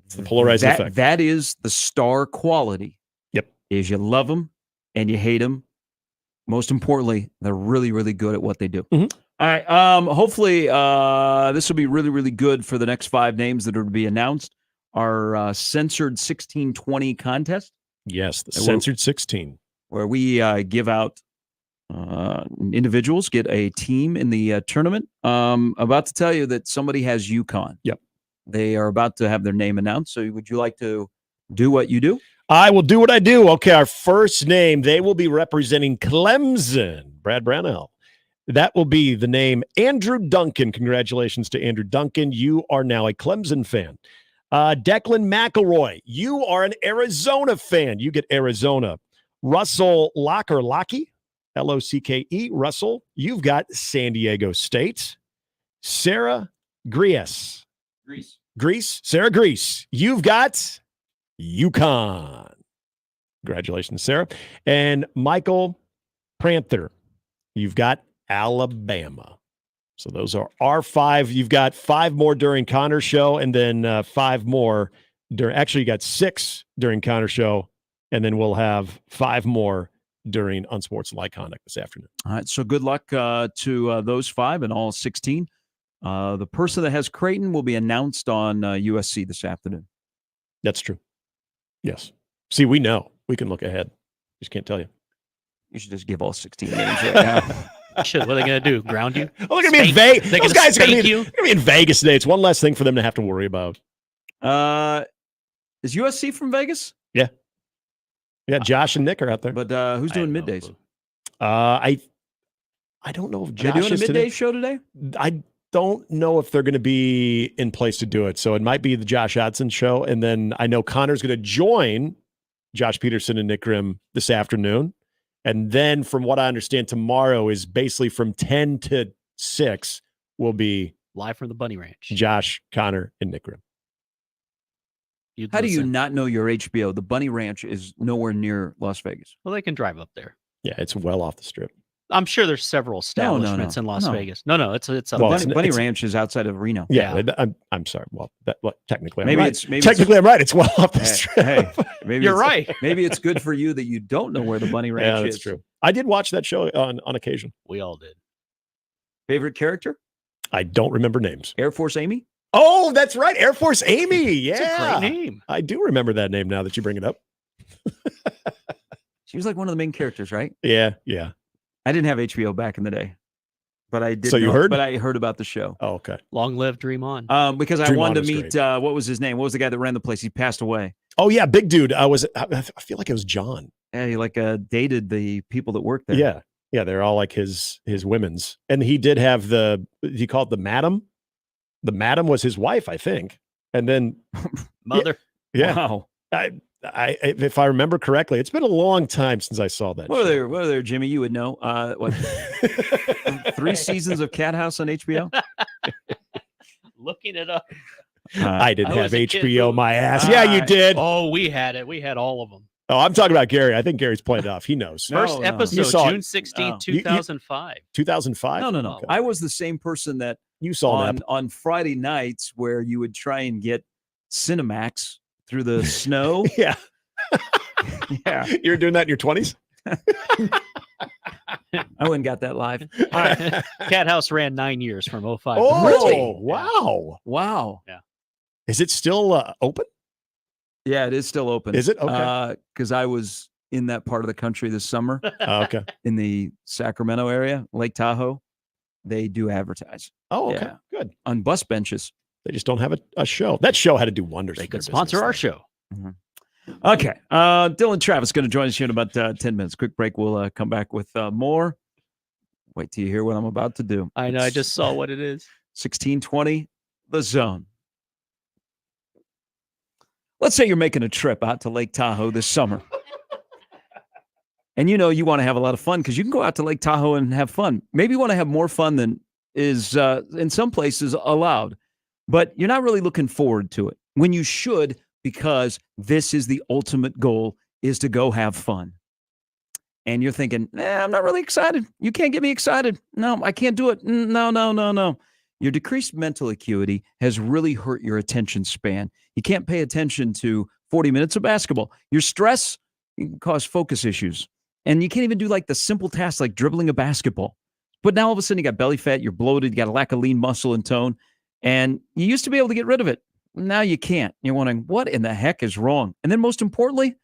It's the polarizing effect. That is the star quality. Yep. Is you love them and you hate them. Most importantly, they're really, really good at what they do. Mm-hmm. All right. Hopefully, this will be really, really good for the next 5 names that are to be announced. Our censored 1620 contest. Yes, the censored 16. Where we give out individuals, get a team in the tournament. About to tell you that somebody has UConn. Yep. They are about to have their name announced. So would you like to do what you do? I will do what I do. Okay, our first name, they will be representing Clemson. Brad Brownell. That will be the name Andrew Duncan. Congratulations to Andrew Duncan. You are now a Clemson fan. Declan McElroy, you are an Arizona fan. You get Arizona. Russell Lockey, L-O-C-K-E, Russell, you've got San Diego State. Sarah Grease. Sarah Grease. You've got UConn. Congratulations, Sarah. And Michael Panther. You've got Alabama. So those are our 5. You've got 5 more during Connor's show, and then 5 more during. Actually, you got 6 during Connor's show, and then we'll have 5 more during Unsportsmanlike Conduct this afternoon. All right. So good luck to those 5 and all 16. The person that has Creighton will be announced on USC this afternoon. That's true. Yes. See, we know. We can look ahead. Just can't tell you. You should just give all 16 names right now. Shit, what are they going to do? Ground you? Oh, they're going to be in Vegas. They're Those gonna guys are going spank to be in Vegas today. It's one less thing for them to have to worry about. Is USC from Vegas? Yeah. Yeah, Josh and Nick are out there. But who's doing middays? I don't know if Josh Are they doing a is midday today. show today? I don't know if they're going to be in place to do it. So it might be the Josh Odson show. And then I know Connor's going to join Josh Peterson and Nick Grimm this afternoon. And then from what I understand, tomorrow is basically from 10 to 6 will be live from the Bunny Ranch. Josh, Connor, and Nick Grimm. How do you not know your HBO? The Bunny Ranch is nowhere near Las Vegas. Well, they can drive up there. Yeah, it's well off the strip. I'm sure there's several establishments in Las Vegas. No, it's a Bunny Ranch is outside of Reno. Yeah. I'm sorry. Well, technically, Maybe I'm it's right. Technically, I'm right. It's well off the strip. Hey, maybe You're right. Maybe it's good for you that you don't know where the Bunny Ranch Yeah, is. that's true. I did watch that show on occasion. We all did. Favorite character? I don't remember names. Air Force Amy? Oh, that's right. Air Force Amy. Yeah. It's a great name. I do remember that name now that you bring it up. She was like one of the main characters, right? Yeah. I didn't have HBO back in the day, but I did. So you heard? But I heard about the show. Oh, okay. Long live, dream on. Because I Dream wanted On to was meet. What was his name? What was the guy that ran the place? He passed away. Oh, yeah. Big dude. I feel like it was John. Yeah, he dated the people that worked there. Yeah. Yeah. They're all like his women's. And he did have he called the madam. The madam was his wife, I think. And then mother. Yeah. Wow. If I remember correctly, it's been a long time since I saw that. What are there, Jimmy? You would know. What? 3 seasons of Cat House on HBO? Looking it up. I didn't have was a kid HBO who- my ass. Yeah, you did. Oh, we had it. We had all of them. Oh, I'm talking about Gary. I think Gary's played it off. He knows. First You episode, saw June it. 16, 2005. 2005? No. Okay. I was the same person that You saw that. on Friday nights where you would try and get Cinemax through the snow. Yeah. Yeah. You were doing that in your 20s? I went and got that live. All right. Cat House ran 9 years from 05. Oh, Really? wow. Wow. Yeah. Is it still open? Yeah, it is still open. Is it? Okay. Because I was in that part of the country this summer Okay. in the Sacramento area, Lake Tahoe. They do advertise. Oh, okay. Yeah. Good. On bus benches. They just don't have a show. That show had to do wonders. They for their could sponsor business, our though. show. Okay. Dylan Travis going to join us here in about 10 minutes. Quick break. We'll come back with more. Wait till you hear what I'm about to do. I know. I just saw what it is. 1620, The Zone. Let's say you're making a trip out to Lake Tahoe this summer. And you want to have a lot of fun because you can go out to Lake Tahoe and have fun. Maybe you want to have more fun than is in some places allowed, but you're not really looking forward to it when you should, because this is the ultimate goal, is to go have fun. And you're thinking, I'm not really excited. You can't get me excited. No, I can't do it. No. Your decreased mental acuity has really hurt your attention span. You can't pay attention to 40 minutes of basketball. Your stress can cause focus issues. And you can't even do like the simple tasks like dribbling a basketball. But now all of a sudden you got belly fat, you're bloated, you got a lack of lean muscle and tone. And you used to be able to get rid of it. Now you can't. You're wondering, what in the heck is wrong? And then most importantly,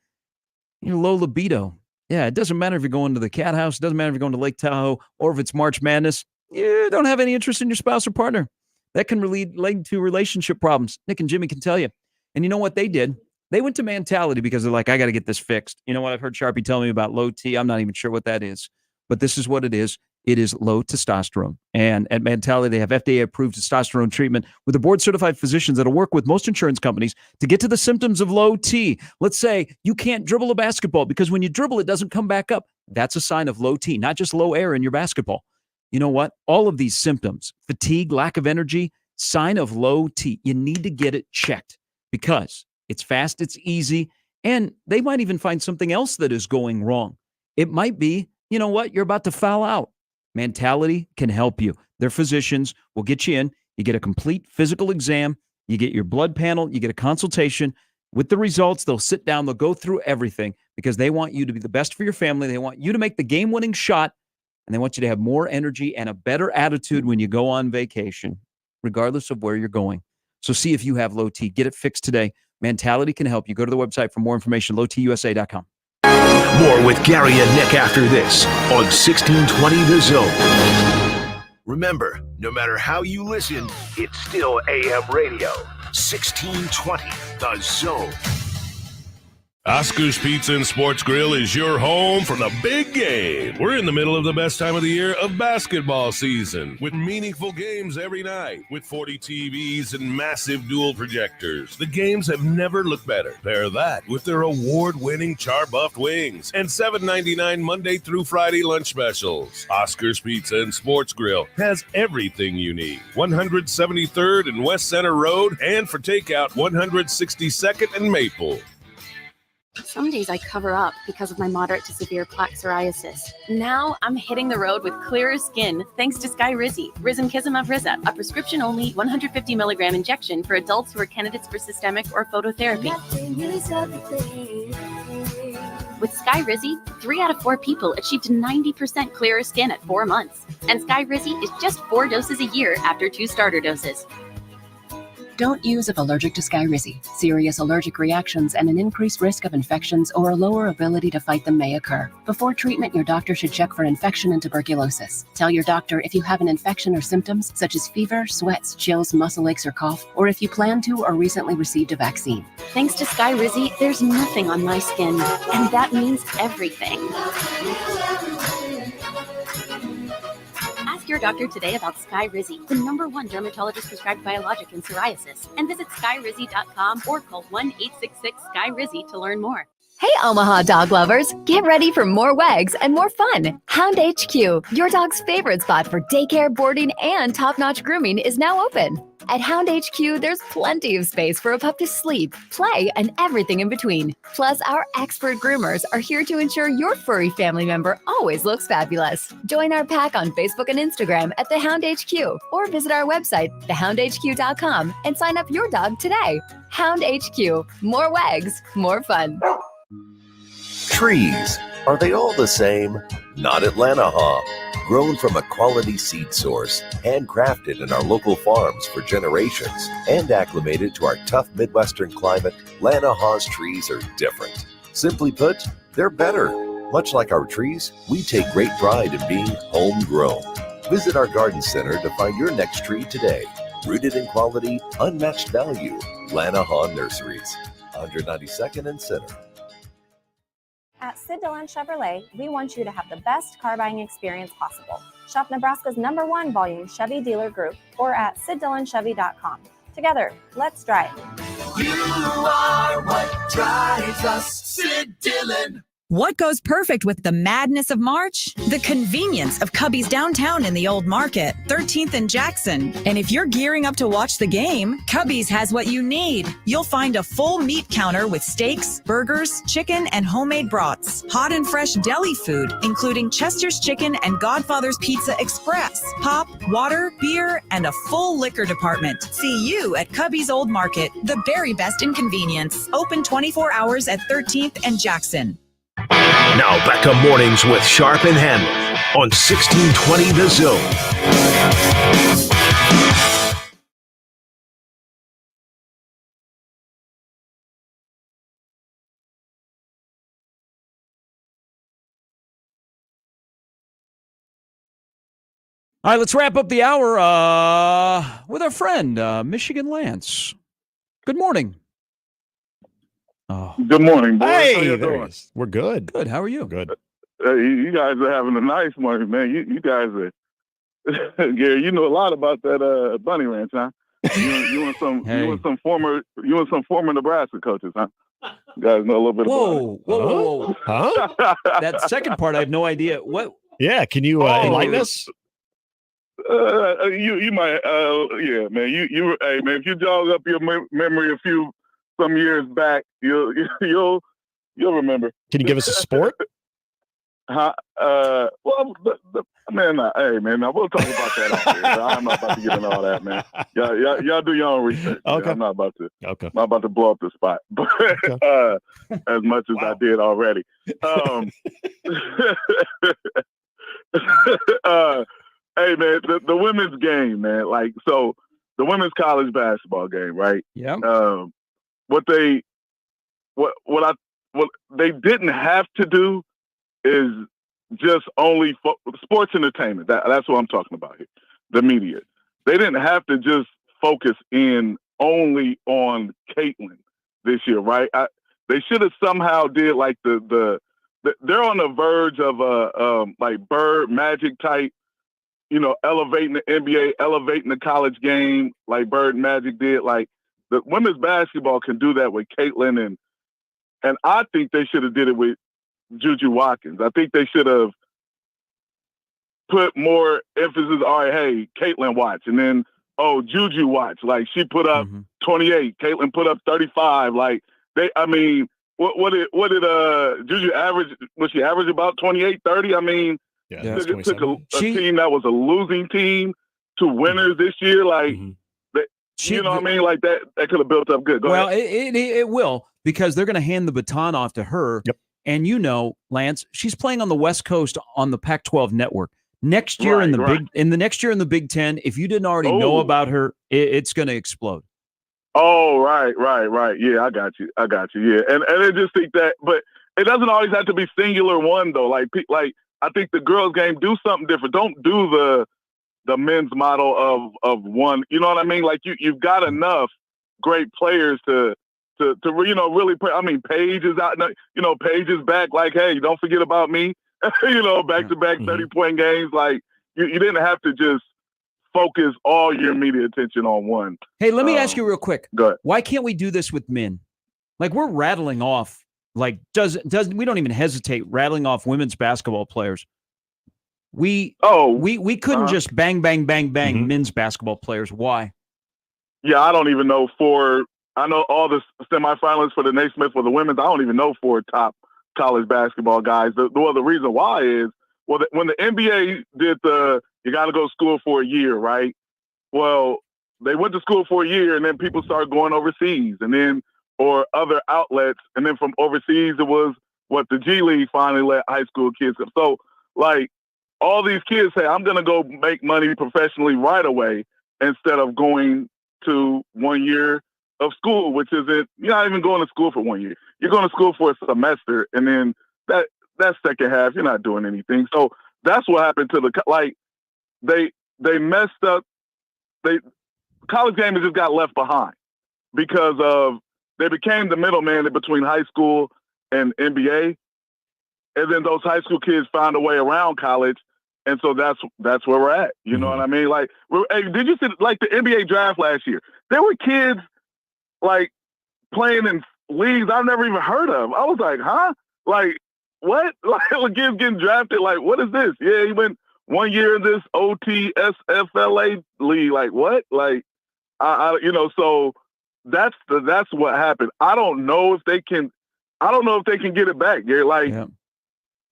your low libido. Yeah, it doesn't matter if you're going to the Cat House. It doesn't matter if you're going to Lake Tahoe or if it's March Madness. You don't have any interest in your spouse or partner. That can lead to relationship problems. Nick and Jimmy can tell you. And you know what they did? They went to Mentality because they're like, I got to get this fixed. You know what? I've heard Sharpie tell me about low T. I'm not even sure what that is. But this is what it is. It is low testosterone. And at Mentality, they have FDA-approved testosterone treatment with the board-certified physicians that'll work with most insurance companies to get to the symptoms of low T. Let's say you can't dribble a basketball because when you dribble, it doesn't come back up. That's a sign of low T, not just low air in your basketball. you know what? All of these symptoms, fatigue, lack of energy, sign of low T, you need to get it checked because it's fast, it's easy, and they might even find something else that is going wrong. It might be, you know what? You're about to foul out. Mentality can help you. Their physicians will get you in. You get a complete physical exam. You get your blood panel. You get a consultation. With the results, they'll sit down. They'll go through everything because they want you to be the best for your family. They want you to make the game-winning shot, and they want you to have more energy and a better attitude when you go on vacation, regardless of where you're going. So see if you have low T. Get it fixed today. Mentality can help you. Go to the website for more information, lowtusa.com. More with Gary and Nick after this on 1620 The Zone. Remember, no matter how you listen, it's still AM radio. 1620 The Zone. Oscar's Pizza and Sports Grill is your home for the big game. We're in the middle of the best time of the year of basketball season with meaningful games every night with 40 TVs and massive dual projectors. The games have never looked better. Pair that with their award-winning char-buffed wings and $7.99 Monday through Friday lunch specials. Oscar's Pizza and Sports Grill has everything you need. 173rd and West Center Road, and for takeout, 162nd and Maple. Some days I cover up because of my moderate to severe plaque psoriasis. Now I'm hitting the road with clearer skin thanks to Skyrizi, Risankizumab Riza, a prescription-only 150 milligram injection for adults who are candidates for systemic or phototherapy. With Skyrizi, 3 out of 4 people achieved 90% clearer skin at 4 months. And Skyrizi is just 4 doses a year after 2 starter doses. Don't use if allergic to Skyrizi. Serious allergic reactions and an increased risk of infections or a lower ability to fight them may occur. Before treatment, your doctor should check for infection and tuberculosis. Tell your doctor if you have an infection or symptoms such as fever, sweats, chills, muscle aches, or cough, or if you plan to or recently received a vaccine. Thanks to Skyrizi, there's nothing on my skin, and that means everything. Ask your doctor today about Skyrizi, the #1 dermatologist prescribed biologic in psoriasis, and visit skyrizi.com or call 1-866-SKY-RIZZI to learn more. Hey, Omaha dog lovers, get ready for more wags and more fun. Hound HQ, your dog's favorite spot for daycare, boarding, and top-notch grooming is now open. At Hound HQ, there's plenty of space for a pup to sleep, play, and everything in between. Plus, our expert groomers are here to ensure your furry family member always looks fabulous. Join our pack on Facebook and Instagram at The Hound HQ, or visit our website, thehoundhq.com, and sign up your dog today. Hound HQ, more wags, more fun. Trees, are they all the same? Not at Lanahaw. Grown from a quality seed source, handcrafted in our local farms for generations, and acclimated to our tough Midwestern climate, Lanahaw's trees are different. Simply put, they're better. Much like our trees, we take great pride in being homegrown. Visit our garden center to find your next tree today. Rooted in quality, unmatched value. Lanahaw Nurseries, 192nd and Center. At Sid Dillon Chevrolet, we want you to have the best car buying experience possible. Shop Nebraska's #1 volume Chevy dealer group or at SidDillonChevy.com. Together, let's drive. You are what drives us, Sid Dillon. What goes perfect with the madness of March? The convenience of Cubby's downtown in the Old Market, 13th and Jackson. And if you're gearing up to watch the game, Cubby's has what you need. You'll find a full meat counter with steaks, burgers, chicken, and homemade brats. Hot and fresh deli food, including Chester's Chicken and Godfather's Pizza Express. Pop, water, beer, and a full liquor department. See you at Cubby's Old Market, the very best in convenience. Open 24 hours at 13th and Jackson. Now back to mornings with Sharp and Handley on 1620 The Zone. All right, let's wrap up the hour with our friend, Michigan Lance. Good morning. Oh. Good morning, boys. Hey, how you there doing? he is. We're good. Good. How are you? Good. You guys are having a nice morning, man. You guys are, Gary. You know a lot about that bunny ranch, huh? You and some former Nebraska coaches, huh? You guys know a little bit about it. Whoa. Huh? That second part, I have no idea. What? Yeah, can you enlighten us? You might, yeah, man. Hey, man. If you jog up your memory some years back, you'll remember. Can you give us a sport? Huh? Well, man. Hey, man. Now we'll talk about that off here. I'm not about to get into all that, man. Y'all do your own research. Okay. I'm not about to. Okay. I'm not about to blow up the spot, but as much as I did already. Hey, man, the women's game, man. Like, so the women's college basketball game, right? Yeah. What they didn't have to do is just only sports entertainment. That's what I'm talking about here. The media. They didn't have to just focus in only on Caitlin this year, right? They should have somehow did like they're on the verge of like Bird Magic type, elevating the NBA, elevating the college game like Bird Magic did. Like the women's basketball can do that with Caitlin, and I think they should have did it with Juju Watkins. I think they should have put more emphasis. All right, hey, Caitlin watch, and then Juju watch. Like she put up 28, Caitlin put up 35. Like what did Juju average? Was she average about 28, 30? I mean. Yeah, took a team that was a losing team to winners this year. Like, you know what I mean? Like that could have built up good. Go ahead. It will, because they're going to hand the baton off to her. Yep. And Lance, she's playing on the West Coast on the Pac-12 network. Next year in the next year in the Big Ten, if you didn't already know about her, it's going to explode. Oh, right. Yeah, I got you. Yeah, and I just think that, but it doesn't always have to be singular one though. Like I think the girls' game, do something different. Don't do the men's model of one. You know what I mean? Like you've got enough great players to really play. I mean, Paige is out. Paige is back. Like, hey, don't forget about me. Back-to-back 30-point games. Like you didn't have to just focus all your media attention on one. Hey, let me ask you real quick. Go ahead. Why can't we do this with men? Like we're rattling off. Like we don't even hesitate rattling off women's basketball players. We couldn't just bang men's basketball players. Why? Yeah, I don't even know I know all the semifinalists for the Naismith for the women's. I don't even know 4 top college basketball guys. The reason why is when the NBA did you got to go to school for a year, right? Well, they went to school for a year, and then people started going overseas, and then or other outlets, and then from overseas it was the G League finally let high school kids come. So like all these kids say, I'm gonna go make money professionally right away instead of going to 1 year of school, which isn't, you're not even going to school for 1 year. You're going to school for a semester, and then that second half you're not doing anything. So that's what happened to they messed up. College game just got left behind because of they became the middleman in between high school and NBA. And then those high school kids found a way around college. And so that's where we're at. You know what I mean? Like, did you see like the NBA draft last year? There were kids like playing in leagues I've never even heard of. I was like, huh? Like, what? Like, kids getting drafted. Like, what is this? Yeah, he went 1 year in this OTSFLA league. Like, what? Like, so that's what happened. I don't know if they can get it back, Gary. Like,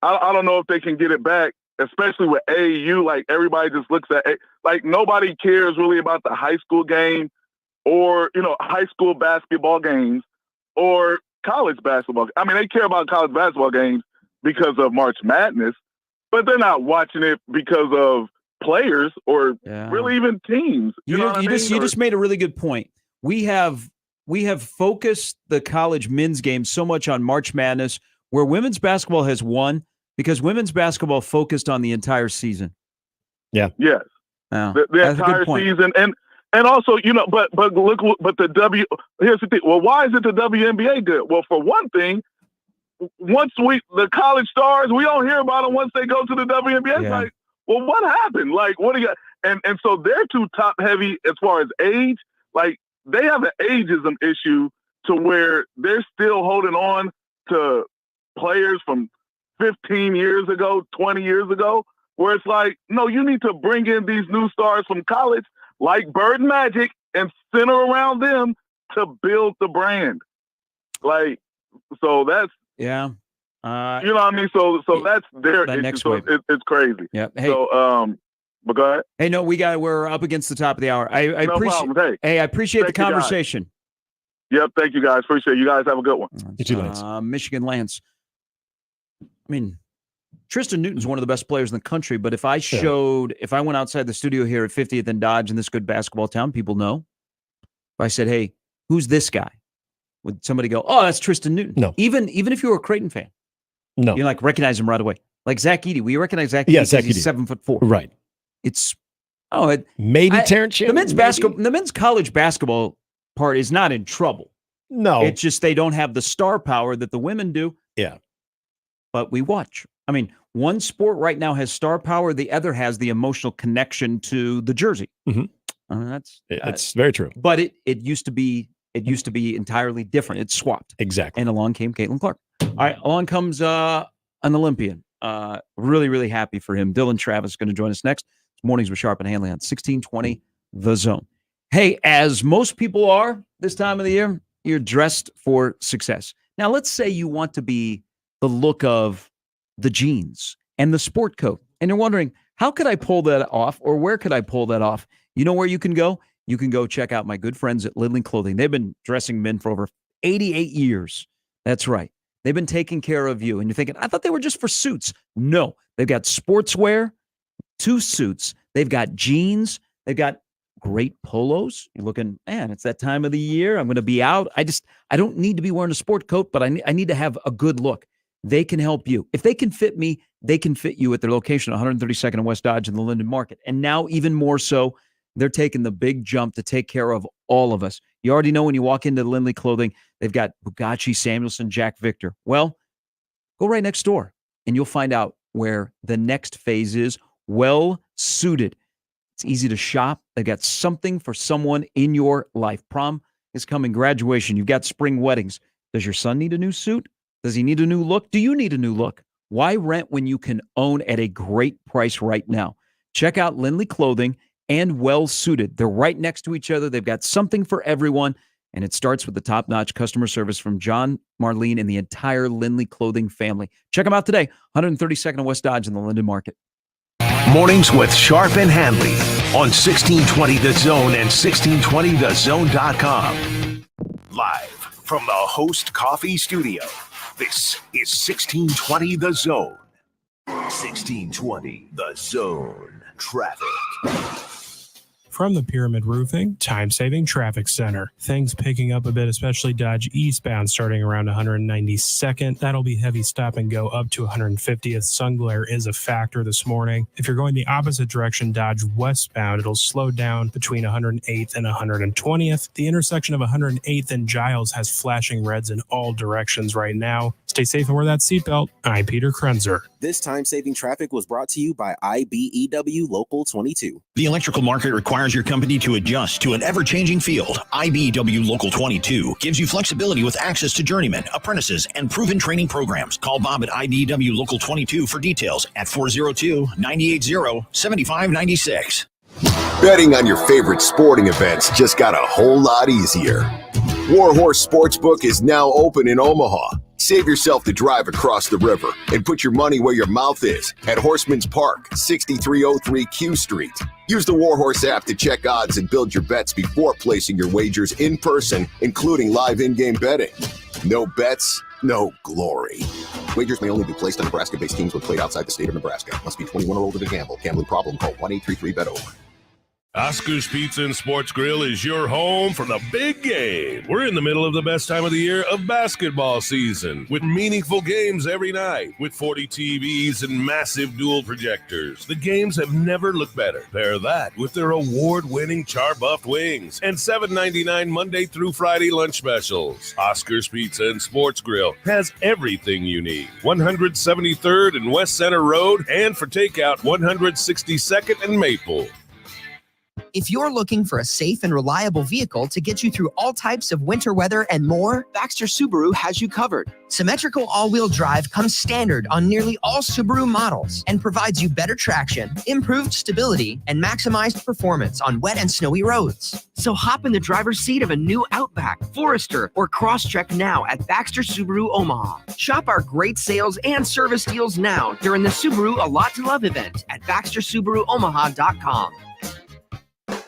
I don't know if they can get it back, especially with AAU. Like, everybody just looks at it. Like, nobody cares really about the high school game or, high school basketball games or college basketball. I mean, they care about college basketball games because of March Madness, but they're not watching it because of players or really even teams. You just made a really good point. We have focused the college men's game so much on March Madness, where women's basketball has won because women's basketball focused on the entire season. Yeah. Yes. Oh, the entire season. And also, but here's the thing. Well, why is it the WNBA good? Well, for one thing, once the college stars, we don't hear about them once they go to the WNBA. It's like, well, what happened? Like, what do you? And so they're too top heavy as far as age. Like, they have an ageism issue to where they're still holding on to players from 15 years ago, 20 years ago, where it's like, no, you need to bring in these new stars from college like Bird and Magic and center around them to build the brand. Like, so that's yeah. You know what I mean? So that's their issue. Next So wave. it's crazy. Yeah. Hey, so but go ahead. Hey, no, we're up against the top of the hour. I No appreciate. problem. Hey, I appreciate the Thank you, guys. conversation. Yep, thank you guys. Appreciate it. You guys have a good one. You too, Lance. Michigan Lance. I mean, Tristan Newton's one of the best players in the country, but if I went outside the studio here at 50th and Dodge in this good basketball town, people know. If I said, hey, who's this guy? Would somebody go, oh, that's Tristan Newton? No. Even if you were a Creighton fan. No. You recognize him right away. Like Zach Edey. We recognize Zach Edey. Yeah, Zach He's Edey. 7'4". Right. It's maybe Terrence Shannon. The men's college basketball part is not in trouble. No. It's just they don't have the star power that the women do. Yeah. But we watch. I mean, one sport right now has star power. The other has the emotional connection to the jersey. Mm-hmm. That's very true. But it used to be entirely different. It swapped. Exactly. And along came Caitlin Clark. All right, along comes an Olympian. Really, really happy for him. Dylan Travis is going to join us next. Mornings with Sharp and Handley on 1620 The Zone. Hey, as most people are this time of the year, you're dressed for success. Now, let's say you want to be the look of the jeans and the sport coat, and you're wondering, how could I pull that off, or where could I pull that off? You know where you can go? You can go check out my good friends at Lindley Clothing. They've been dressing men for over 88 years. That's right. They've been taking care of you. And you're thinking, I thought they were just for suits. No, they've got sportswear, 2 suits. They've got jeans. They've got great polos. You're looking, man, it's that time of the year. I'm going to be out. I don't need to be wearing a sport coat, but I need to have a good look. They can help you. If they can fit me, they can fit you at their location, 132nd and West Dodge in the Linden Market. And now even more so, they're taking the big jump to take care of all of us. You already know when you walk into Lindley Clothing, they've got Bugatti, Samuelson, Jack Victor. Well, go right next door and you'll find out where the next phase is. Well suited. It's easy to shop. They've got something for someone in your life. Prom is coming, graduation. You've got spring weddings. Does your son need a new suit? Does he need a new look? Do you need a new look? Why rent when you can own at a great price right now? Check out Lindley Clothing and Well Suited. They're right next to each other. They've got something for everyone, and it starts with the top-notch customer service from John, Marlene, and the entire Lindley Clothing family. Check them out today, 132nd and West Dodge in the Linden Market. Mornings with Sharp and Handley on 1620 The Zone and 1620thezone.com. Live from the Host Coffee Studio, this is 1620 The Zone. 1620 The Zone. Traffic. From the Pyramid Roofing Time-Saving Traffic Center. Things picking up a bit, especially Dodge eastbound starting around 192nd. That'll be heavy stop and go up to 150th. Sun glare is a factor this morning. If you're going the opposite direction, Dodge westbound, it'll slow down between 108th and 120th. The intersection of 108th and Giles has flashing reds in all directions right now. Stay safe and wear that seatbelt. I'm Peter Krenzer. This time-saving traffic was brought to you by IBEW Local 22. The electrical market requires your company to adjust to an ever-changing field. IBEW Local 22 gives you flexibility with access to journeymen, apprentices, and proven training programs. Call Bob at IBEW Local 22 for details at 402-980-7596. Betting on your favorite sporting events just got a whole lot easier. Warhorse Sportsbook is now open in Omaha. Save yourself the drive across the river and put your money where your mouth is at Horseman's Park, 6303 Q Street. Use the Warhorse app to check odds and build your bets before placing your wagers in person, including live in-game betting. No bets, no glory. Wagers may only be placed on Nebraska-based teams when played outside the state of Nebraska. Must be 21 or older to gamble. Gambling problem? Call 1-833-BET-OVER. Oscar's Pizza and Sports Grill is your home for the big game. We're in the middle of the best time of the year of basketball season, with meaningful games every night, with 40 TVs and massive dual projectors. The games have never looked better. Pair that with their award-winning char-buffed wings and $7.99 Monday through Friday lunch specials. Oscar's Pizza and Sports Grill has everything you need. 173rd and West Center Road, and for takeout, 162nd and Maple. If you're looking for a safe and reliable vehicle to get you through all types of winter weather and more, Baxter Subaru has you covered. Symmetrical all-wheel drive comes standard on nearly all Subaru models and provides you better traction, improved stability, and maximized performance on wet and snowy roads. So hop in the driver's seat of a new Outback, Forester, or Crosstrek now at Baxter Subaru Omaha. Shop our great sales and service deals now during the Subaru A Lot to Love event at BaxterSubaruOmaha.com.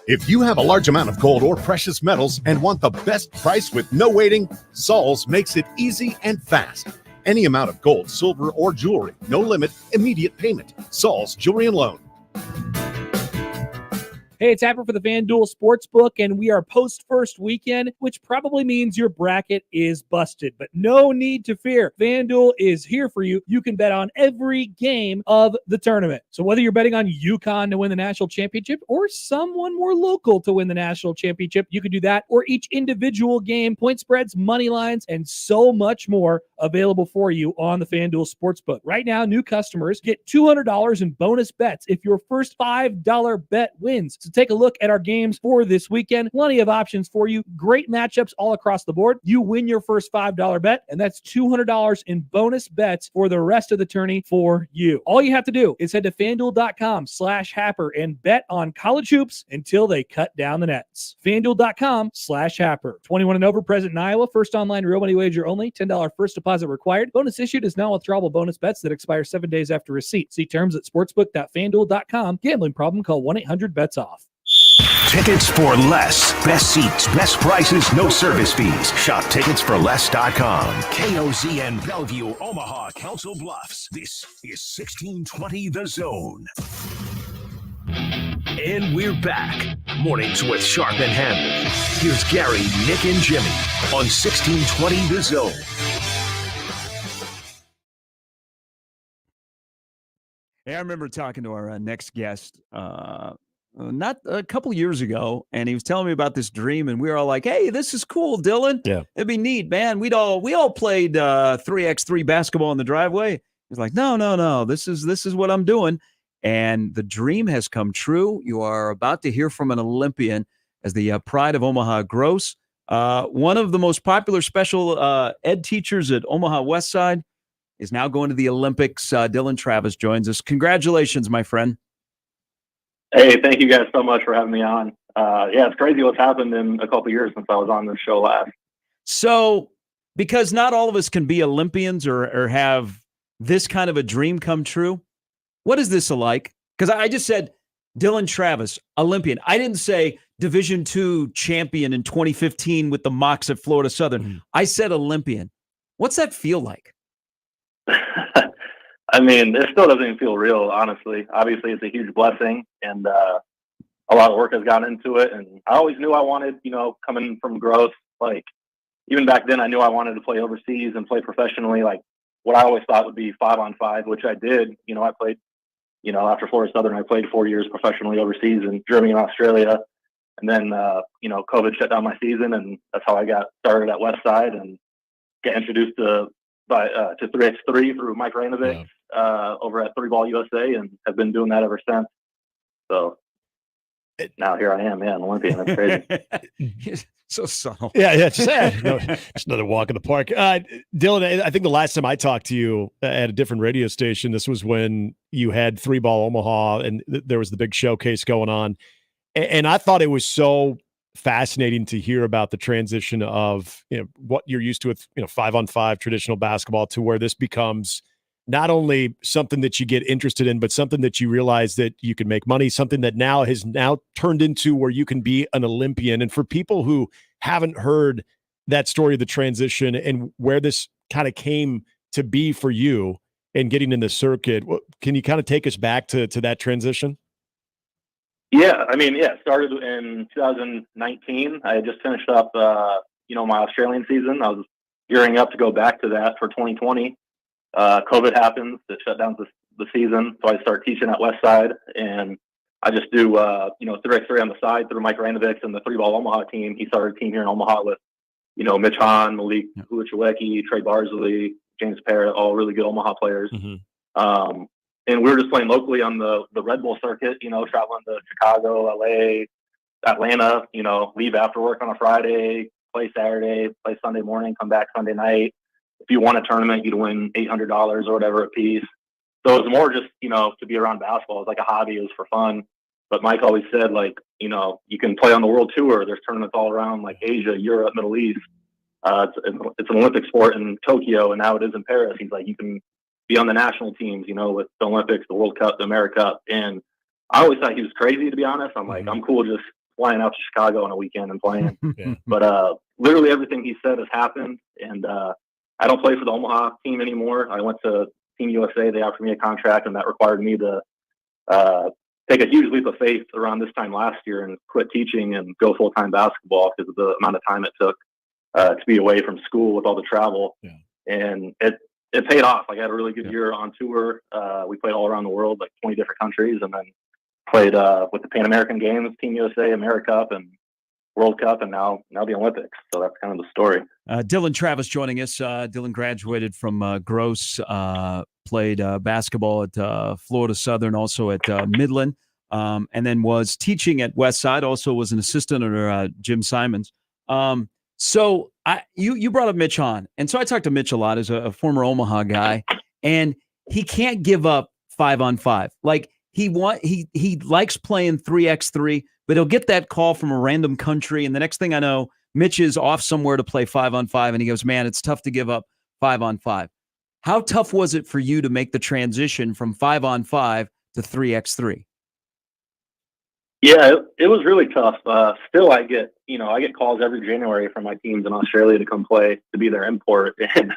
If you have a large amount of gold or precious metals and want the best price with no waiting, Saul's makes it easy and fast. Any amount of gold, silver, or jewelry, no limit, immediate payment. Saul's Jewelry and Loan. Hey, it's Happer for the FanDuel Sportsbook, and we are post-first weekend, which probably means your bracket is busted. But no need to fear. FanDuel is here for you. You can bet on every game of the tournament. So whether you're betting on UConn to win the national championship or someone more local to win the national championship, you can do that. Or each individual game, point spreads, money lines, and so much more available for you on the FanDuel Sportsbook. Right now, new customers get $200 in bonus bets if your first $5 bet wins. So take a look at our games for this weekend. Plenty of options for you. Great matchups all across the board. You win your first $5 bet, and that's $200 in bonus bets for the rest of the tourney for you. All you have to do is head to FanDuel.com/Happer and bet on college hoops until they cut down the nets. FanDuel.com/Happer. 21 and over, present in Iowa. First online real money wager only. $10 first deposit required. Bonus issued is non-withdrawable bonus bets that expire 7 days after receipt. See terms at sportsbook.fanduel.com. Gambling problem? Call 1-800-BETS-OFF. Tickets for less. Best seats, best prices, no service fees. Shop ticketsforless.com. KOZN Bellevue, Omaha, Council Bluffs. This is 1620 The Zone. And we're back. Mornings with Sharp and Handley. Here's Gary, Nick, and Jimmy on 1620 The Zone. Hey, I remember talking to our next guest not a couple years ago, and he was telling me about this dream, and we were all like, hey, this is cool, Dylan. Yeah. It'd be neat, man. We all played 3x3 basketball in the driveway. He's like, no, this is what I'm doing. And the dream has come true. You are about to hear from an Olympian as the pride of Omaha grows. One of the most popular special ed teachers at Omaha West Side is now going to the Olympics. Dylan Travis joins us. Congratulations, my friend. Hey, thank you guys so much for having me on. Yeah, it's crazy what's happened in a couple of years since I was on this show last. So, because not all of us can be Olympians or have this kind of a dream come true, what is this like? Because I just said Dylan Travis, Olympian. I didn't say Division II champion in 2015 with the Mocs at Florida Southern. Mm-hmm. I said Olympian. What's that feel like? I mean, it still doesn't even feel real, honestly. Obviously, it's a huge blessing, and a lot of work has gone into it. And I always knew I wanted, coming from growth, like, even back then, I knew I wanted to play overseas and play professionally, like what I always thought would be 5-on-5, which I did. I played, after Florida Southern, I played 4 years professionally overseas in Germany and Australia. And then, COVID shut down my season, and that's how I got started at West Side and got introduced to 3x3 through Mike Rainovic over at 3Ball USA, and have been doing that ever since. So now here I am, an Olympian. That's crazy. So subtle. Yeah, it's another walk in the park. Dylan, I think the last time I talked to you at a different radio station, this was when you had 3Ball Omaha, and there was the big showcase going on. And I thought it was so fascinating to hear about the transition of what you're used to with 5-on-5 traditional basketball to where this becomes not only something that you get interested in, but something that you realize that you can make money, something that now has turned into where you can be an Olympian. And for people who haven't heard that story of the transition and where this kind of came to be for you and getting in the circuit, can you kind of take us back to that transition? Yeah, it started in 2019. I had just finished up, my Australian season. I was gearing up to go back to that for 2020. COVID happens, it shut down the season, so I start teaching at West Side, and I just do 3x3 on the side through Mike Rainovic and the 3Ball Omaha team. He started a team here in Omaha with Mitch Hahn, Malik Ulicheweki, Trey Barsley, James Parrott, all really good Omaha players. Mm-hmm. And we were just playing locally on the Red Bull circuit, traveling to Chicago, LA, Atlanta, leave after work on a Friday, play Saturday, play Sunday morning, come back Sunday night. If you won a tournament, you'd win $800 or whatever a piece. So it was more just, to be around basketball. It was like a hobby. It was for fun. But Mike always said, like, you can play on the world tour. There's tournaments all around, like Asia, Europe, Middle East. It's an Olympic sport in Tokyo, and now it is in Paris. He's like, you can be on the national teams, with the Olympics, the World Cup, the America Cup. And I always thought he was crazy, to be honest. I'm like, I'm cool just flying out to Chicago on a weekend and playing. Yeah. But literally everything he said has happened. And I don't play for the Omaha team anymore. I went to Team USA. They offered me a contract, and that required me to take a huge leap of faith around this time last year and quit teaching and go full-time basketball because of the amount of time it took to be away from school with all the travel. Yeah. And it paid off. I had a really good year on tour. We played all around the world, like 20 different countries, and then played with the Pan American Games, Team USA, America Cup, and World Cup, and now the Olympics. So that's kind of the story. Dylan Travis joining us. Dylan graduated from Gross, played basketball at Florida Southern, also at Midland, and then was teaching at Westside, also was an assistant under Jim Simons. So you brought up Mitch Hahn, and so I talked to Mitch a lot as a former Omaha guy, and he can't give up 5-on-5. Like he likes playing 3x3, but he'll get that call from a random country, and the next thing I know, Mitch is off somewhere to play 5-on-5, and he goes, "Man, it's tough to give up 5-on-5." How tough was it for you to make the transition from 5-on-5 to 3x3? Yeah, it was really tough. Still, I get calls every January from my teams in Australia to come play, to be their import. And,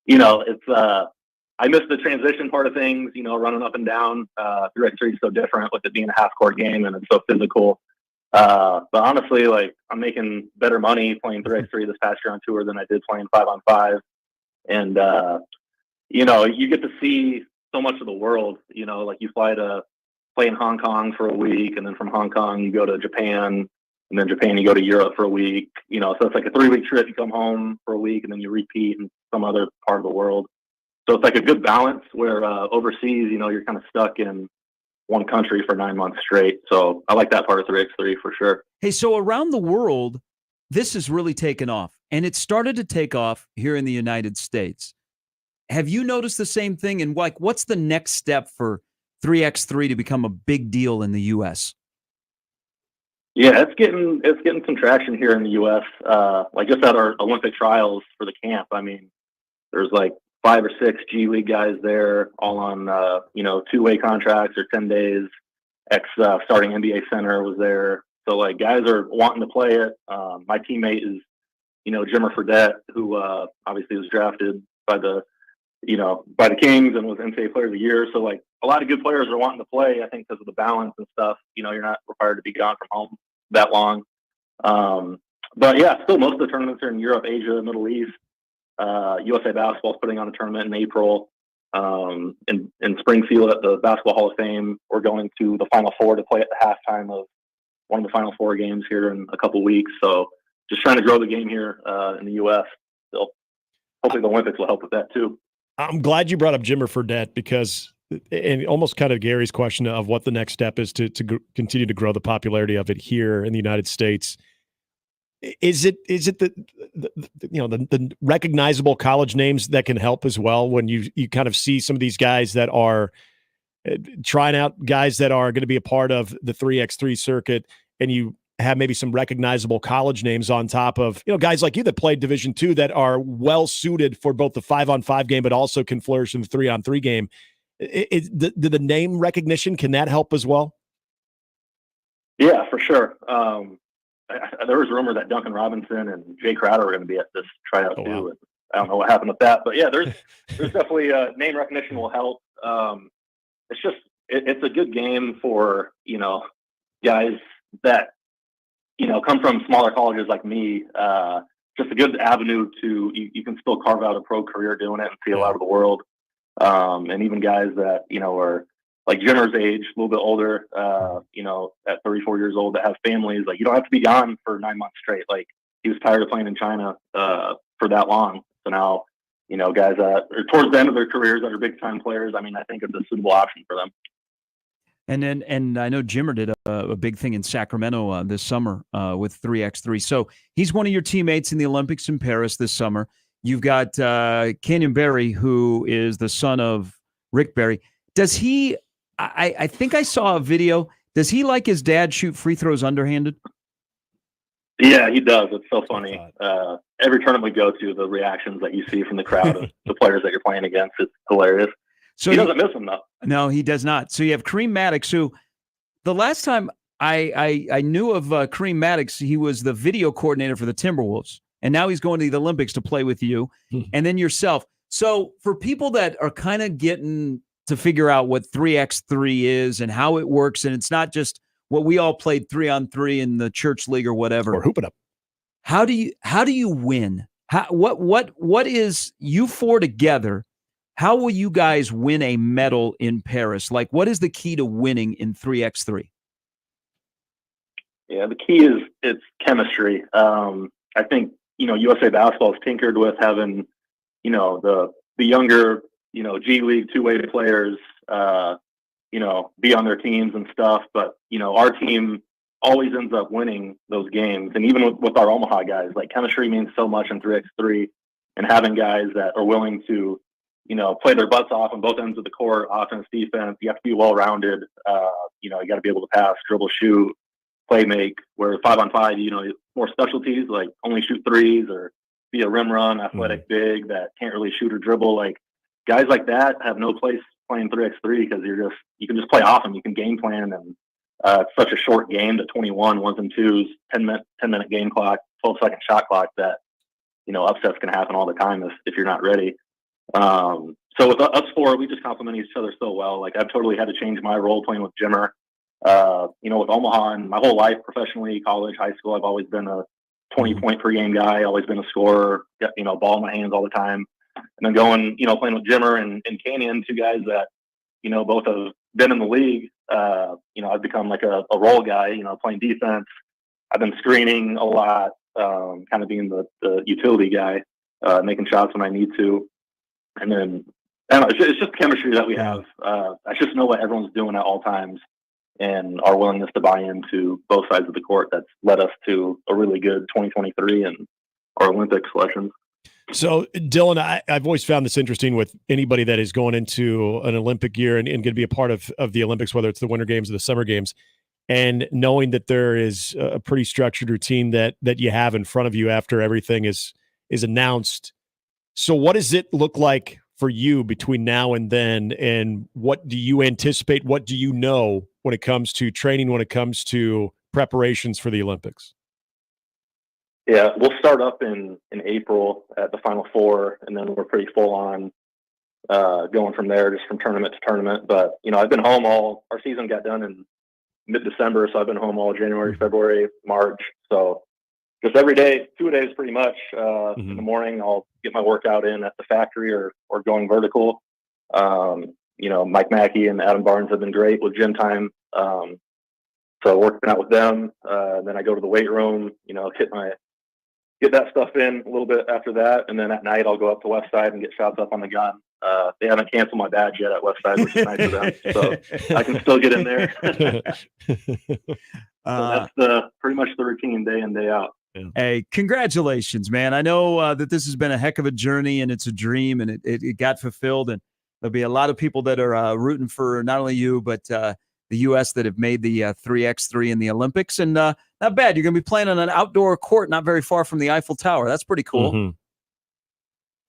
it's, I miss the transition part of things, running up and down. 3x3 is so different with it being a half-court game, and it's so physical. But honestly, like, I'm making better money playing 3x3 this past year on tour than I did playing 5-on-5. And, you get to see so much of the world, like you play in Hong Kong for a week, and then from Hong Kong you go to Japan, and then Japan you go to Europe for a week, so it's like a 3-week trip. You come home for a week and then you repeat in some other part of the world. So it's like a good balance where overseas, you're kind of stuck in one country for 9 months straight. So I like that part of 3x3 for sure. Hey, so around the world, this has really taken off, and it started to take off here in the United States. Have you noticed the same thing? And like, what's the next step for 3x3 to become a big deal in the U.S.? Yeah, it's getting some traction here in the U.S. Like just at our Olympic trials for the camp, I mean, there's like 5 or 6 G League guys there, all on 2-way contracts or 10 days. Starting NBA center was there, so like guys are wanting to play it. My teammate is Jimmer Fredette, who obviously was drafted by the Kings and was NCAA Player of the Year. So like a lot of good players are wanting to play, I think, because of the balance and stuff. You're not required to be gone from home that long. But yeah, still most of the tournaments are in Europe, Asia, Middle East. USA Basketball is putting on a tournament in April. In Springfield at the Basketball Hall of Fame, we're going to the Final Four to play at the halftime of one of the Final Four games here in a couple weeks. So just trying to grow the game here in the U.S. Still, hopefully the Olympics will help with that too. I'm glad you brought up Jimmer Fredette because, and almost kind of Gary's question of what the next step is to continue to grow the popularity of it here in the United States. Is it the recognizable college names that can help as well when you kind of see some of these guys that are trying out, guys that are going to be a part of the 3x3 circuit, and you have maybe some recognizable college names on top of, guys like you that played Division II that are well suited for both the 5-on-5 game, but also can flourish in the 3-on-3 game. The name recognition, can that help as well? Yeah, for sure. There was a rumor that Duncan Robinson and Jay Crowder were going to be at this tryout too. And I don't know what happened with that, but yeah, there's definitely name recognition will help. It's just, it's a good game for, guys that, come from smaller colleges like me. Just a good avenue to, you can still carve out a pro career doing it and see a lot of the world. And even guys that, are like Jimmer's age, a little bit older, at 34 years old, that have families. Like, you don't have to be gone for 9 months straight. Like, he was tired of playing in China for that long. So now, guys that are towards the end of their careers that are big time players, I mean, I think it's a suitable option for them. And I know Jimmer did a big thing in Sacramento this summer with 3x3. So he's one of your teammates in the Olympics in Paris this summer. You've got Canyon Berry, who is the son of Rick Berry. Does he, I think I saw a video, does he like his dad shoot free throws underhanded? Yeah, he does. It's so funny. Every tournament we go to, the reactions that you see from the crowd of the players that you're playing against, it's hilarious. So he doesn't miss them, though. No, he does not. So you have Kareem Maddox, who the last time I knew of Kareem Maddox, he was the video coordinator for the Timberwolves. And now he's going to the Olympics to play with you and then yourself. So for people that are kind of getting to figure out what 3x3 is and how it works, and it's not just what we all played 3-on-3 in the church league or whatever. Or hoop it up. How do you win? What is you four together? How will you guys win a medal in Paris? Like, what is the key to winning in 3x3? Yeah, the key is it's chemistry. I think, USA Basketball has tinkered with having, the younger, G League two-way players, be on their teams and stuff. But, our team always ends up winning those games. And even with our Omaha guys, like chemistry means so much in 3x3, and having guys that are willing to, play their butts off on both ends of the court, offense, defense. You have to be well-rounded. You got to be able to pass, dribble, shoot, play make. Where 5-on-5, more specialties, like only shoot threes or be a rim run, athletic big that can't really shoot or dribble. Like guys like that have no place playing 3x3 because you can just play off them. You can game plan, and it's such a short game to 21 ones and twos, 10-minute game clock, 12-second shot clock that, upsets can happen all the time if you're not ready. So with us four, we just complement each other so well. Like I've totally had to change my role playing with Jimmer. With Omaha and my whole life, professionally, college, high school, I've always been a 20-point per game guy, always been a scorer, got, ball in my hands all the time. And then going, playing with Jimmer and Canyon, two guys that, both have been in the league. I've become like a role guy, playing defense. I've been screening a lot, kind of being the utility guy, making shots when I need to. And then, I don't know, it's just chemistry that we have. I just know what everyone's doing at all times, and our willingness to buy into both sides of the court that's led us to a really good 2023 and our Olympic selections. So, Dylan, I've always found this interesting with anybody that is going into an Olympic year and going to be a part of the Olympics, whether it's the Winter Games or the Summer Games, and knowing that there is a pretty structured routine that you have in front of you after everything is announced. So what does it look like for you between now and then, and what do you anticipate? What do you know when it comes to training, when it comes to preparations for the Olympics? Yeah, we'll start up in April at the Final Four, and then we're pretty full on going from there, just from tournament to tournament. But, I've been home our season got done in mid-December, so I've been home all January, February, March. So just every day, 2 days pretty much. In the morning, I'll get my workout in at the factory or going vertical. Mike Mackey and Adam Barnes have been great with gym time. So working out with them. Then I go to the weight room, get that stuff in a little bit after that. And then at night, I'll go up to Westside and get shots up on the gun. They haven't canceled my badge yet at Westside, which is nice of them. So I can still get in there. So that's pretty much the routine day in, day out. Hey, congratulations, man. I know that this has been a heck of a journey, and it's a dream, and it got fulfilled. And there'll be a lot of people that are rooting for not only you, but the U.S. that have made the 3x3 in the Olympics. And not bad. You're going to be playing on an outdoor court not very far from the Eiffel Tower. That's pretty cool.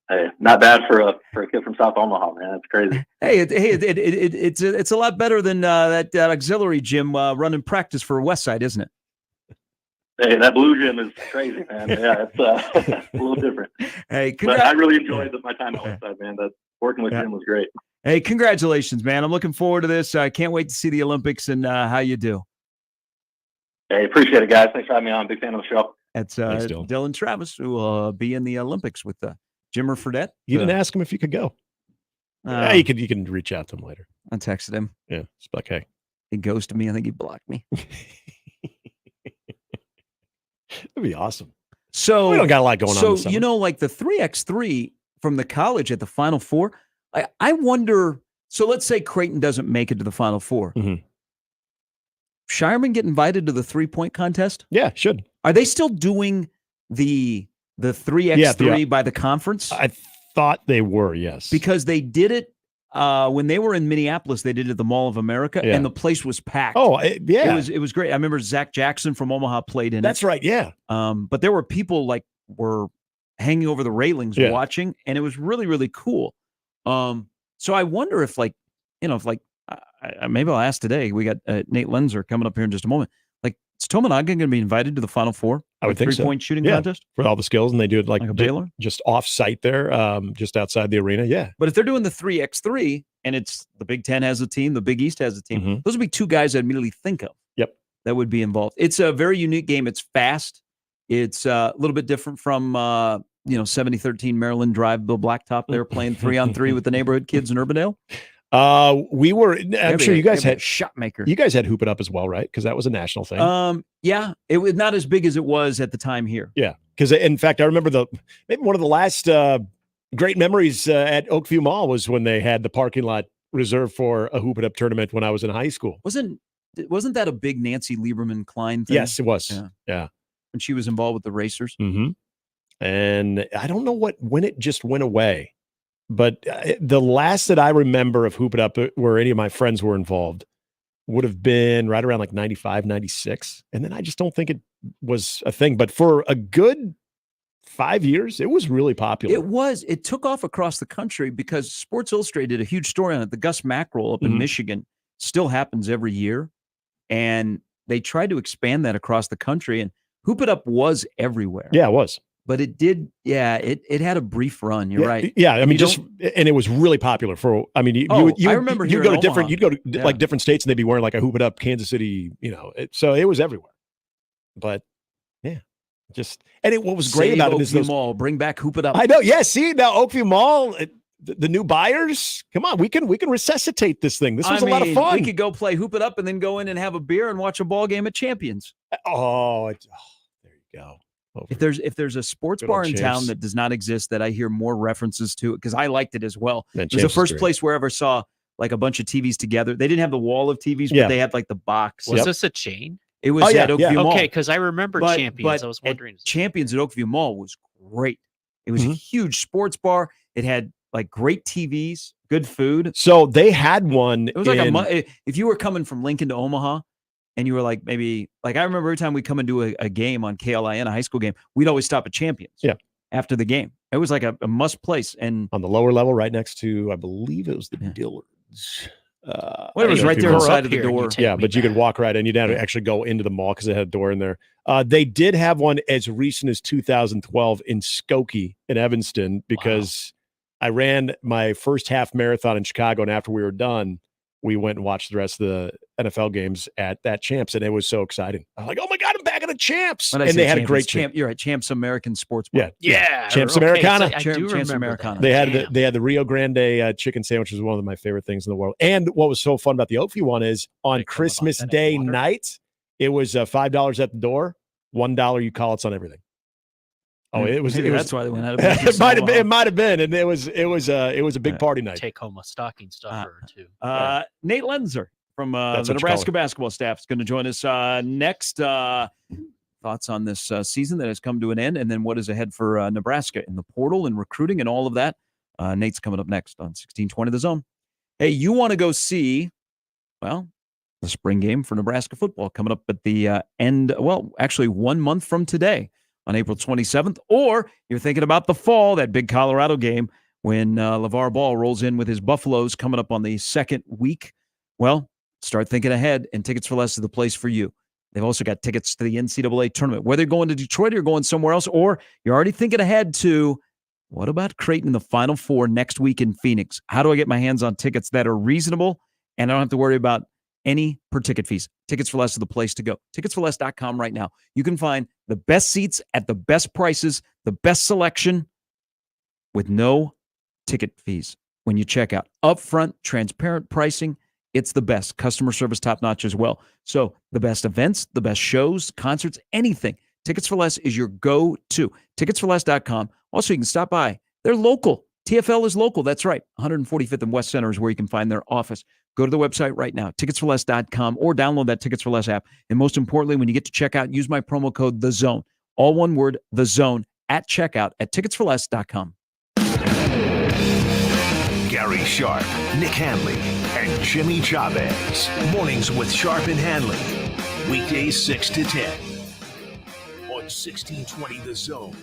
Hey, not bad for a kid from South Omaha, man. It's crazy. Hey, it's a lot better than that auxiliary gym running practice for Westside, isn't it? Hey, that blue gym is crazy, man. Yeah, it's a little different. Hey, but I really enjoyed my time at Westside, man. Working with Jim was great. Hey, congratulations, man. I'm looking forward to this. I can't wait to see the Olympics and how you do. Hey, appreciate it, guys. Thanks for having me on. Big fan of the show. That's Dylan Travis, who will be in the Olympics with Jimmer Fredette. You didn't ask him if he could go. Yeah, you can reach out to him later. I texted him. Yeah, it's like, hey. He ghosted me. I think he blocked me. That'd be awesome. So we don't got a lot going on. So, like the 3x3 from the college at the Final Four, I wonder, so let's say Creighton doesn't make it to the Final Four. Shireman get invited to the 3-point contest? Yeah, should. Are they still doing the 3x3 by the conference? I thought they were, yes. Because they did it when they were in Minneapolis. They did it at the Mall of America, and the place was packed. Oh, yeah. It was great. I remember Zach Jackson from Omaha played in it. That's right, yeah. But there were people were hanging over the railings watching, and it was really, really cool. So I wonder if maybe I'll ask today. We got Nate Lenzer coming up here in just a moment. Is Tominaga going to be invited to the Final Four? I would think so. 3-point shooting contest? With all the skills, and they do it like a Baylor? Just off-site there, just outside the arena, yeah. But if they're doing the 3x3, and it's the Big Ten has a team, the Big East has a team, those would be two guys I immediately think of. Yep. That would be involved. It's a very unique game. It's fast. It's a little bit different from 7013 Maryland Drive, Bill Blacktop there playing 3-on-3 with the neighborhood kids in Urbandale. We were. I'm sure you guys had shot maker. You guys had Hoop It Up as well, right? Because that was a national thing. Yeah, it was not as big as it was at the time here. Yeah, because in fact, I remember maybe one of the last great memories at Oakview Mall was when they had the parking lot reserved for a Hoop It Up tournament when I was in high school. Wasn't that a big Nancy Lieberman Klein thing? Yes, it was. Yeah. When she was involved with the racers. Mm-hmm. And I don't know when it just went away. But the last that I remember of Hoop It Up where any of my friends were involved would have been right around 95, 96. And then I just don't think it was a thing. But for a good 5 years, it was really popular. It was. It took off across the country because Sports Illustrated did a huge story on it. The Gus Mack roll up in Michigan still happens every year. And they tried to expand that across the country. And Hoop It Up was everywhere. Yeah, it was. But it did, it had a brief run. You're right. Yeah, I mean, and it was really popular I remember you'd go to different states and they'd be wearing like a Hoop It Up Kansas City, so it was everywhere. But yeah, what was great about it is Oakview Mall, bring back Hoop It Up. I know. Yeah, see now Oakview Mall, the new buyers. Come on, we can resuscitate this thing. This was a lot of fun. We could go play Hoop It Up and then go in and have a beer and watch a ball game at Champions. There you go. If there's a sports bar in town that does not exist that I hear more references to it, because I liked it as well. It was the first place where I ever saw like a bunch of TVs together. They didn't have the wall of TVs, but they had like the box. Was this a chain? It was at Oakview Mall. Okay, because I remember Champions. I was wondering. Champions at Oakview Mall was great. It was a huge sports bar. It had like great TVs, good food. So they had one. It was if you were coming from Lincoln to Omaha, and you were like, maybe, like I remember every time we come and do a game on KLIN, a high school game, we'd always stop at Champions. Yeah. After the game. It was like a must place. And on the lower level, right next to, I believe it was the Dillards. It was right there inside of the door. Yeah, but you could walk right in. You'd have to actually go into the mall because it had a door in there. They did have one as recent as 2012 in Skokie in Evanston because I ran my first half marathon in Chicago, and after we were done, we went and watched the rest of the NFL games at that Champs, and it was so exciting. I'm like, oh my God, I'm back at the Champs. And they had a great champ. You're at Champs American Sports Bar. Yeah. Champs Americana. I do Champs remember Americana. They had the Rio Grande chicken sandwich, was one of my favorite things in the world. And what was so fun about the Oakview one is on Christmas Day night, it was $5 at the door, $1 you call it's on everything. Oh, that's why they went out of business. It might have been, and it was a big party night. Take home a stocking stuffer or two. Nate Lenzer from the Nebraska basketball staff is going to join us next. Thoughts on this season that has come to an end, and then what is ahead for Nebraska in the portal and recruiting and all of that. Nate's coming up next on 1620 The Zone. Hey, you want to go see, the spring game for Nebraska football coming up at the end, actually 1 month from today on April 27th, or you're thinking about the fall, that big Colorado game when LeVar Ball rolls in with his Buffaloes coming up on the second week. Well, start thinking ahead, and Tickets for Less is the place for you. They've also got tickets to the NCAA tournament. Whether you're going to Detroit or you're going somewhere else, or you're already thinking ahead to, what about Creighton in the Final Four next week in Phoenix? How do I get my hands on tickets that are reasonable and I don't have to worry about any per ticket fees? Tickets for Less is the place to go. Ticketsforless.com right now. You can find the best seats at the best prices, the best selection with no ticket fees when you check out. Upfront, transparent pricing. It's the best. Customer service top-notch as well. So the best events, the best shows, concerts, anything. Tickets for Less is your go-to. Ticketsforless.com. Also, you can stop by. They're local. TFL is local. That's right. 145th and West Center is where you can find their office. Go to the website right now, ticketsforless.com, or download that Tickets for Less app. And most importantly, when you get to checkout, use my promo code THEZONE. All one word, THEZONE, at checkout at ticketsforless.com. Gary Sharp, Nick Handley, and Jimmy Chavez. Mornings with Sharp and Handley. Weekdays 6 to 10. On 1620 The Zone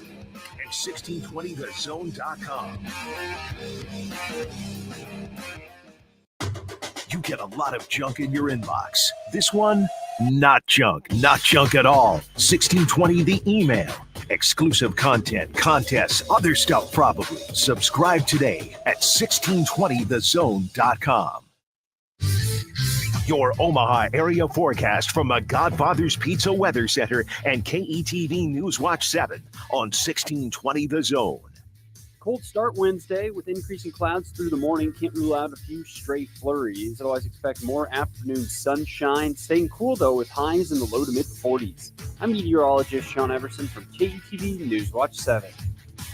and 1620thezone.com. You get a lot of junk in your inbox. This one, not junk. Not junk at all. 1620 The Email. Exclusive content, contests, other stuff probably. Subscribe today at 1620thezone.com. Your Omaha area forecast from the Godfather's Pizza Weather Center and KETV News Watch 7 on 1620 The Zone. Cold start Wednesday with increasing clouds through the morning. Can't rule out a few stray flurries. Otherwise, expect more afternoon sunshine. Staying cool, though, with highs in the low to mid 40s. I'm meteorologist Sean Everson from KETV News Watch 7.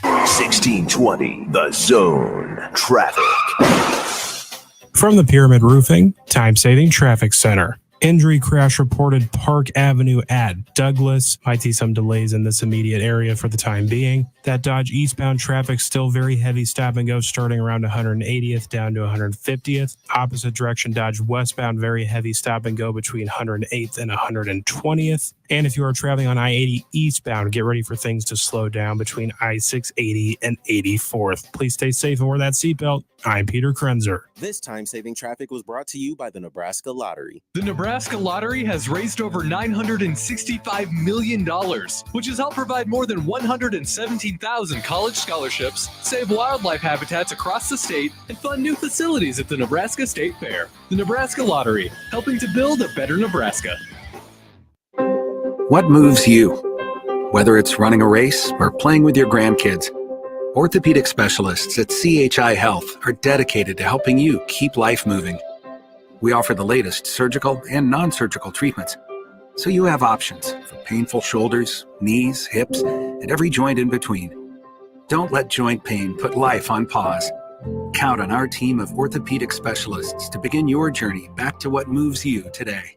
1620 The Zone. Traffic. From the Pyramid Roofing Time-Saving Traffic Center. Injury crash reported Park Avenue at Douglas. Might see some delays in this immediate area for the time being. That Dodge eastbound traffic still very heavy stop and go starting around 180th down to 150th. Opposite direction Dodge westbound very heavy stop and go between 108th and 120th. And if you are traveling on I-80 eastbound, get ready for things to slow down between I-680 and 84th. Please stay safe and wear that seatbelt. I'm Peter Krenzer. This time-saving traffic was brought to you by the Nebraska Lottery. The Nebraska Lottery has raised over $965 million, which has helped provide more than 117,000 college scholarships, save wildlife habitats across the state, and fund new facilities at the Nebraska State Fair. The Nebraska Lottery, helping to build a better Nebraska. What moves you? Whether it's running a race or playing with your grandkids, orthopedic specialists at CHI Health are dedicated to helping you keep life moving. We offer the latest surgical and non-surgical treatments, so you have options for painful shoulders, knees, hips, and every joint in between. Don't let joint pain put life on pause. Count on our team of orthopedic specialists to begin your journey back to what moves you today.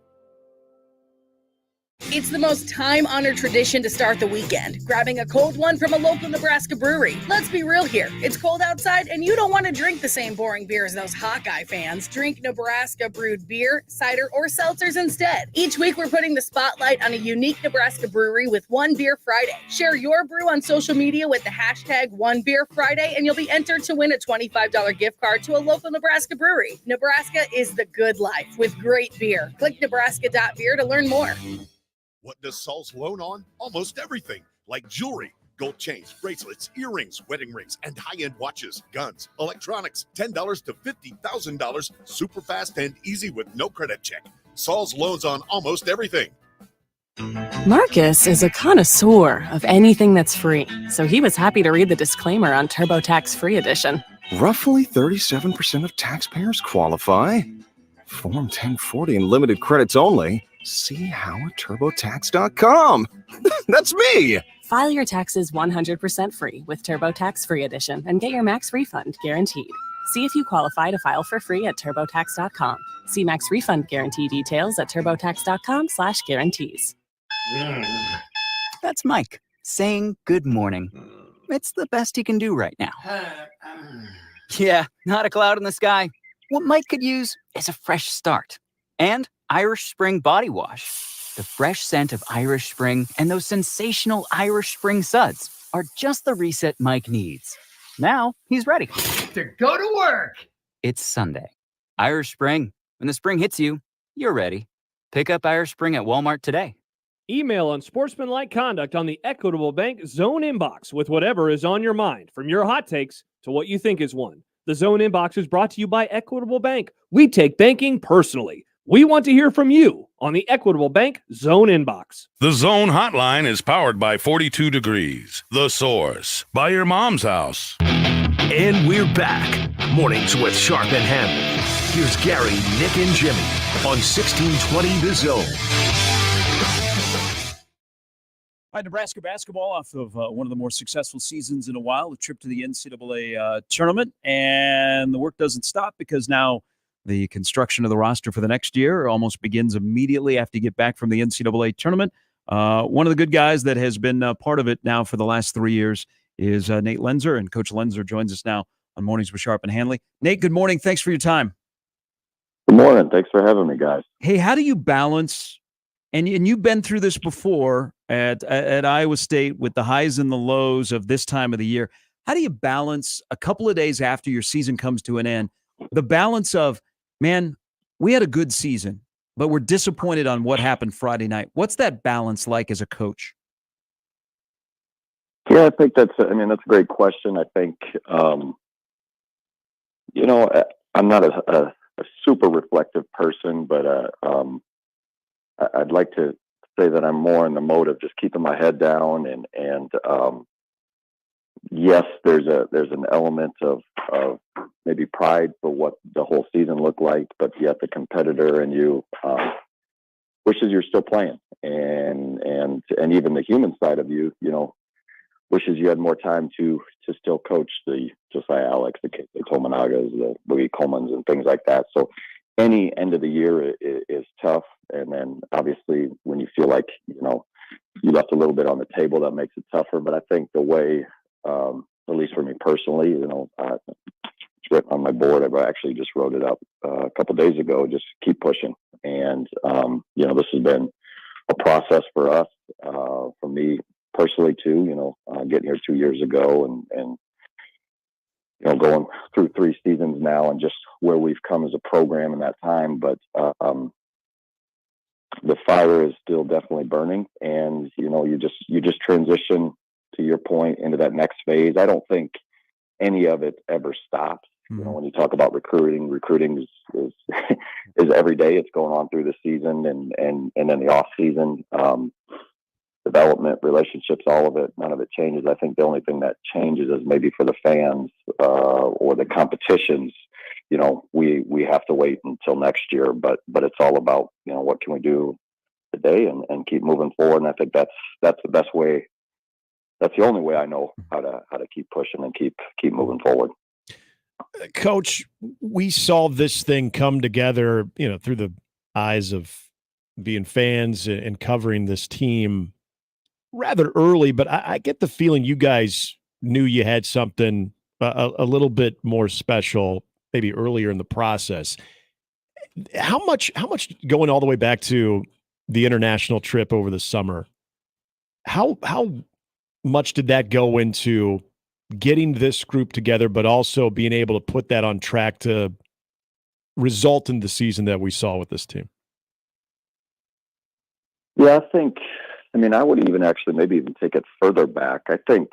It's the most time-honored tradition to start the weekend, grabbing a cold one from a local Nebraska brewery. Let's be real here. It's cold outside, and you don't want to drink the same boring beer as those Hawkeye fans. Drink Nebraska brewed beer, cider, or seltzers instead. Each week, we're putting the spotlight on a unique Nebraska brewery with One Beer Friday. Share your brew on social media with the hashtag One Beer Friday, and you'll be entered to win a $25 gift card to a local Nebraska brewery. Nebraska is the good life with great beer. Click nebraska.beer to learn more. What does Saul's loan on? Almost everything, like jewelry, gold chains, bracelets, earrings, wedding rings, and high-end watches, guns, electronics, $10 to $50,000, super fast and easy with no credit check. Saul's loans on almost everything. Marcus is a connoisseur of anything that's free, so he was happy to read the disclaimer on TurboTax Free Edition. Roughly 37% of taxpayers qualify. Form 1040 and limited credits only. See how at TurboTax.com. That's me. File your taxes 100% free with TurboTax Free Edition and get your max refund guaranteed. See if you qualify to file for free at TurboTax.com. See max refund guarantee details at TurboTax.com/guarantees. That's Mike saying good morning. It's the best he can do right now. Yeah, not a cloud in the sky. What Mike could use is a fresh start. And Irish Spring Body Wash. The fresh scent of Irish Spring and those sensational Irish Spring suds are just the reset Mike needs. Now he's ready to go to work. It's Sunday. Irish Spring. When the spring hits you, you're ready. Pick up Irish Spring at Walmart today. Email unsportsmanlike conduct on the Equitable Bank Zone Inbox with whatever is on your mind, from your hot takes to what you think is one. The Zone Inbox is brought to you by Equitable Bank. We take banking personally. We want to hear from you on the Equitable Bank Zone Inbox. The Zone Hotline is powered by 42 Degrees, The Source, by your mom's house. And we're back. Mornings with Sharp and Handley. Here's Gary, Nick, and Jimmy on 1620 The Zone. All right, Nebraska basketball off of one of the more successful seasons in a while, a trip to the NCAA tournament. And the work doesn't stop because now The construction of the roster for the next year almost begins immediately after you get back from the NCAA tournament. One of the good guys that has been part of it now for the last 3 years is Nate Lenzer, and Coach Lenzer joins us now on Mornings with Sharp and Handley. Nate, good morning. Thanks for your time. Good morning. Thanks for having me, guys. Hey, how do you balance, and you've been through this before at Iowa State with the highs and the lows of this time of the year. How do you balance a couple of days after your season comes to an end, the balance of, man, we had a good season, but we're disappointed on what happened Friday night. What's that balance like as a coach? Yeah, I think that's a great question. I think, I'm not a super reflective person, but I'd like to say that I'm more in the mode of just keeping my head down and yes, there's an element of maybe pride for what the whole season looked like, but yet the competitor and you wishes you're still playing, and even the human side of you, wishes you had more time to still coach the Josiah Alex, the Tominagas, the Boogie Colemans, and things like that. So any end of the year is tough, and then obviously when you feel like you left a little bit on the table, that makes it tougher. But I think the way, at least for me personally, it's written on my board. I actually just wrote it up a couple days ago. Just keep pushing, and this has been a process for us, for me personally too. Getting here 2 years ago, and going through 3 seasons now, and just where we've come as a program in that time. But the fire is still definitely burning, and you just transition, to your point, into that next phase. I don't think any of it ever stops. When you talk about recruiting is every day. It's going on through the season and then the off season, development, relationships, all of it. None of it changes. I think the only thing that changes is maybe for the fans or the competitions. We have to wait until next year, but it's all about what can we do today and keep moving forward. And I think that's the best way. That's the only way I know how to keep pushing and keep moving forward. Coach, we saw this thing come together, through the eyes of being fans and covering this team rather early, but I get the feeling you guys knew you had something a little bit more special, maybe earlier in the process. How much going all the way back to the international trip over the summer, how much did that go into getting this group together, but also being able to put that on track to result in the season that we saw with this team? Yeah, I would even actually maybe even take it further back. I think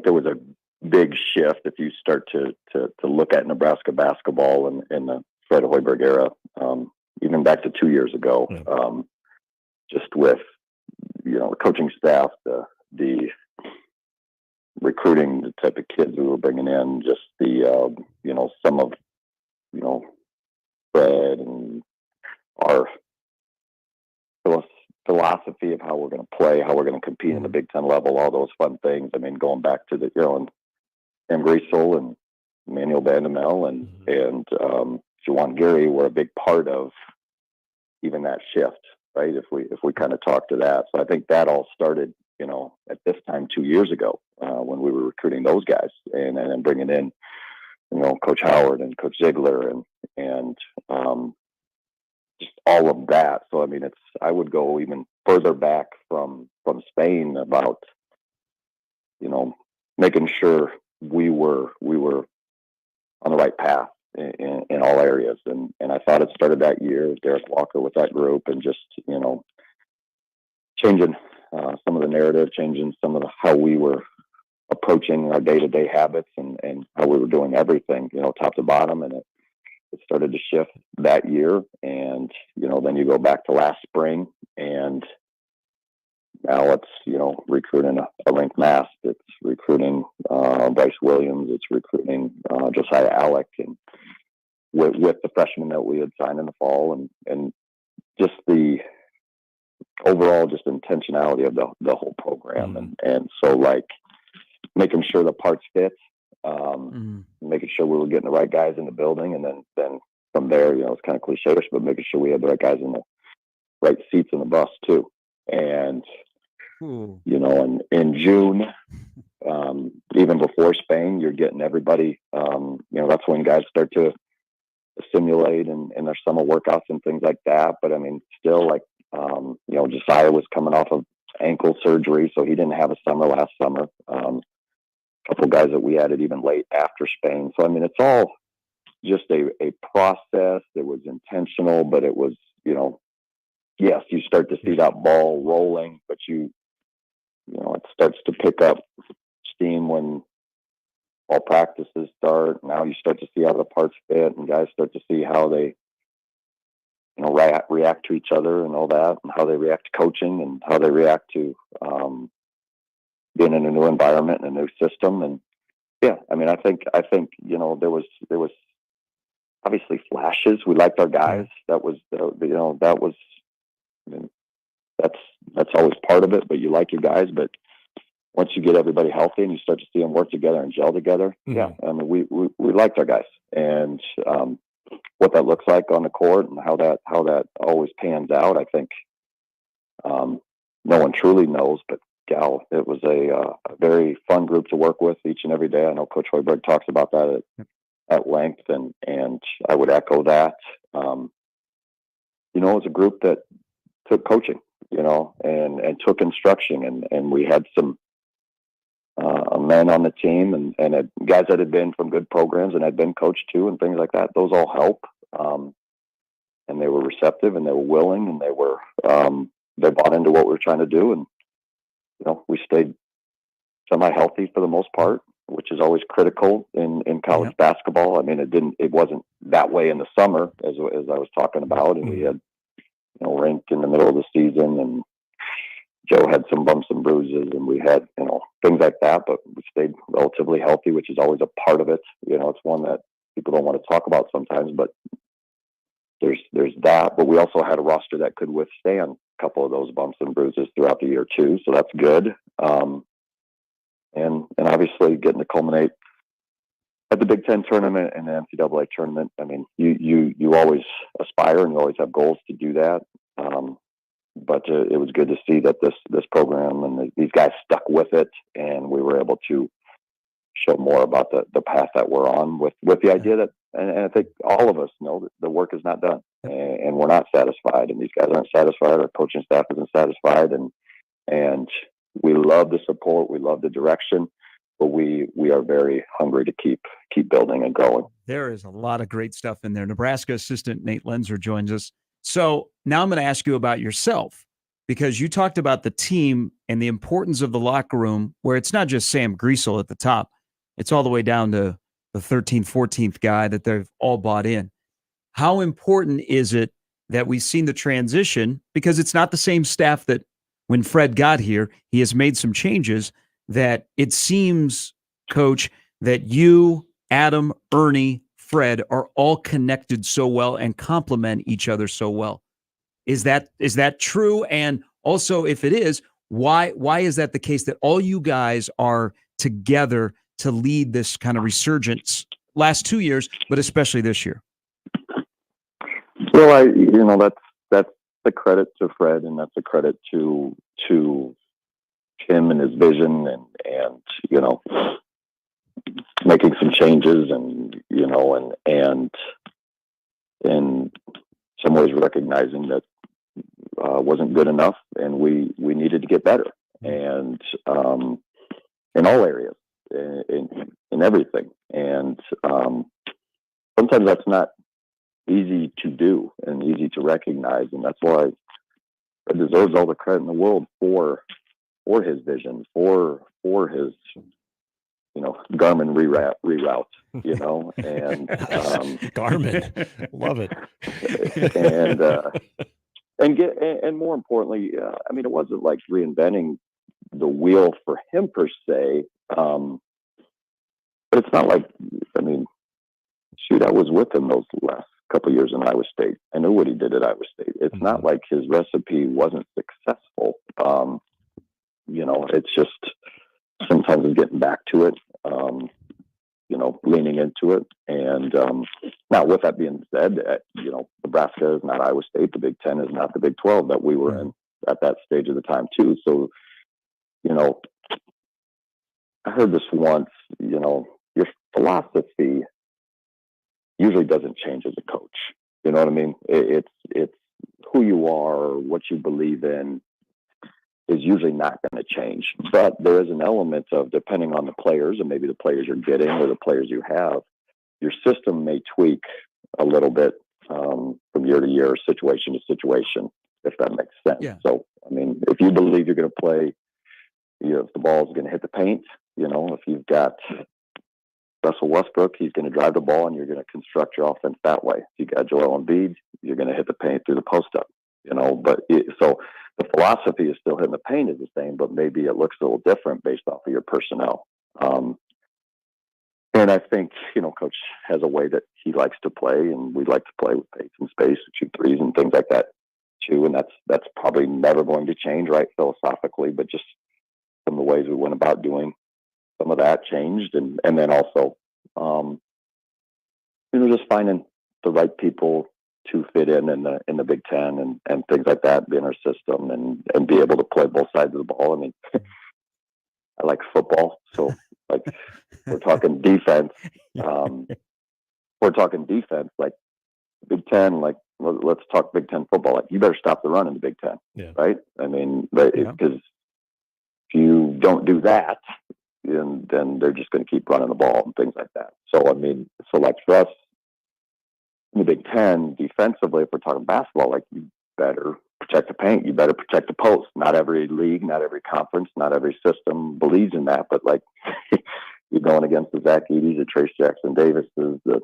there was a big shift if you start to look at Nebraska basketball in the Fred Hoiberg era, even back to 2 years ago, just with the coaching staff, the recruiting, the type of kids we were bringing in, just the some of Fred and our philosophy of how we're going to play, how we're going to compete in the Big Ten level, all those fun things. Going back to the and Griesel and Emmanuel Bandamel and Juwan Gary were a big part of even that shift, right? If we kind of talk to that. So I think that all started, at this time 2 years ago, when we were recruiting those guys and then bringing in, Coach Howard and Coach Ziegler and just all of that. So, I would go even further back from Spain about, making sure we were on the right path in all areas. And I thought it started that year with Derek Walker with that group, and just, changing some of the narrative, changing some of how we were approaching our day-to-day habits and how we were doing everything, top to bottom. And it started to shift that year. And, then you go back to last spring, and now it's, recruiting a Link Mast, it's recruiting Bryce Williams, it's recruiting Josiah Alec, and with the freshmen that we had signed in the fall, and just the overall just intentionality of the whole program. And so, like, making sure the parts fit, making sure we were getting the right guys in the building. And then from there, it's kind of cliche-ish, but making sure we had the right guys in the right seats in the bus too. And, in June, even before Spain, you're getting everybody, that's when guys start to simulate and their summer workouts and things like that. But I mean, still Josiah was coming off of ankle surgery, so he didn't have a summer last summer. A couple guys that we added even late after Spain. So, I mean, it's all just a process that was intentional, but it was, yes, you start to see that ball rolling, but it starts to pick up steam when all practices start. Now you start to see how the parts fit, and guys start to see how they, react to each other and all that, and how they react to coaching and how they react to being in a new environment and a new system. And yeah, I mean, I think there was obviously flashes. We liked our guys. That was that's always part of it. But you like your guys, but once you get everybody healthy and you start to see them work together and gel together, yeah, I mean, we liked our guys, and what that looks like on the court and how that always pans out, I think no one truly knows. But Gal, it was a very fun group to work with each and every day. I know Coach Hoiberg talks about that at length, and I would echo that. It was a group that took coaching, and took instruction, and we had some men on the team and guys that had been from good programs and had been coached too, and things like that. Those all help. And they were receptive, and they were willing, and they bought into what we were trying to do. And, we stayed semi-healthy for the most part, which is always critical in college basketball. I mean, it wasn't that way in the summer as I was talking about. And we had, rink in the middle of the season, and Joe had some bumps and bruises, and we had, things like that, but we stayed relatively healthy, which is always a part of it. It's one that people don't want to talk about sometimes, but there's that. But we also had a roster that could withstand a couple of those bumps and bruises throughout the year too. So that's good. And obviously getting to culminate at the Big Ten tournament and the NCAA tournament. I mean, you always aspire and you always have goals to do that. But it was good to see that this program and these guys stuck with it, and we were able to show more about the path that we're on with the idea that, and I think all of us know that the work is not done, and we're not satisfied, and these guys aren't satisfied. Our coaching staff isn't satisfied, and we love the support, we love the direction, but we are very hungry to keep building and growing. There is a lot of great stuff in there. Nebraska assistant Nate Lenzer joins us. So now I'm going to ask you about yourself, because you talked about the team and the importance of the locker room, where it's not just Sam Griesel at the top. It's all the way down to the 13th, 14th guy that they've all bought in. How important is it that we've seen the transition? Because it's not the same staff that when Fred got here, he has made some changes that it seems, Coach, that you, Adam, Ernie, Fred are all connected so well and complement each other so well. Is that true? And also, if it is, why is that the case, that all you guys are together to lead this kind of resurgence last 2 years, but especially this year? Well, that's the credit to Fred, and that's a credit to him and his vision, and making some changes, and and in some ways recognizing that wasn't good enough, and we needed to get better, and in all areas, in everything, and sometimes that's not easy to do and easy to recognize, and that's why Fred deserves all the credit in the world for his vision, for his Garmin reroute, and Garmin, love it, and more importantly, I mean, it wasn't like reinventing the wheel for him per se, but it's not like, I mean, shoot, I was with him those last couple of years in Iowa State. I knew what he did at Iowa State. It's not like his recipe wasn't successful. It's just sometimes it's getting back to it. leaning into it. And now, with that being said, Nebraska is not Iowa State. The Big Ten is not the Big 12 that we were in at that stage of the time, too. So, I heard this once, your philosophy usually doesn't change as a coach. You know what I mean? It's who you are, what you believe in is usually not going to change. But there is an element of, depending on the players and maybe the players you're getting or the players you have, your system may tweak a little bit from year to year, situation to situation, if that makes sense. Yeah. So, I mean, if you believe you're going to play, if the ball is going to hit the paint, if you've got Russell Westbrook, he's going to drive the ball and you're going to construct your offense that way. If you got Joel Embiid, you're going to hit the paint through the post up, so the philosophy is still hitting the paint is the same, but maybe it looks a little different based off of your personnel. And I think, Coach has a way that he likes to play, and we like to play with pace and space, shoot threes and things like that too. And that's probably never going to change, right, philosophically, but just some of the ways we went about doing some of that changed. And then also, just finding the right people to fit in the Big Ten and things like that, be in our system and be able to play both sides of the ball. I mean, I like football, so like we're talking defense. Like Big Ten, like let's talk Big Ten football. Like you better stop the run in the Big Ten, right? I mean, because if you don't do that, then they're just going to keep running the ball and things like that. So I mean, like for us in the Big Ten, defensively, if we're talking basketball, like you better protect the paint, you better protect the post. Not every league, not every conference, not every system believes in that, but like you're going against the Zach Edey's, the Trace Jackson Davises, the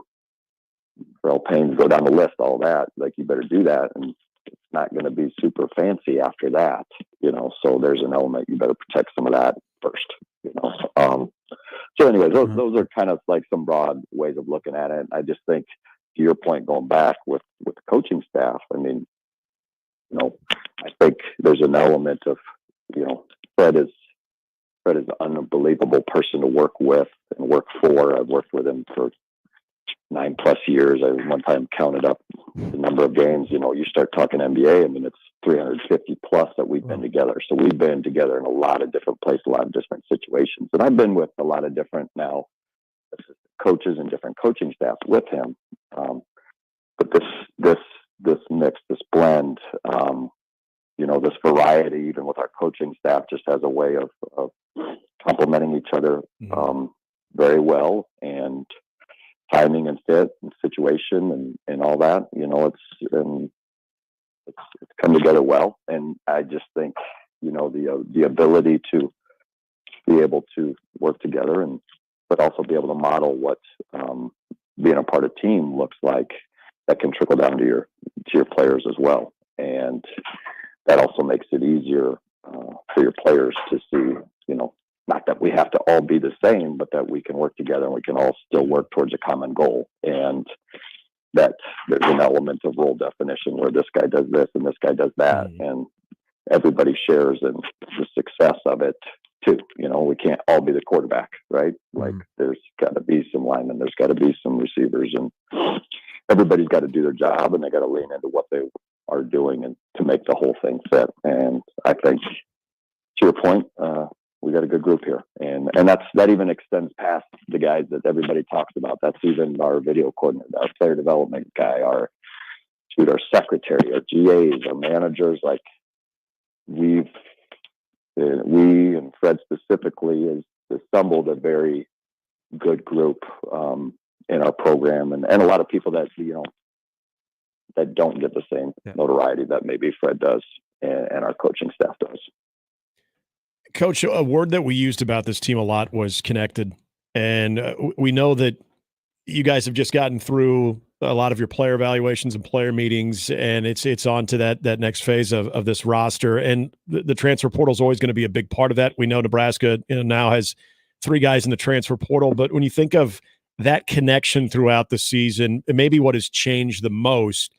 Pharrell Paynes, go down the list, all that. Like you better do that, and it's not going to be super fancy after that, So there's an element you better protect some of that first, So anyways, those are kind of like some broad ways of looking at it. I just think, to your point, going back with the coaching staff, I mean, I think there's an element of, Fred is an unbelievable person to work with and work for. I've worked with him for 9+ years. I one time counted up the number of games. You start talking NBA, I mean, it's 350 plus that we've been together. So we've been together in a lot of different places, a lot of different situations. And I've been with a lot of different now coaches and different coaching staff with him. But this mix, this blend, this variety, even with our coaching staff, just has a way of complementing each other very well, and timing and fit and situation and all that. It's come together well, and I just think the ability to be able to work together but also be able to model what being a part of team looks like, that can trickle down to your players as well. And that also makes it easier for your players to see, not that we have to all be the same, but that we can work together and we can all still work towards a common goal. And that there's an element of role definition where this guy does this and this guy does that. And everybody shares in the success of it too. We can't all be the quarterback, right? Like there's got to be some linemen, there's got to be some receivers, and everybody's got to do their job, and they got to lean into what they are doing and to make the whole thing fit. And I think, to your point, we got a good group here, and that even extends past the guys that everybody talks about. That's even our video coordinator, our player development guy, our secretary, our GAs, our managers. Like we and Fred specifically has assembled a very good group in our program, and a lot of people that that don't get the same notoriety that maybe Fred does and our coaching staff does. Coach, a word that we used about this team a lot was connected. And we know that you guys have just gotten through a lot of your player evaluations and player meetings, and it's on to that next phase of this roster. And the transfer portal is always going to be a big part of that. We know Nebraska now has 3 guys in the transfer portal, but when you think of that connection throughout the season, maybe what has changed the most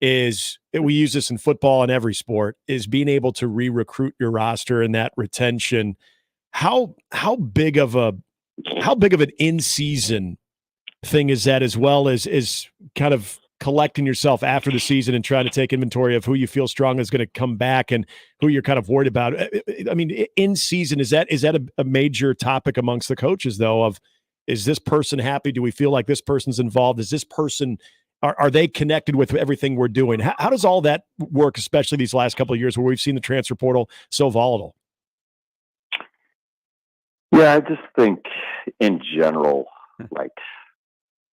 is, we use this in football and every sport, is being able to re-recruit your roster and that retention. How big of an in-season thing is that, as well as kind of collecting yourself after the season and trying to take inventory of who you feel strong is going to come back and who you're kind of worried about. I mean, in season, is that a major topic amongst the coaches, though, of is this person happy? Do we feel like this person's involved? Is this person, are they connected with everything we're doing? How does all that work, especially these last couple of years where we've seen the transfer portal so volatile? Yeah, I just think in general, like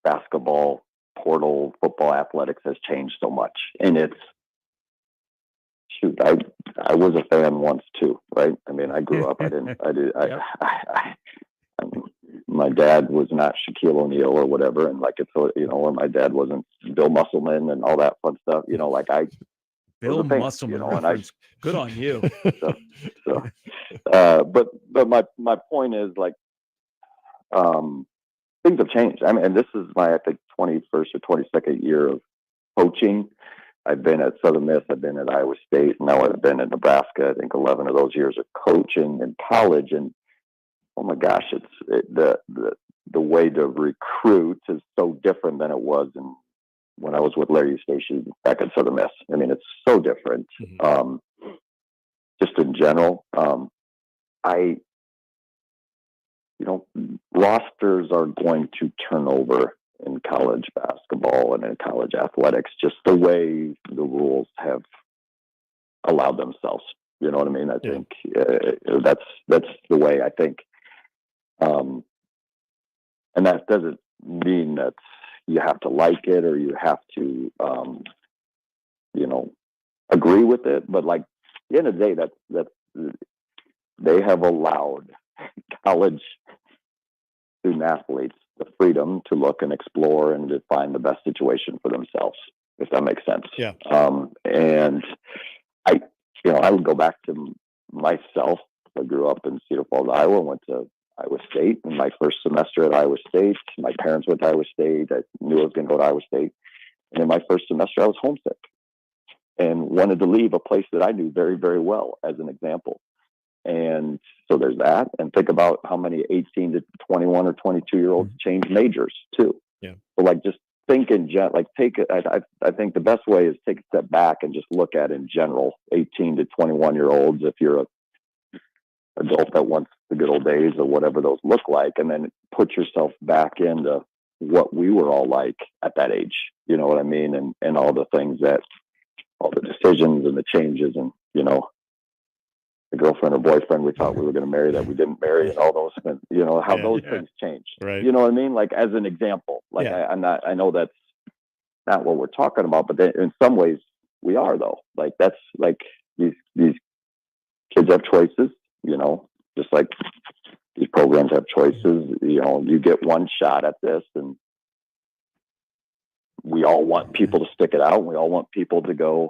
basketball, portal, football, athletics has changed so much. And it's, shoot, I was a fan once too, right? I mean, I grew up, my dad was not Shaquille O'Neal or whatever. And like, it's, you know, or my dad wasn't Bill Musselman and all that fun stuff, you know, like Bill Musselman, you know, and good on you. But my point is, like, things have changed. I mean, and this is my, I think, 21st or 22nd year of coaching. I've been at Southern Miss, I've been at Iowa State, and now I've been at Nebraska. I think 11 of those years of coaching in college. And oh my gosh, the way to recruit is so different than it was when I was with Larry Eustace back at Southern Miss. I mean, it's so different. Just in general, rosters are going to turn over in college basketball and in college athletics, just the way the rules have allowed themselves. You know what I mean? I think that's the way I think. And that doesn't mean that you have to like it or you have to, agree with it. But like, at the end of the day, that's they have allowed college student athletes the freedom to look and explore and to find the best situation for themselves, if that makes sense. Yeah. And I would go back to myself. I grew up in Cedar Falls, Iowa, went to Iowa State. In my first semester at Iowa State, my parents went to Iowa State. I knew I was going to go to Iowa State. And in my first semester, I was homesick and wanted to leave a place that I knew very, very well, as an example. And so there's that. And think about how many 18 to 21 or 22-year-olds change majors too. Yeah. So like, just think in general, I think the best way is take a step back and just look at in general, 18 to 21-year-olds, if you're a adult that wants the good old days or whatever those look like, and then put yourself back into what we were all like at that age. You know what I mean? And all the things all the decisions and the changes and, the girlfriend or boyfriend we thought we were going to marry that we didn't marry, and all those, how those things changed. Right. You know what I mean? Like, as an example, like I know that's not what we're talking about, but in some ways we are, though. Like, that's like these kids have choices, just like these programs have choices. You get one shot at this, and we all want people to stick it out. And we all want people to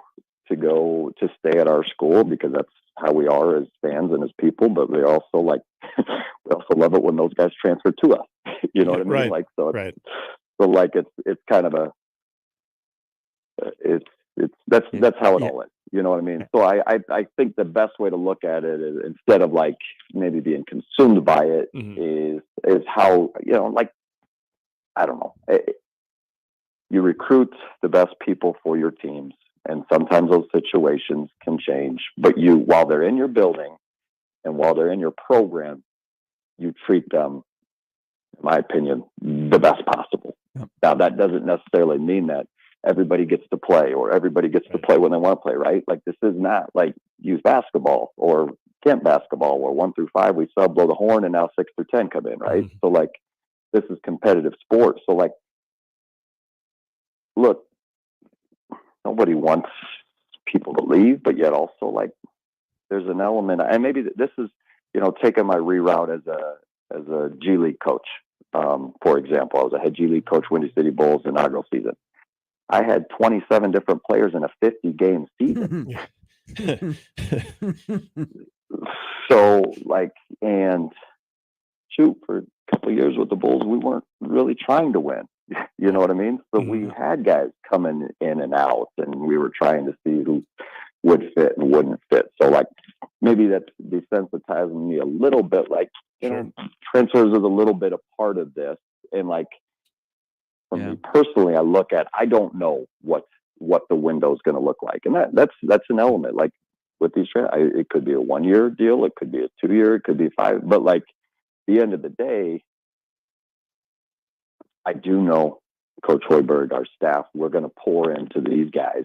stay at our school because that's how we are as fans and as people. But we also we also love it when those guys transfer to us. You know what I mean? Right. Like, so, right. So like, it's kind of that's how it all is. You know what I mean? So I think the best way to look at it is, instead of like maybe being consumed by it, is how, I don't know. You recruit the best people for your teams, and sometimes those situations can change. But while they're in your building and while they're in your program, you treat them, in my opinion, the best possible. Yep. Now, that doesn't necessarily mean that everybody gets to play or everybody gets to play when they want to play, right? Like, this is not like youth basketball or camp basketball where 1 through 5 we sub, blow the horn, and now 6 through 10 come in, right? So like, this is competitive sports. So like, look, nobody wants people to leave, but yet also, like, there's an element, and maybe this is, taking my reroute as a G League coach. For example, I was a head G League coach, Windy City Bulls inaugural season. I had 27 different players in a 50-game season. So like, and shoot, for a couple of years with the Bulls, we weren't really trying to win. You know what I mean? So we had guys coming in and out, and we were trying to see who would fit and wouldn't fit. So like, maybe that's desensitizing me a little bit. Like, transfers is a little bit a part of this, and like, For me personally, I don't know what the window is going to look like. And that's an element. Like with these, it could be a 1-year deal. It could be a 2-year, it could be 5. But like at the end of the day, I do know Coach Hoiberg, our staff, we're going to pour into these guys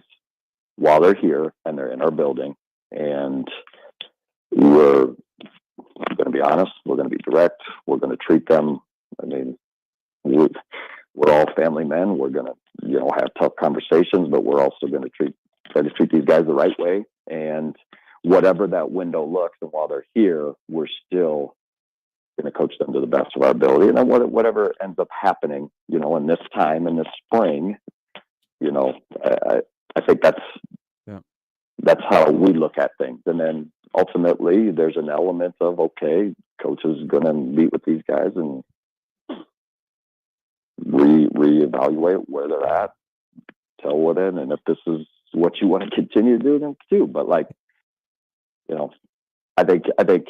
while they're here and they're in our building. And we're going to be honest. We're going to be direct. We're going to treat them. I mean, we're all family men. We're going to, have tough conversations, but we're also going to try to treat these guys the right way. And whatever that window looks, and while they're here, we're still going to coach them to the best of our ability. And then whatever ends up happening, in this time, in this spring, I think that's how we look at things. And then ultimately there's an element of, okay, coach is going to meet with these guys and reevaluate where they're at, tell them, and if this is what you want to continue to do, then do. But like, I think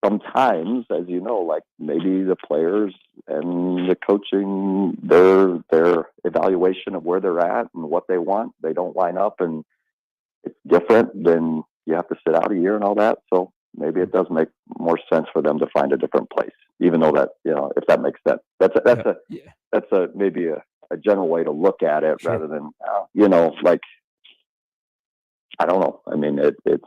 sometimes, as you know, like maybe the players and the coaching, their evaluation of where they're at and what they want, they don't line up, and it's different. Then you have to sit out a year and all that. So maybe it does make more sense for them to find a different place, even though that, if that makes sense. That's maybe a general way to look at it, rather than like, I don't know. I mean, it's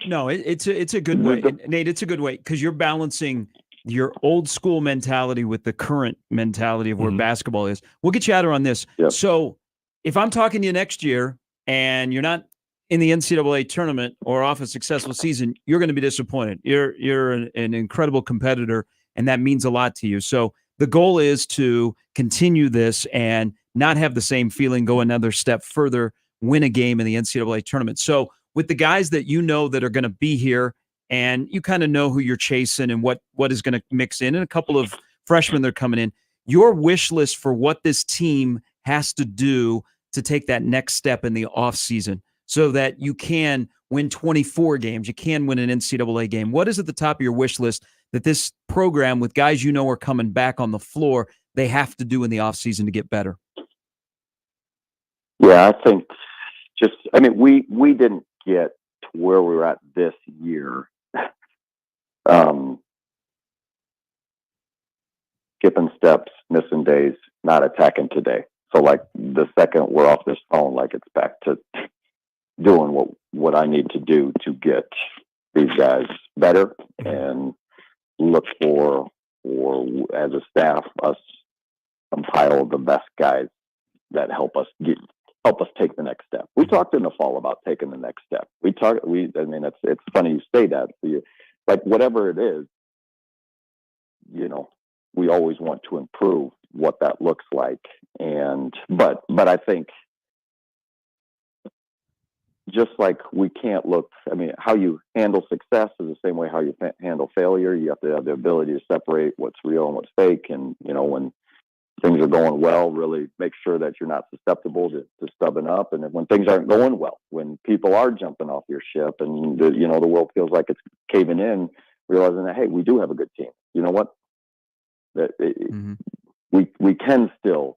no, it's a good way, Nate. It's a good way because you're balancing your old school mentality with the current mentality of where basketball is. We'll get you out on this. Yep. So if I'm talking to you next year and you're not in the NCAA tournament or off a successful season, you're going to be disappointed. You're an incredible competitor, and that means a lot to you. So the goal is to continue this and not have the same feeling, go another step further, win a game in the NCAA tournament. So with the guys that that are going to be here, and you kind of know who you're chasing and what is going to mix in, and a couple of freshmen that are coming in, your wish list for what this team has to do to take that next step in the offseason so that you can win 24 games, you can win an NCAA game. What is at the top of your wish list that this program, with guys are coming back on the floor, they have to do in the offseason to get better? Yeah, I think we didn't get to where we were at this year. Skipping steps, missing days, not attacking today. So like the second we're off this phone, like it's back to doing what I need to do to get these guys better, and look for as a staff, us compile the best guys that help us take the next step. We talked in the fall about taking the next step. It's funny you say that. Like whatever it is, we always want to improve what that looks like. But I think just like we can't look, how you handle success is the same way how you handle failure. You have to have the ability to separate what's real and what's fake. And, when things are going well, really make sure that you're not susceptible to stubbing up. And when things aren't going well, when people are jumping off your ship and the world feels like it's caving in, realizing that, hey, we do have a good team. You know what? We can still,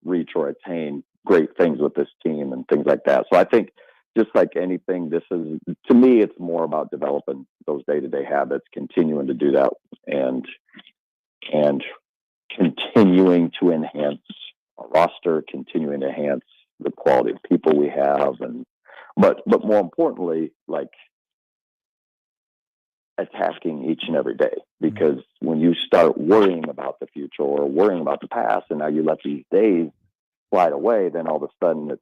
reach or attain great things with this team and things like that. So I think just like anything, to me, it's more about developing those day-to-day habits, continuing to do that, and continuing to enhance our roster, continuing to enhance the quality of people we have, but more importantly, like attacking each and every day. Because when you start worrying about the future or worrying about the past, and now you let these days slide away, then all of a sudden it's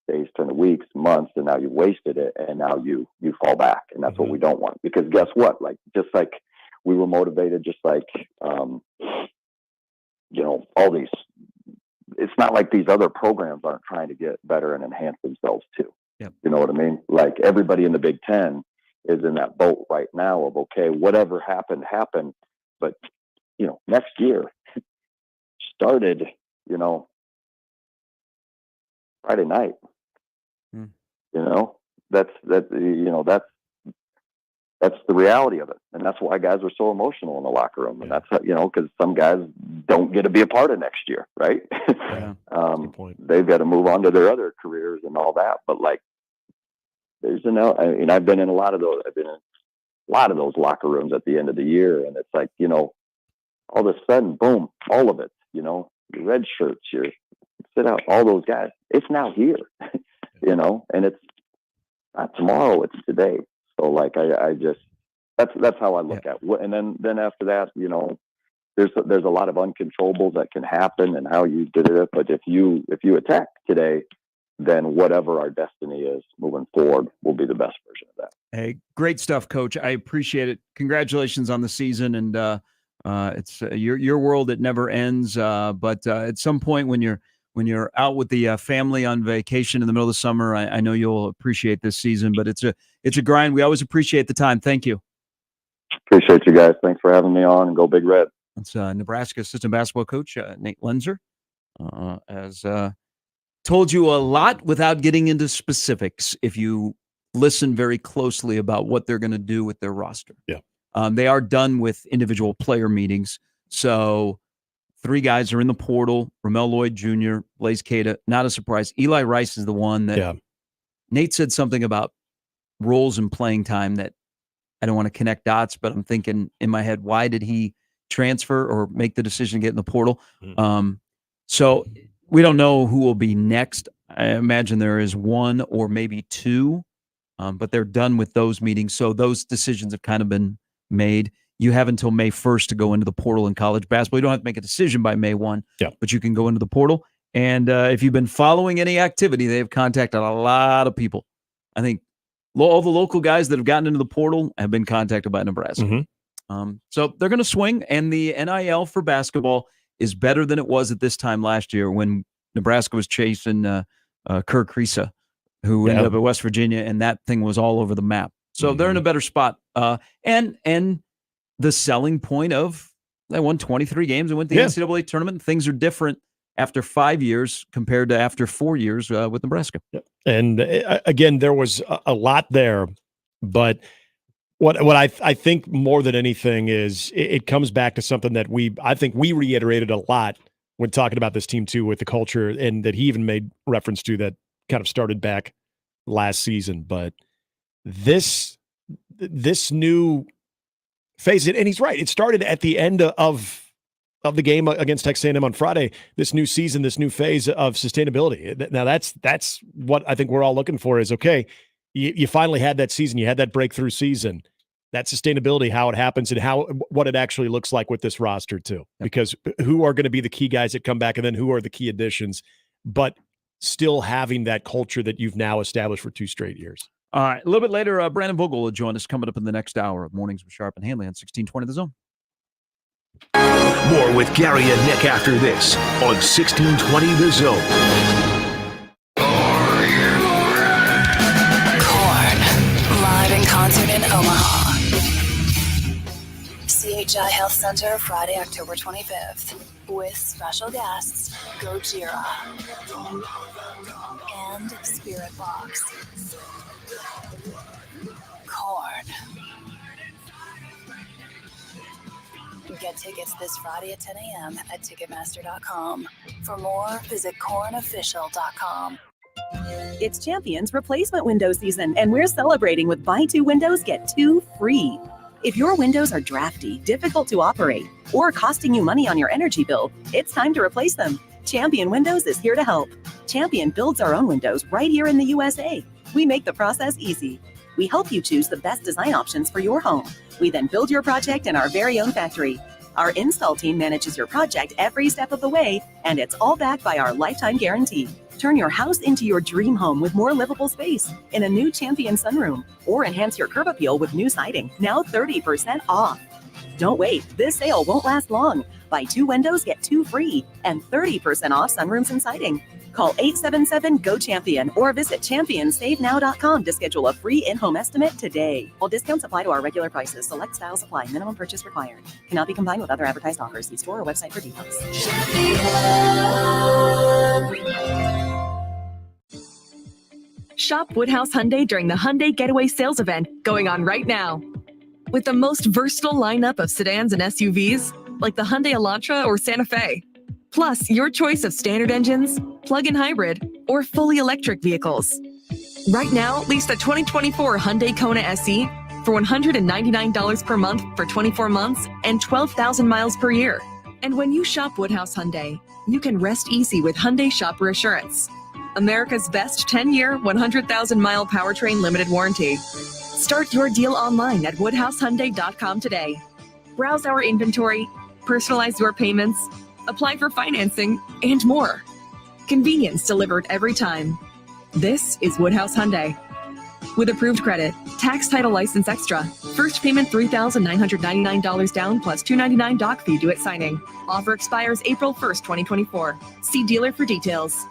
days turn to weeks, months, and now you've wasted it, and now you fall back, and that's what we don't want. Because guess what? Like just like we were motivated, just like all these. It's not like these other programs aren't trying to get better and enhance themselves too. Yep. You know what I mean? Like everybody in the Big Ten is in that boat right now of, okay, whatever happened, but next year started, Friday night. That's that's the reality of it. And that's why guys are so emotional in the locker room. And that's, because some guys don't get to be a part of next year, right? Yeah. They've got to move on to their other careers and all that. But like, I've been in a lot of those. I've been in a lot of those locker rooms at the end of the year. And it's like, all of a sudden, boom, all of it, your red shirts, your sit out, all those guys, it's now here, and it's not tomorrow, it's today. So like, I just, that's how I look at it. And then after that, there's a lot of uncontrollables that can happen and how you did it. But if you attack today, then whatever our destiny is moving forward will be the best version of that. Hey, great stuff, Coach. I appreciate it. Congratulations on the season. And it's your world. It never ends. But at some point when you're out with the family on vacation in the middle of the summer, I know you'll appreciate this season, but it's a grind. We always appreciate the time. Thank you. Appreciate you guys. Thanks for having me on, and go Big Red. It's Nebraska assistant basketball coach, Nate Lenzer, has told you a lot without getting into specifics. If you listen very closely about what they're going to do with their roster. Yeah. They are done with individual player meetings. So 3 guys are in the portal: Ramel Lloyd Jr., Blaze Cada. Not a surprise. Eli Rice is the one that Nate said something about roles and playing time that I don't want to connect dots, but I'm thinking in my head, why did he transfer or make the decision to get in the portal? So we don't know who will be next. I imagine there is 1 or maybe 2, but they're done with those meetings. So those decisions have kind of been made. You have until May 1st to go into the portal in college basketball. You don't have to make a decision by May 1, but you can go into the portal. And if you've been following any activity, they have contacted a lot of people. I think all the local guys that have gotten into the portal have been contacted by Nebraska. So they're going to swing, and the NIL for basketball is better than it was at this time last year when Nebraska was chasing Kirk Kriisa, who ended up at West Virginia, and that thing was all over the map. So they're in a better spot. And the selling point of they won 23 games and went to the NCAA tournament. Things are different after 5 years compared to after 4 years with Nebraska. And again, there was a lot there, but what I think more than anything is it comes back to something that I think we reiterated a lot when talking about this team too, with the culture, and that he even made reference to that kind of started back last season. But this new phase, and he's right, it started at the end of the game against Texas A&M on Friday. This new season, this new phase of sustainability. Now that's what I think we're all looking for is, okay, you finally had that season, you had that breakthrough season, that sustainability, how it happens and what it actually looks like with this roster too, because who are going to be the key guys that come back, and then who are the key additions, but still having that culture that you've now established for 2 straight years. All right. A little bit later, Brandon Vogel will join us coming up in the next hour of Mornings with Sharp and Handley on 1620 The Zone. More with Gary and Nick after this on 1620 The Zone. Korn, live in concert in Omaha. CHI Health Center, Friday, October 25th, with special guests Gojira and Spirit Box. Korn. Get tickets this Friday at 10 a.m. at Ticketmaster.com. For more, visit cornofficial.com. It's Champions replacement window season, and we're celebrating with buy 2 windows, get 2 free. If your windows are drafty, difficult to operate, or costing you money on your energy bill, it's time to replace them. Champion Windows is here to help. Champion builds our own windows right here in the USA. We make the process easy. We help you choose the best design options for your home. We then build your project in our very own factory. Our install team manages your project every step of the way, and it's all backed by our lifetime guarantee. Turn your house into your dream home with more livable space in a new Champion sunroom, or enhance your curb appeal with new siding, now 30% off. Don't wait, this sale won't last long. Buy 2 windows, get 2 free, and 30% off sunrooms and siding. Call 877-GO-CHAMPION or visit championsavenow.com to schedule a free in-home estimate today. While discounts apply to our regular prices, select styles apply. Minimum purchase required. Cannot be combined with other advertised offers. See store or website for details. Shop Woodhouse Hyundai during the Hyundai Getaway Sales Event going on right now. with the most versatile lineup of sedans and SUVs, like the Hyundai Elantra or Santa Fe. Plus, your choice of standard engines, plug-in hybrid, or fully electric vehicles. Right now, lease the 2024 Hyundai Kona SE for $199 per month for 24 months and 12,000 miles per year. And when you shop Woodhouse Hyundai, you can rest easy with Hyundai Shopper Assurance, America's best 10-year, 100,000-mile powertrain limited warranty. Start your deal online at woodhousehyundai.com today. Browse our inventory, personalize your payments, apply for financing, and more. Convenience delivered every time. This is Woodhouse Hyundai. With approved credit, tax title license extra. First payment $3,999 down plus $299 doc fee due at signing. Offer expires April 1st, 2024. See dealer for details.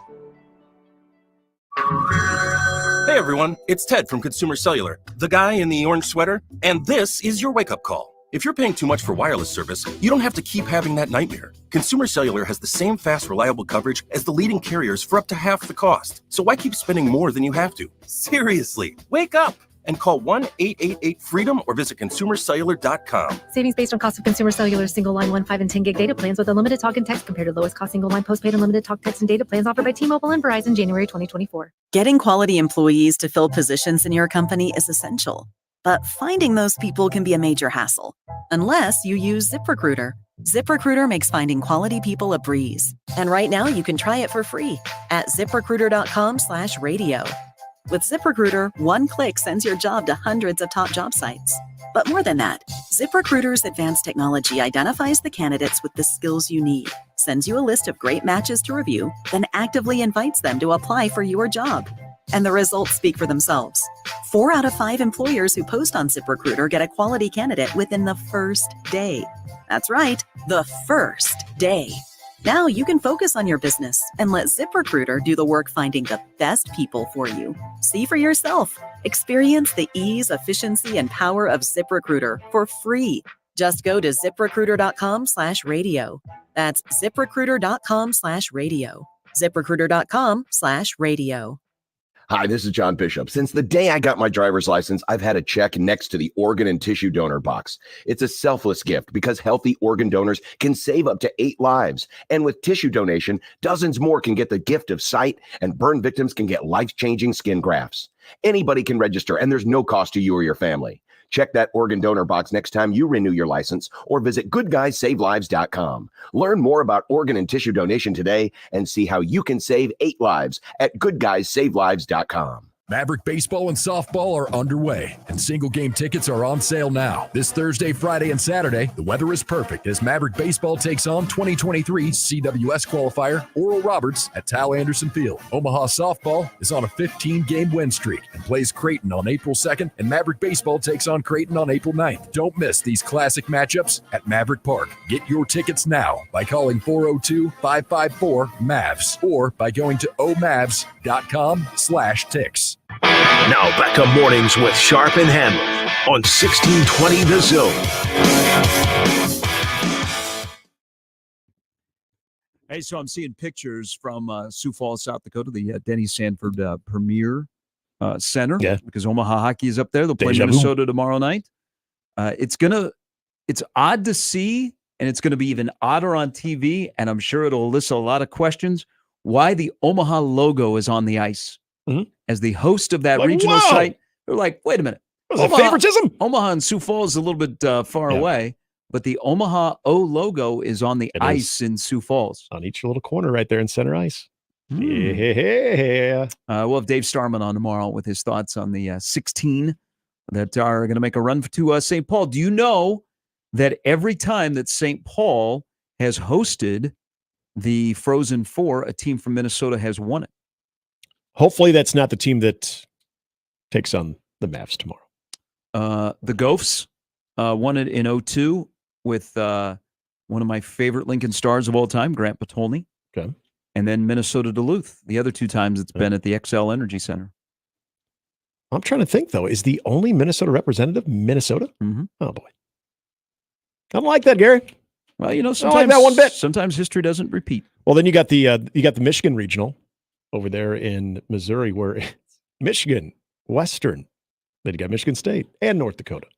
Hey everyone, it's Ted from Consumer Cellular, the guy in the orange sweater, and this is your wake-up call. If you're paying too much for wireless service, you don't have to keep having that nightmare. Consumer Cellular has the same fast, reliable coverage as the leading carriers for up to half the cost. So why keep spending more than you have to? Seriously, wake up and call 1-888-FREEDOM or visit consumercellular.com. Savings based on cost of Consumer Cellular single line 1, 5, and 10 gig data plans with unlimited talk and text compared to lowest cost single line postpaid unlimited talk, text, and data plans offered by T-Mobile and Verizon January 2024. Getting quality employees to fill positions in your company is essential, but finding those people can be a major hassle unless you use ZipRecruiter. ZipRecruiter makes finding quality people a breeze. And right now you can try it for free at ziprecruiter.com/radio. With ZipRecruiter, one click sends your job to hundreds of top job sites. But more than that, ZipRecruiter's advanced technology identifies the candidates with the skills you need, sends you a list of great matches to review, then actively invites them to apply for your job. And the results speak for themselves. 4 out of 5 employers who post on ZipRecruiter get a quality candidate within the first day. That's right, the first day. Now you can focus on your business and let ZipRecruiter do the work finding the best people for you. See for yourself. Experience the ease, efficiency, and power of ZipRecruiter for free. Just go to ziprecruiter.com/radio. That's ziprecruiter.com/radio. ziprecruiter.com/radio. Hi, this is John Bishop. Since the day I got my driver's license, I've had a check next to the organ and tissue donor box. It's a selfless gift because healthy organ donors can save up to 8 lives. And with tissue donation, dozens more can get the gift of sight, and burn victims can get life-changing skin grafts. Anybody can register, and there's no cost to you or your family. Check that organ donor box next time you renew your license or visit goodguysavelives.com. Learn more about organ and tissue donation today and see how you can save 8 lives at goodguysavelives.com. Maverick baseball and softball are underway, and single game tickets are on sale now. This Thursday, Friday, and Saturday, the weather is perfect as Maverick baseball takes on 2023 CWS qualifier Oral Roberts at Tal Anderson Field. Omaha softball is on a 15-game win streak and plays Creighton on April 2nd, and Maverick baseball takes on Creighton on April 9th. Don't miss these classic matchups at Maverick Park. Get your tickets now by calling 402-554-MAVS or by going to omavs.com/ticks. Now back to mornings with Sharp and Handley on 1620 The Zone. Hey, so I'm seeing pictures from Sioux Falls, South Dakota, the Denny Sanford Premier Center. Yeah. Because Omaha hockey is up there. They'll play Deja vu. Minnesota tomorrow night. It's odd to see, and it's going to be even odder on TV, and I'm sure it'll elicit a lot of questions, why the Omaha logo is on the ice. As the host of that regional site, they're like, wait a minute. Was it favoritism? Omaha and Sioux Falls is a little bit far away, but the Omaha O logo is on the ice in Sioux Falls. On each little corner right there in center ice. Yeah. We'll have Dave Starman on tomorrow with his thoughts on the 16 that are going to make a run to St. Paul. Do you know that every time that St. Paul has hosted the Frozen Four, a team from Minnesota has won it? Hopefully that's not the team that takes on the Mavs tomorrow. The Gophs won it in 2002 with one of my favorite Lincoln stars of all time, Grant Patolny. Okay. And then Minnesota Duluth. The other 2 times it's been at the XL Energy Center. I'm trying to think, though. Is the only Minnesota representative Minnesota? Mm-hmm. Oh, boy. I don't like that, Gary. Well, you know, I don't like that one bit. Sometimes history doesn't repeat. Well, then you got the Michigan Regional over there in Missouri, where it's Michigan, Western. Then you got Michigan State and North Dakota.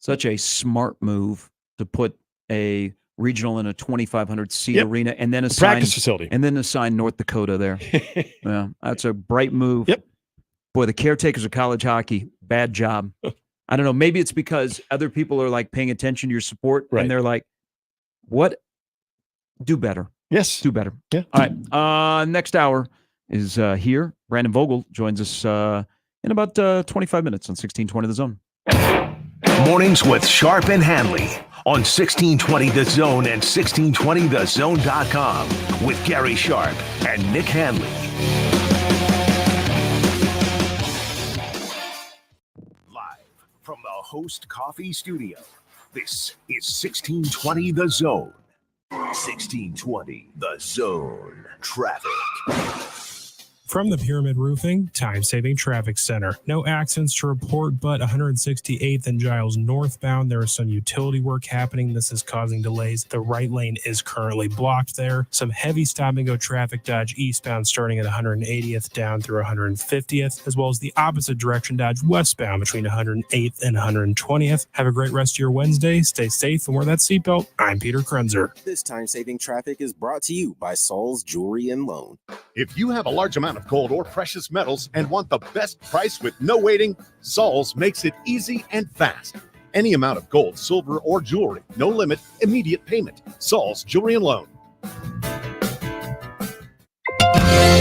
Such a smart move to put a regional in a 2,500 seat arena and then assign practice facility, and then assign North Dakota there. Yeah, that's a bright move. Yep. Boy, the caretakers of college hockey, bad job. I don't know. Maybe it's because other people are like paying attention to your support, and they're like, "What? Do better." Yes, do better. Yeah. All right. Next hour is here. Brandon Vogel joins us in about 25 minutes on 1620 The Zone. Mornings with Sharp and Handley on 1620 The Zone and 1620thezone.com with Gary Sharp and Nick Handley. Live from the Host Coffee Studio, this is 1620 The Zone. 1620 The Zone. Traffic. From the Pyramid Roofing Time-Saving Traffic Center. No accidents to report, but 168th and Giles northbound, there is some utility work happening. This is causing delays. The right lane is currently blocked there. Some heavy stop-and-go traffic dodge eastbound starting at 180th down through 150th, as well as the opposite direction dodge westbound between 108th and 120th. Have a great rest of your Wednesday. Stay safe and wear that seatbelt. I'm Peter Krenzer. This time-saving traffic is brought to you by Saul's Jewelry and Loan. If you have a large amount of gold or precious metals and want the best price with no waiting, Saul's makes it easy and fast. Any amount of gold, silver, or jewelry, no limit, immediate payment. Saul's Jewelry and Loan.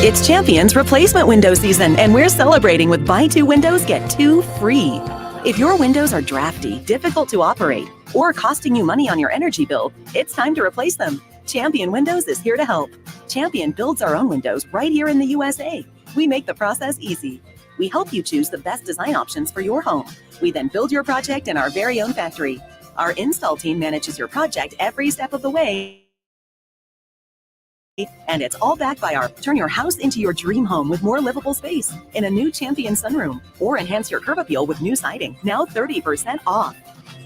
It's Champions replacement window season, and we're celebrating with buy 2 windows, get 2 free. If your windows are drafty, difficult to operate, or costing you money on your energy bill, it's time to replace them. Champion Windows is here to help. Champion builds our own windows right here in the USA. We make the process easy. We help you choose the best design options for your home. We then build your project in our very own factory. Our install team manages your project every step of the way. And it's all backed by our turn your house into your dream home with more livable space in a new Champion sunroom, or enhance your curb appeal with new siding, now 30% off.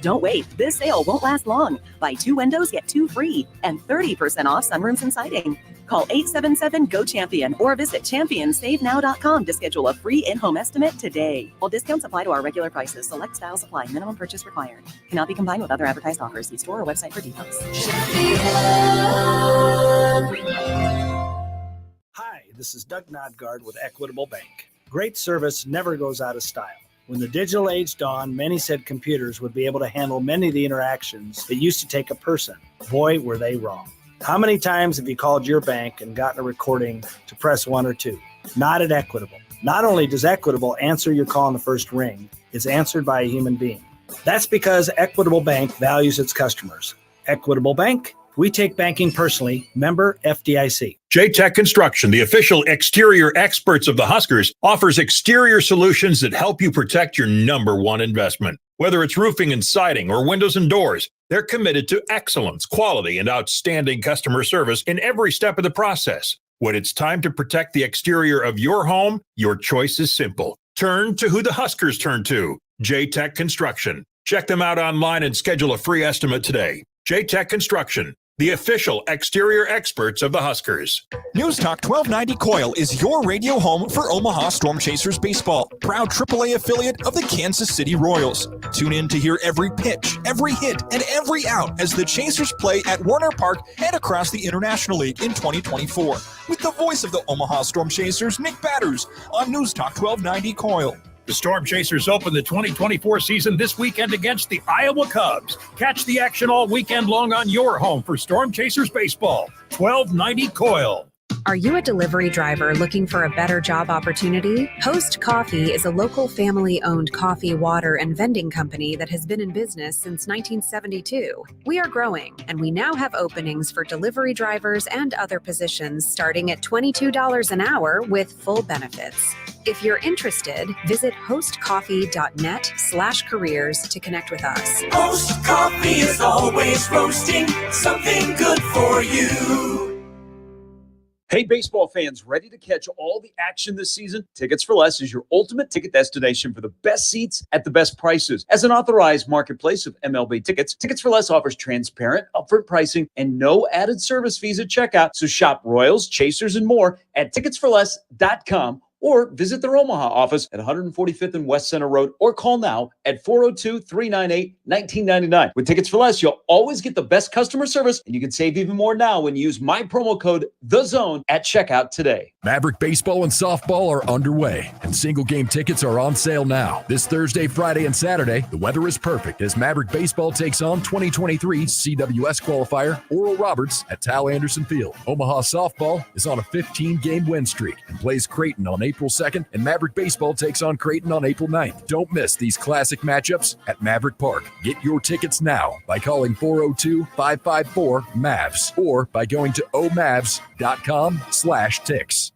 Don't wait, this sale won't last long. Buy 2 windows, get 2 free, and 30% off sunrooms and siding. Call 877-GO-CHAMPION or visit championsavenow.com to schedule a free in-home estimate today. While discounts apply to our regular prices, select styles apply, minimum purchase required. Cannot be combined with other advertised offers. See store or website for details. Hi, this is Doug Nodgard with Equitable Bank. Great service never goes out of style. When the digital age dawned, many said computers would be able to handle many of the interactions that used to take a person. Boy, were they wrong. How many times have you called your bank and gotten a recording to press 1 or 2? Not at Equitable. Not only does Equitable answer your call on the first ring, it's answered by a human being. That's because Equitable Bank values its customers. Equitable Bank, we take banking personally. Member FDIC. J-Tech Construction, the official exterior experts of the Huskers, offers exterior solutions that help you protect your #1 investment. Whether it's roofing and siding or windows and doors, they're committed to excellence, quality, and outstanding customer service in every step of the process. When it's time to protect the exterior of your home, your choice is simple. Turn to who the Huskers turn to, J-Tech Construction. Check them out online and schedule a free estimate today. J-Tech Construction, the official exterior experts of the Huskers. News Talk 1290 Coil is your radio home for Omaha Storm Chasers baseball, proud AAA affiliate of the Kansas City Royals. Tune in to hear every pitch, every hit, and every out as the Chasers play at Warner Park and across the International League in 2024. With the voice of the Omaha Storm Chasers, Nick Batters, on News Talk 1290 Coil. The Storm Chasers open the 2024 season this weekend against the Iowa Cubs. Catch the action all weekend long on your home for Storm Chasers baseball. 1290 Coil. Are you a delivery driver looking for a better job opportunity? Host Coffee is a local family-owned coffee, water, and vending company that has been in business since 1972. We are growing, and we now have openings for delivery drivers and other positions starting at $22 an hour with full benefits. If you're interested, visit hostcoffee.net/careers to connect with us. Host Coffee is always roasting something good for you. Hey, baseball fans, ready to catch all the action this season? Tickets for Less is your ultimate ticket destination for the best seats at the best prices. As an authorized marketplace of MLB tickets, Tickets for Less offers transparent, upfront pricing and no added service fees at checkout. So shop Royals, Chasers, and more at ticketsforless.com or visit their Omaha office at 145th and West Center Road, or call now at 402-398-1999. With Tickets for Less, you'll always get the best customer service, and you can save even more now when you use my promo code THEZONE at checkout today. Maverick baseball and softball are underway, and single game tickets are on sale now. This Thursday, Friday, and Saturday, the weather is perfect as Maverick baseball takes on 2023 CWS qualifier Oral Roberts at Tal Anderson Field. Omaha softball is on a 15-game win streak and plays Creighton on April 2nd, and Maverick baseball takes on Creighton on April 9th. Don't miss these classic matchups at Maverick Park. Get your tickets now by calling 402-554-MAVS or by going to omavs.com/ticks.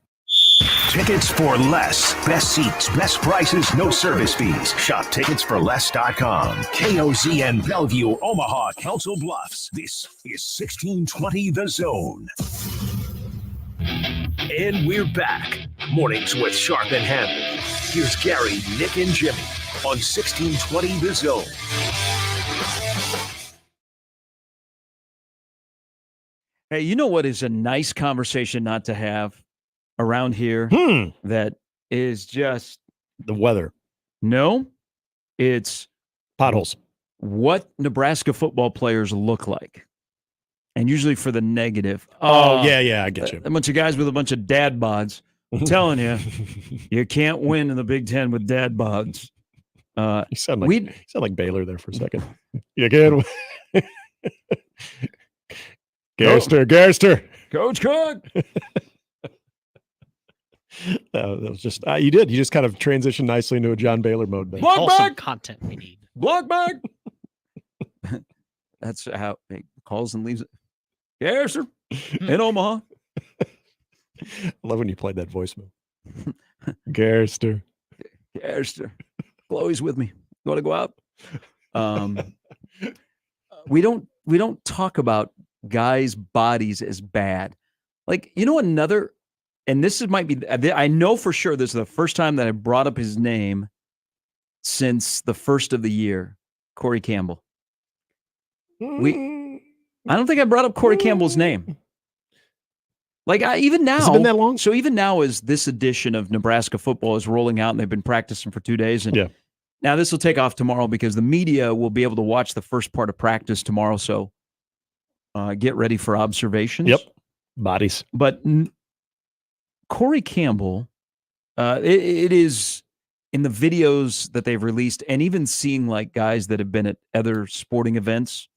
Tickets for Less. Best seats, best prices, no service fees. Shop ticketsforless.com. KOZN Bellevue, Omaha, Council Bluffs. This is 1620 The Zone. And we're back. Mornings with Sharp and Handley. Here's Gary, Nick, and Jimmy on 1620 The Zone. Hey, you know what is a nice conversation not to have around here that is just the weather? No, it's potholes. What Nebraska football players look like. And usually for the negative. Yeah, I get you. A bunch of guys with a bunch of dad bods. I'm telling you, you can't win in the Big Ten with dad bods. You sound like Baylor there for a second. You can't win. Garster. Coach Cook. That was just you did. You just kind of transitioned nicely into a John Baylor mode. There. Block back content we need. Block back. That's how he calls and leaves it. Garster in Omaha. I love when you played that voicemail. Garster. Chloe's with me. You want to go out? We don't talk about guys' bodies as bad. Like, you know, another, and this might be, I know for sure this is the first time that I brought up his name since the first of the year, Corey Campbell. I don't think I brought up Corey Campbell's name. Like, even now, has it been that long? So even now, as this edition of Nebraska football is rolling out, and they've been practicing for 2 days, and now this will take off tomorrow because the media will be able to watch the first part of practice tomorrow. So get ready for observations. Yep, bodies. But Corey Campbell, it is in the videos that they've released, and even seeing like guys that have been at other sporting events.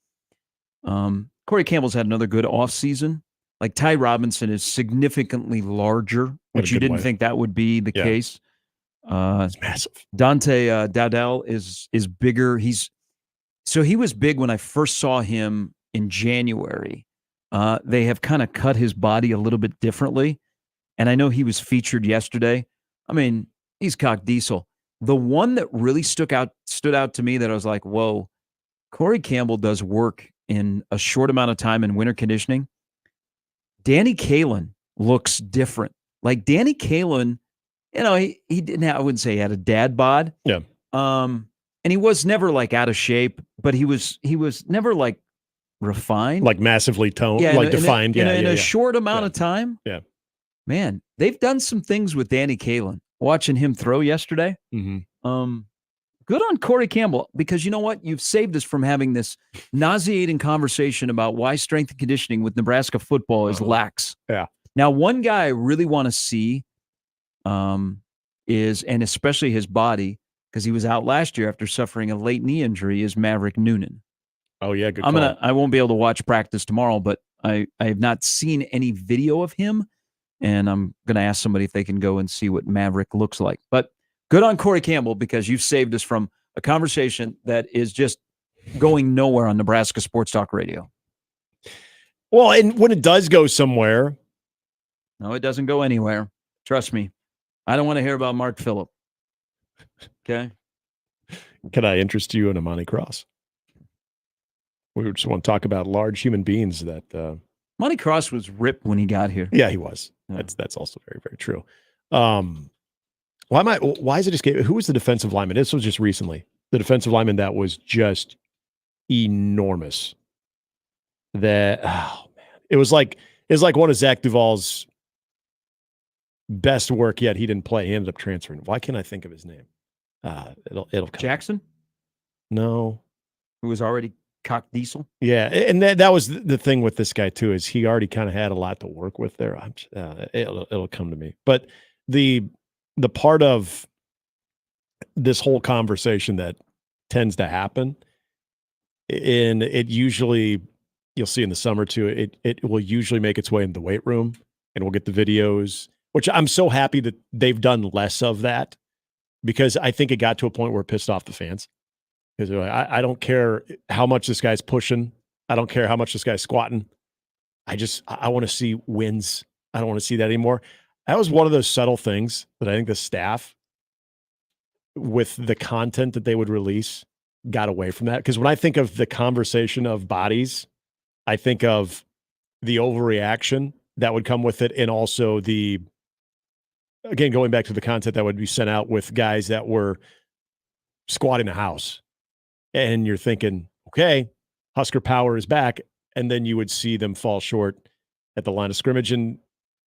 Corey Campbell's had another good offseason. Like Ty Robinson is significantly larger, which you didn't think that would be the case. It's massive. Dante Dowdell is bigger. He was big when I first saw him in January. They have kind of cut his body a little bit differently. And I know he was featured yesterday. I mean, he's cock diesel. The one that really stood out to me that I was like, whoa, Corey Campbell does work in a short amount of time in winter conditioning. Danny Kalen looks different. Like Danny Kalen, you know, he didn't have, I wouldn't say he had a dad bod. Yeah. And he was never like out of shape, but he was never like refined. Like massively toned, like defined. In a short amount of time. Yeah. Man, they've done some things with Danny Kalen. Watching him throw yesterday. Mm-hmm. Good on Corey Campbell, because you know what? You've saved us from having this nauseating conversation about why strength and conditioning with Nebraska football is lax. Yeah. Now, one guy I really want to see is, and especially his body, because he was out last year after suffering a late knee injury, is Maverick Noonan. Oh yeah, good call. I won't be able to watch practice tomorrow, but I have not seen any video of him, and I'm going to ask somebody if they can go and see what Maverick looks like. But good on Corey Campbell, because you've saved us from a conversation that is just going nowhere on Nebraska Sports Talk Radio. Well, and when it does go somewhere. No, it doesn't go anywhere. Trust me. I don't want to hear about Mark Phillip. Okay? Can I interest you in Amani Cross? We just want to talk about large human beings that... Monty Cross was ripped when he got here. Yeah, he was. Yeah. That's also very, very true. Why is it escaping? Who was the defensive lineman? This was just recently. The defensive lineman that was just enormous. It was like one of Zach Duvall's best work yet. He didn't play. He ended up transferring. Why can't I think of his name? It'll come. Jackson, no, who was already cock diesel. Yeah, and that was the thing with this guy too, is he already kind of had a lot to work with there. It'll come to me. But the part of this whole conversation that tends to happen, and it usually, you'll see in the summer too, it will usually make its way in the weight room, and we'll get the videos, which I'm so happy that they've done less of that, because I think it got to a point where it pissed off the fans. Because I don't care how much this guy's pushing. I don't care how much this guy's squatting. I want to see wins. I don't want to see that anymore. That was one of those subtle things that I think the staff, with the content that they would release, got away from that. Because when I think of the conversation of bodies, I think of the overreaction that would come with it, and also again, going back to the content that would be sent out with guys that were squatting a house. And you're thinking, okay, Husker power is back. And then you would see them fall short at the line of scrimmage in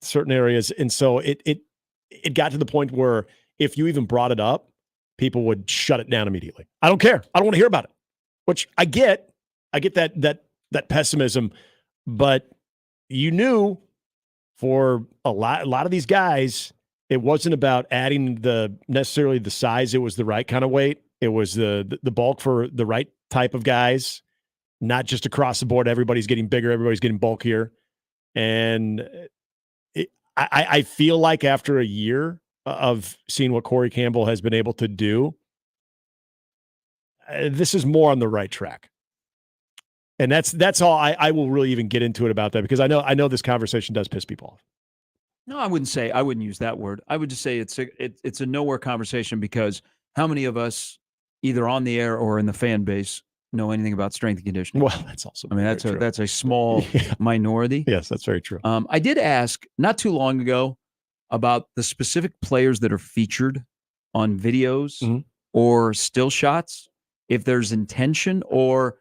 certain areas. And so it got to the point where if you even brought it up, people would shut it down immediately. I don't care. I don't want to hear about it, which I get that pessimism, but you knew for a lot of these guys, it wasn't about adding necessarily the size. It was the right kind of weight. It was the bulk for the right type of guys, not just across the board. Everybody's getting bigger. Everybody's getting bulkier. And I feel like after a year of seeing what Corey Campbell has been able to do, this is more on the right track. And that's all I will really even get into it about that, because I know this conversation does piss people off. No, I wouldn't use that word. I would just say it's a nowhere conversation, because how many of us, either on the air or in the fan base, know anything about strength and conditioning? Well, that's also that's a small minority. Yes, that's very true. I did ask not too long ago about the specific players that are featured on videos or still shots, if there's intention, or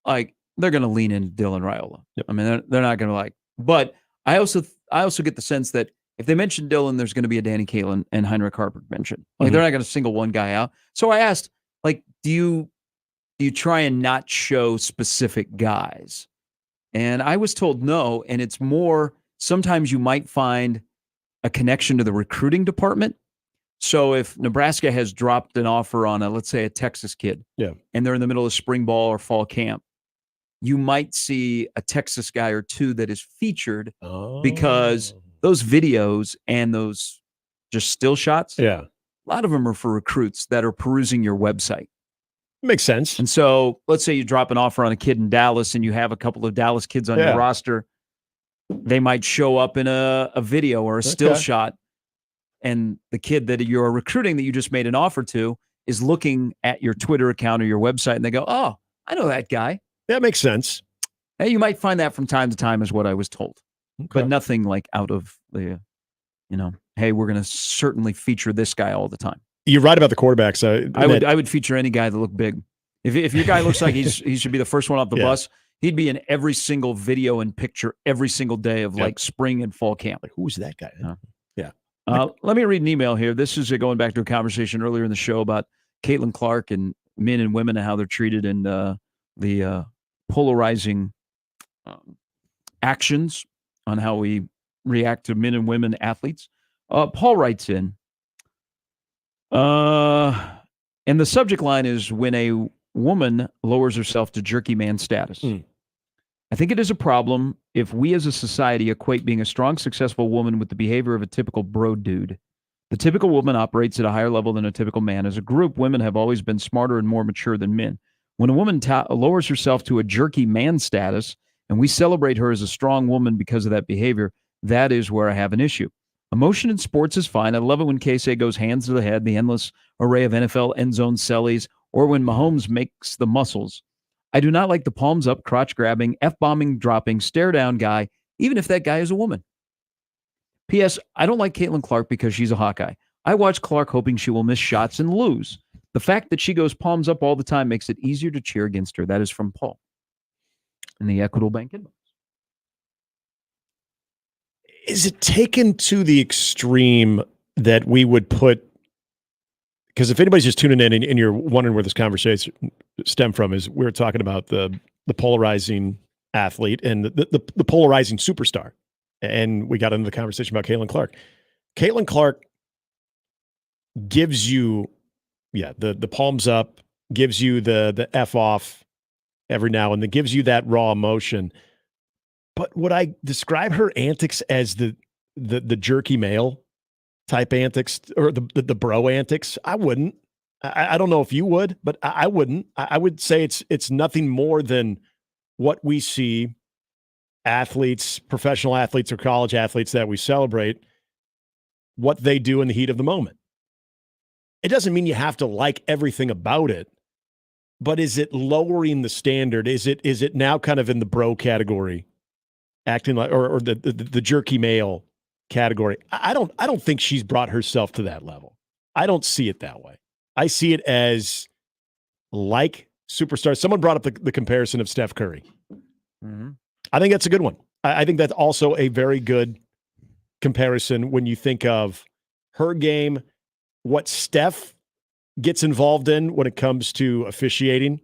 like they're going to lean into Dylan Raiola. Yep. I mean, they're not going to but I also get the sense that if they mention Dylan, there's going to be a Danny Kaelin and Heinrich Harper mention. They're not going to single one guy out. So I asked, do you try and not show specific guys? And I was told no. And it's more, sometimes you might find a connection to the recruiting department. So if Nebraska has dropped an offer on let's say a Texas kid, and they're in the middle of spring ball or fall camp, you might see a Texas guy or two that is featured because those videos and those just still shots, a lot of them are for recruits that are perusing your website. Makes sense. And so let's say you drop an offer on a kid in Dallas and you have a couple of Dallas kids on your roster. They might show up in a video or a still shot, and the kid that you're recruiting that you just made an offer to is looking at your Twitter account or your website, and they go, oh, I know that guy. That makes sense. Hey, you might find that from time to time, is what I was told. But nothing out of the, hey, we're going to certainly feature this guy all the time. You're right about the quarterbacks. I would feature any guy that looked big. If your guy looks like he should be the first one off the bus, he'd be in every single video and picture every single day of spring and fall camp. Who's that guy? Let me read an email here. This is going back to a conversation earlier in the show about Caitlin Clark and men and women and how they're treated in the polarizing actions on how we react to men and women athletes. Paul writes in, and the subject line is, when a woman lowers herself to jerky man status. I think it is a problem if we as a society equate being a strong, successful woman with the behavior of a typical bro dude. The typical woman operates at a higher level than a typical man. As a group, women have always been smarter and more mature than men. When a woman lowers herself to a jerky man status, and we celebrate her as a strong woman because of that behavior, that is where I have an issue. Emotion in sports is fine. I love it when Casey goes hands to the head, the endless array of NFL end zone sellies, or when Mahomes makes the muscles. I do not like the palms up, crotch grabbing, F-bombing, dropping, stare down guy, even if that guy is a woman. P.S. I don't like Caitlin Clark because she's a Hawkeye. I watch Clark hoping she will miss shots and lose. The fact that she goes palms up all the time makes it easier to cheer against her. That is from Paul in the Equitable Bank Inbox. Is it taken to the extreme that we would put, because if anybody's just tuning in and you're wondering where this conversation stemmed from, is we're talking about the polarizing athlete and the polarizing superstar. And we got into the conversation about Caitlin Clark. Caitlin Clark gives you, the palms up, gives you the F off every now and then, gives you that raw emotion. But would I describe her antics as the jerky male type antics or the bro antics? I wouldn't. I don't know if you would, but I wouldn't. I would say it's nothing more than what we see athletes, professional athletes or college athletes that we celebrate, what they do in the heat of the moment. It doesn't mean you have to like everything about it, but is it lowering the standard? Is it now kind of in the bro category, acting like, or the jerky male category? I don't think she's brought herself to that level. I don't see it that way. I see it as like superstars. Someone brought up the comparison of Steph Curry. Mm-hmm. I think that's a good one. I think that's also a very good comparison when you think of her game, what Steph gets involved in when it comes to officiating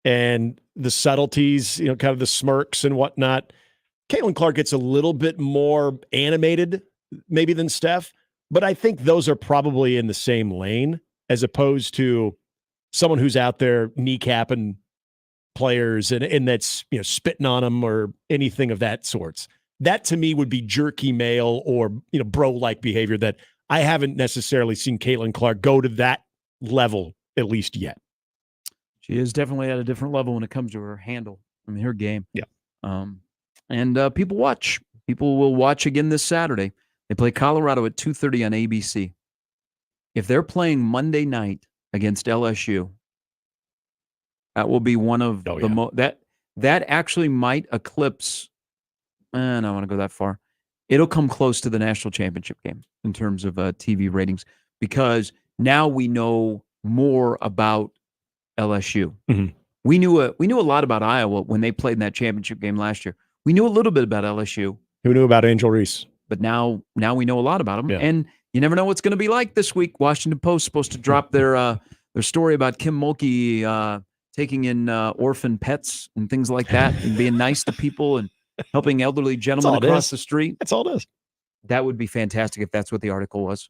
and the subtleties, kind of the smirks and whatnot. Caitlin Clark gets a little bit more animated maybe than Steph, but I think those are probably in the same lane as opposed to someone who's out there kneecapping players and that's, spitting on them or anything of that sorts. That to me would be jerky male or, bro-like behavior that I haven't necessarily seen Caitlin Clark go to that level, at least yet. She is definitely at a different level when it comes to her handle. Her game. Yeah. And people watch. People will watch again this Saturday. They play Colorado at 2:30 on ABC. If they're playing Monday night against LSU, that will be one of that actually might eclipse. I don't want to go that far. It'll come close to the national championship game in terms of TV ratings because now we know more about LSU. Mm-hmm. We knew a lot about Iowa when they played in that championship game last year. We knew a little bit about LSU. Who knew about Angel Reese? But now we know a lot about them. Yeah. And you never know what's going to be like this week. Washington Post supposed to drop their story about Kim Mulkey taking in orphan pets and things like that and being nice to people and helping elderly gentlemen across the street. That's all it is. That would be fantastic if that's what the article was.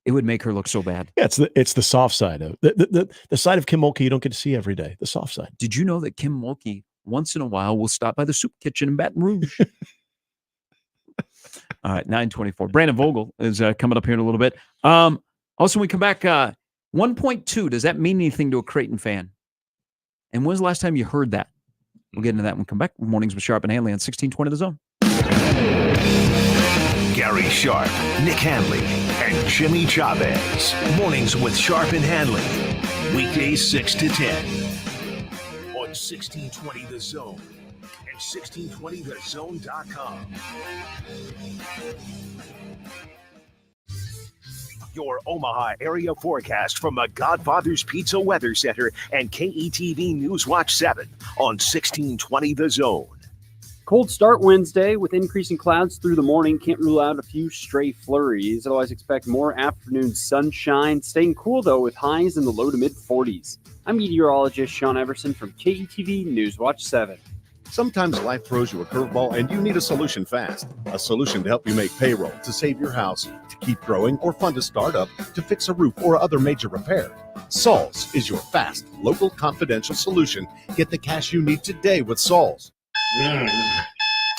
It would make her look so bad. Yeah, it's the soft side of the side of Kim Mulkey you don't get to see every day. The soft side. Did you know that Kim Mulkey once in a while will stop by the soup kitchen in Baton Rouge? All right, 9:24. Brandon Vogel is coming up here in a little bit. Also, when we come back, 1.2. Does that mean anything to a Creighton fan? And when's the last time you heard that? We'll get into that when we come back. Mornings with Sharp and Handley on 1620 The Zone. Gary Sharp, Nick Handley, and Jimmy Chavez. Mornings with Sharp and Handley. Weekdays 6 to 10. On 1620 The Zone and 1620thezone.com. Your Omaha area forecast from the Godfather's Pizza Weather Center and KETV News Watch 7 on 1620 The Zone. Cold start Wednesday with increasing clouds through the morning. Can't rule out a few stray flurries. Otherwise expect more afternoon sunshine. Staying cool, though, with highs in the low to mid-40s. I'm meteorologist Sean Everson from KETV News Watch 7. Sometimes life throws you a curveball and you need a solution fast. A solution to help you make payroll, to save your house, to keep growing, or fund a startup, to fix a roof or other major repair. Sols is your fast, local, confidential solution. Get the cash you need today with Sols.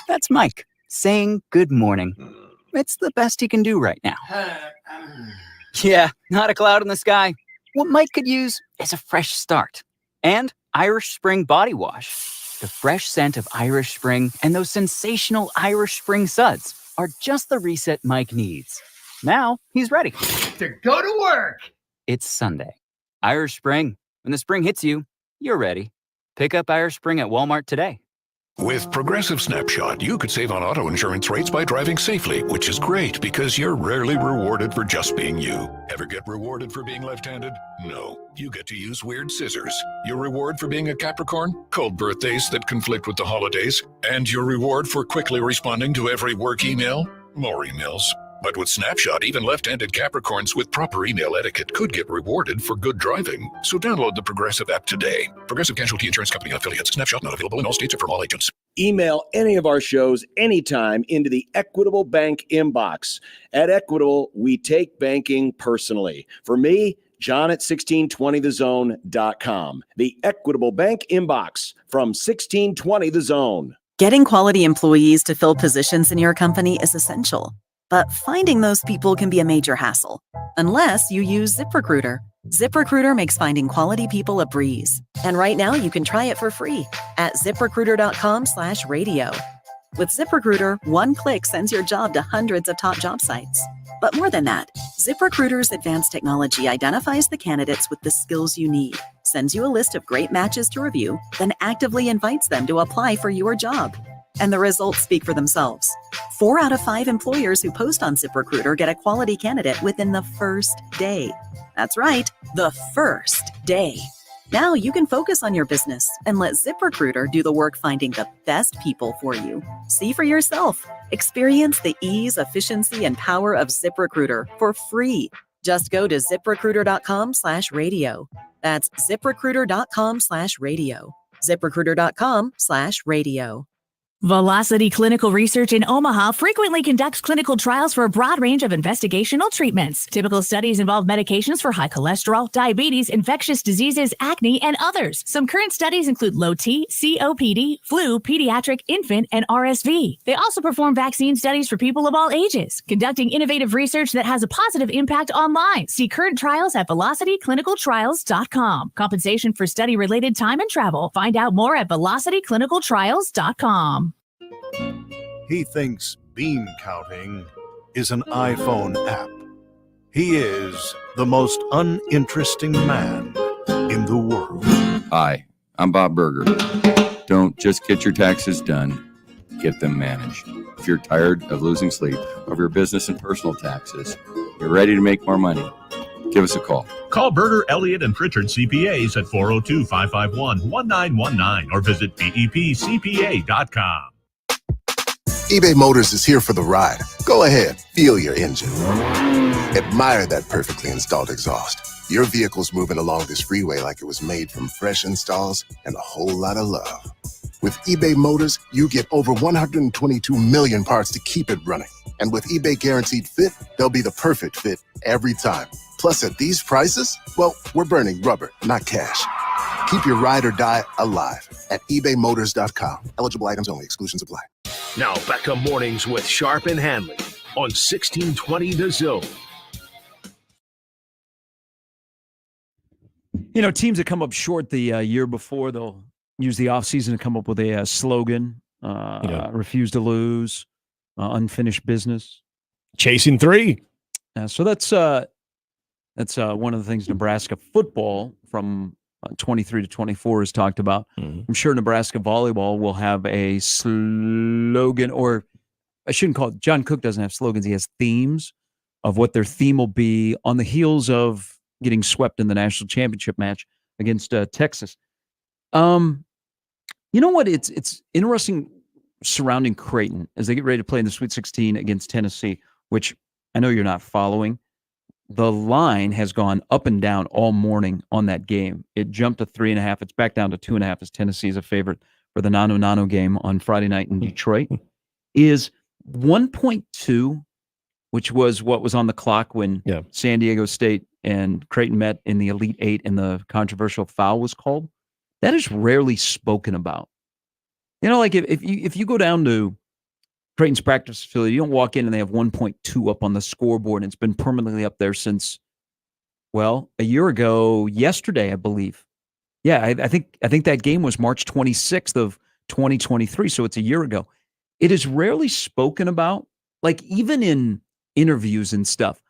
That's Mike saying good morning. It's the best he can do right now. Yeah, not a cloud in the sky. What Mike could use is a fresh start. And Irish Spring Body Wash. The fresh scent of Irish Spring and those sensational Irish Spring suds are just the reset Mike needs. Now he's ready to go to work. It's Sunday. Irish Spring. When the spring hits you, you're ready. Pick up Irish Spring at Walmart today. With Progressive Snapshot, you could save on auto insurance rates by driving safely, which is great because you're rarely rewarded for just being you. Ever get rewarded for being left-handed? No. You get to use weird scissors. Your reward for being a Capricorn? Cold birthdays that conflict with the holidays. And your reward for quickly responding to every work email? More emails. But with Snapshot, even left-handed Capricorns with proper email etiquette could get rewarded for good driving. So download the Progressive app today. Progressive Casualty Insurance Company and affiliates. Snapshot not available in all states or from all agents. Email any of our shows anytime into the Equitable Bank inbox. At Equitable, we take banking personally. For me, John at 1620thezone.com. The Equitable Bank inbox from 1620 The Zone. Getting quality employees to fill positions in your company is essential, but finding those people can be a major hassle, unless you use ZipRecruiter. ZipRecruiter makes finding quality people a breeze. And right now you can try it for free at ZipRecruiter.com/radio. With ZipRecruiter, one click sends your job to hundreds of top job sites. But more than that, ZipRecruiter's advanced technology identifies the candidates with the skills you need, sends you a list of great matches to review, then actively invites them to apply for your job. And the results speak for themselves. 4 out of 5 employers who post on ZipRecruiter get a quality candidate within the first day. That's right, the first day. Now you can focus on your business and let ZipRecruiter do the work finding the best people for you. See for yourself. Experience the ease, efficiency, and power of ZipRecruiter for free. Just go to ZipRecruiter.com/radio. That's ZipRecruiter.com/radio. ZipRecruiter.com/radio. Velocity Clinical Research in Omaha frequently conducts clinical trials for a broad range of investigational treatments. Typical studies involve medications for high cholesterol, diabetes, infectious diseases, acne, and others. Some current studies include low T, COPD, flu, pediatric, infant, and RSV. They also perform vaccine studies for people of all ages, conducting innovative research that has a positive impact on lives. See current trials at velocityclinicaltrials.com. Compensation for study-related time and travel. Find out more at velocityclinicaltrials.com. He thinks bean counting is an iPhone app. He is the most uninteresting man in the world. Hi, I'm Bob Berger. Don't just get your taxes done, get them managed. If you're tired of losing sleep over your business and personal taxes, you're ready to make more money, give us a call. Call Berger, Elliott, and Pritchard CPAs at 402-551-1919 or visit bepcpa.com. eBay Motors is here for the ride. Go ahead, feel your engine. Admire that perfectly installed exhaust. Your vehicle's moving along this freeway like it was made from fresh installs and a whole lot of love. With eBay Motors, you get over 122 million parts to keep it running. And with eBay Guaranteed Fit, they'll be the perfect fit every time. Plus, at these prices, well, we're burning rubber, not cash. Keep your ride or die alive at ebaymotors.com. Eligible items only. Exclusions apply. Now back to mornings with Sharp and Handley on 1620 The Zone. You know, teams that come up short the year before, they'll use the offseason to come up with a slogan, refuse to lose, unfinished business. Chasing 3. So that's one of the things Nebraska football from 23 to 24 has talked about. I'm sure Nebraska volleyball will have a slogan, or I shouldn't call it. John Cook doesn't have slogans. He has themes of what their theme will be on the heels of getting swept in the national championship match against Texas. You know what? It's interesting surrounding Creighton as they get ready to play in the Sweet 16 against Tennessee, which I know you're not following. The line has gone up and down all morning on that game. It jumped to 3.5. It's back down to 2.5 as Tennessee is a favorite for the Nano game on Friday night in Detroit. Is 1.2, which was what was on the clock when San Diego State and Creighton met in the Elite Eight and the controversial foul was called. That is rarely spoken about. You know, like if you go down to Creighton's practice facility, you don't walk in and they have 1.2 up on the scoreboard, and it's been permanently up there since, well, a year ago yesterday, I believe. Yeah, I think that game was March 26th of 2023, so it's a year ago. It is rarely spoken about, like even in interviews and stuff.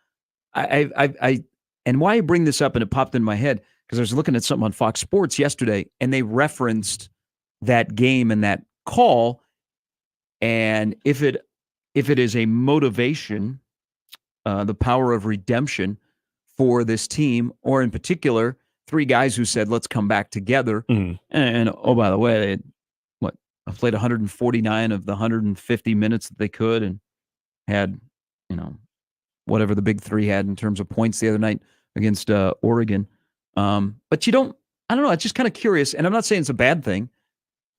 And why I bring this up, and it popped in my head, because I was looking at something on Fox Sports yesterday, and they referenced that game and that call. And if it is a motivation, the power of redemption for this team, or in particular, 3 guys who said, let's come back together. And oh, by the way, I played 149 of the 150 minutes that they could. And had, whatever the big three had in terms of points the other night against Oregon. But I don't know. It's just kind of curious. And I'm not saying it's a bad thing.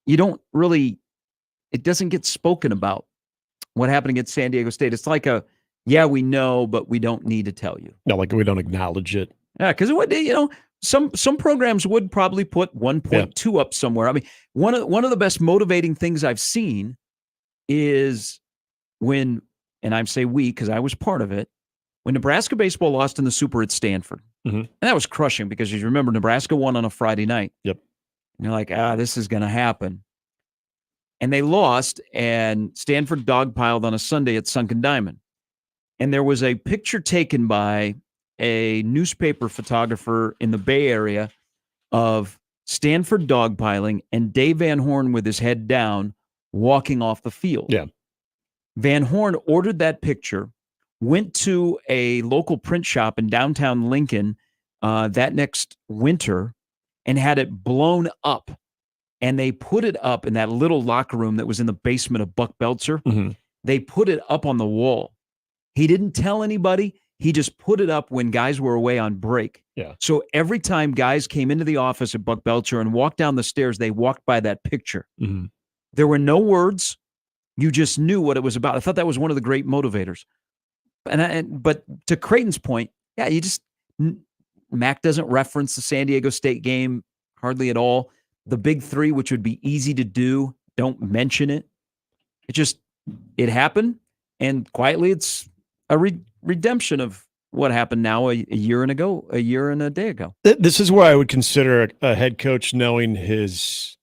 You don't really, it doesn't get spoken about what happened against San Diego State. It's like we know, but we don't need to tell you. No, like we don't acknowledge it. Yeah, because it would, some programs would probably put 1.2 up somewhere. I mean, one of the best motivating things I've seen is when, and I say we because I was part of it, when Nebraska baseball lost in the Super at Stanford. Mm-hmm. And that was crushing because you remember Nebraska won on a Friday night. Yep. And you're like, this is going to happen. And they lost, and Stanford dogpiled on a Sunday at Sunken Diamond. And there was a picture taken by a newspaper photographer in the Bay Area of Stanford dogpiling and Dave Van Horn with his head down walking off the field. Yeah. Van Horn ordered that picture, went to a local print shop in downtown Lincoln that next winter and had it blown up. And they put it up in that little locker room that was in the basement of Buck Belzer. Mm-hmm. They put it up on the wall. He didn't tell anybody. He just put it up when guys were away on break. Yeah. So every time guys came into the office at Buck Belzer and walked down the stairs, they walked by that picture. Mm-hmm. There were no words. You just knew what it was about. I thought that was one of the great motivators. But to Creighton's point, Mac doesn't reference the San Diego State game hardly at all. The big three, which would be easy to do, don't mention it. It happened, and quietly it's a redemption of what happened now a year and a day ago. This is where I would consider a head coach knowing his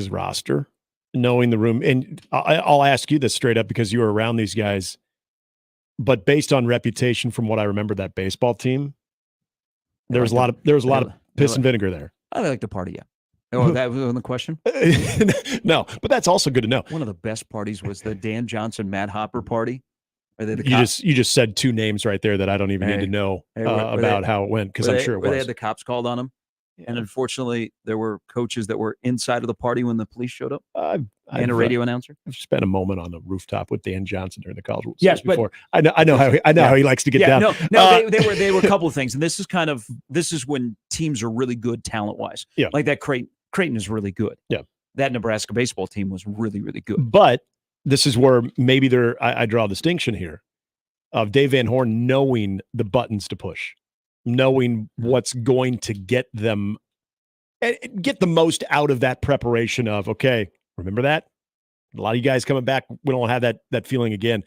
roster, knowing the room. And I'll ask you this straight up because you were around these guys. But based on reputation, from what I remember, that baseball team, there was a lot of piss and vinegar there. I like to party, yeah. Oh, that was the question? No, but that's also good to know. One of the best parties was the Dan Johnson, Matt Hopper party. You just said two names right there that I don't even need to know about how it went because I'm sure it was. They had the cops called on them. Yeah. And unfortunately, there were coaches that were inside of the party when the police showed up. And a radio announcer. I've spent a moment on the rooftop with Dan Johnson during the college World Series before. I know how he likes to get down. No, they were a couple of things, and this is when teams are really good talent wise. Yeah, like that Creighton is really good. Yeah, that Nebraska baseball team was really, really good. But this is where maybe I draw a distinction here of Dave Van Horn knowing the buttons to push, knowing what's going to get them, get the most out of that preparation of, okay, remember that? A lot of you guys coming back, we don't have that feeling again.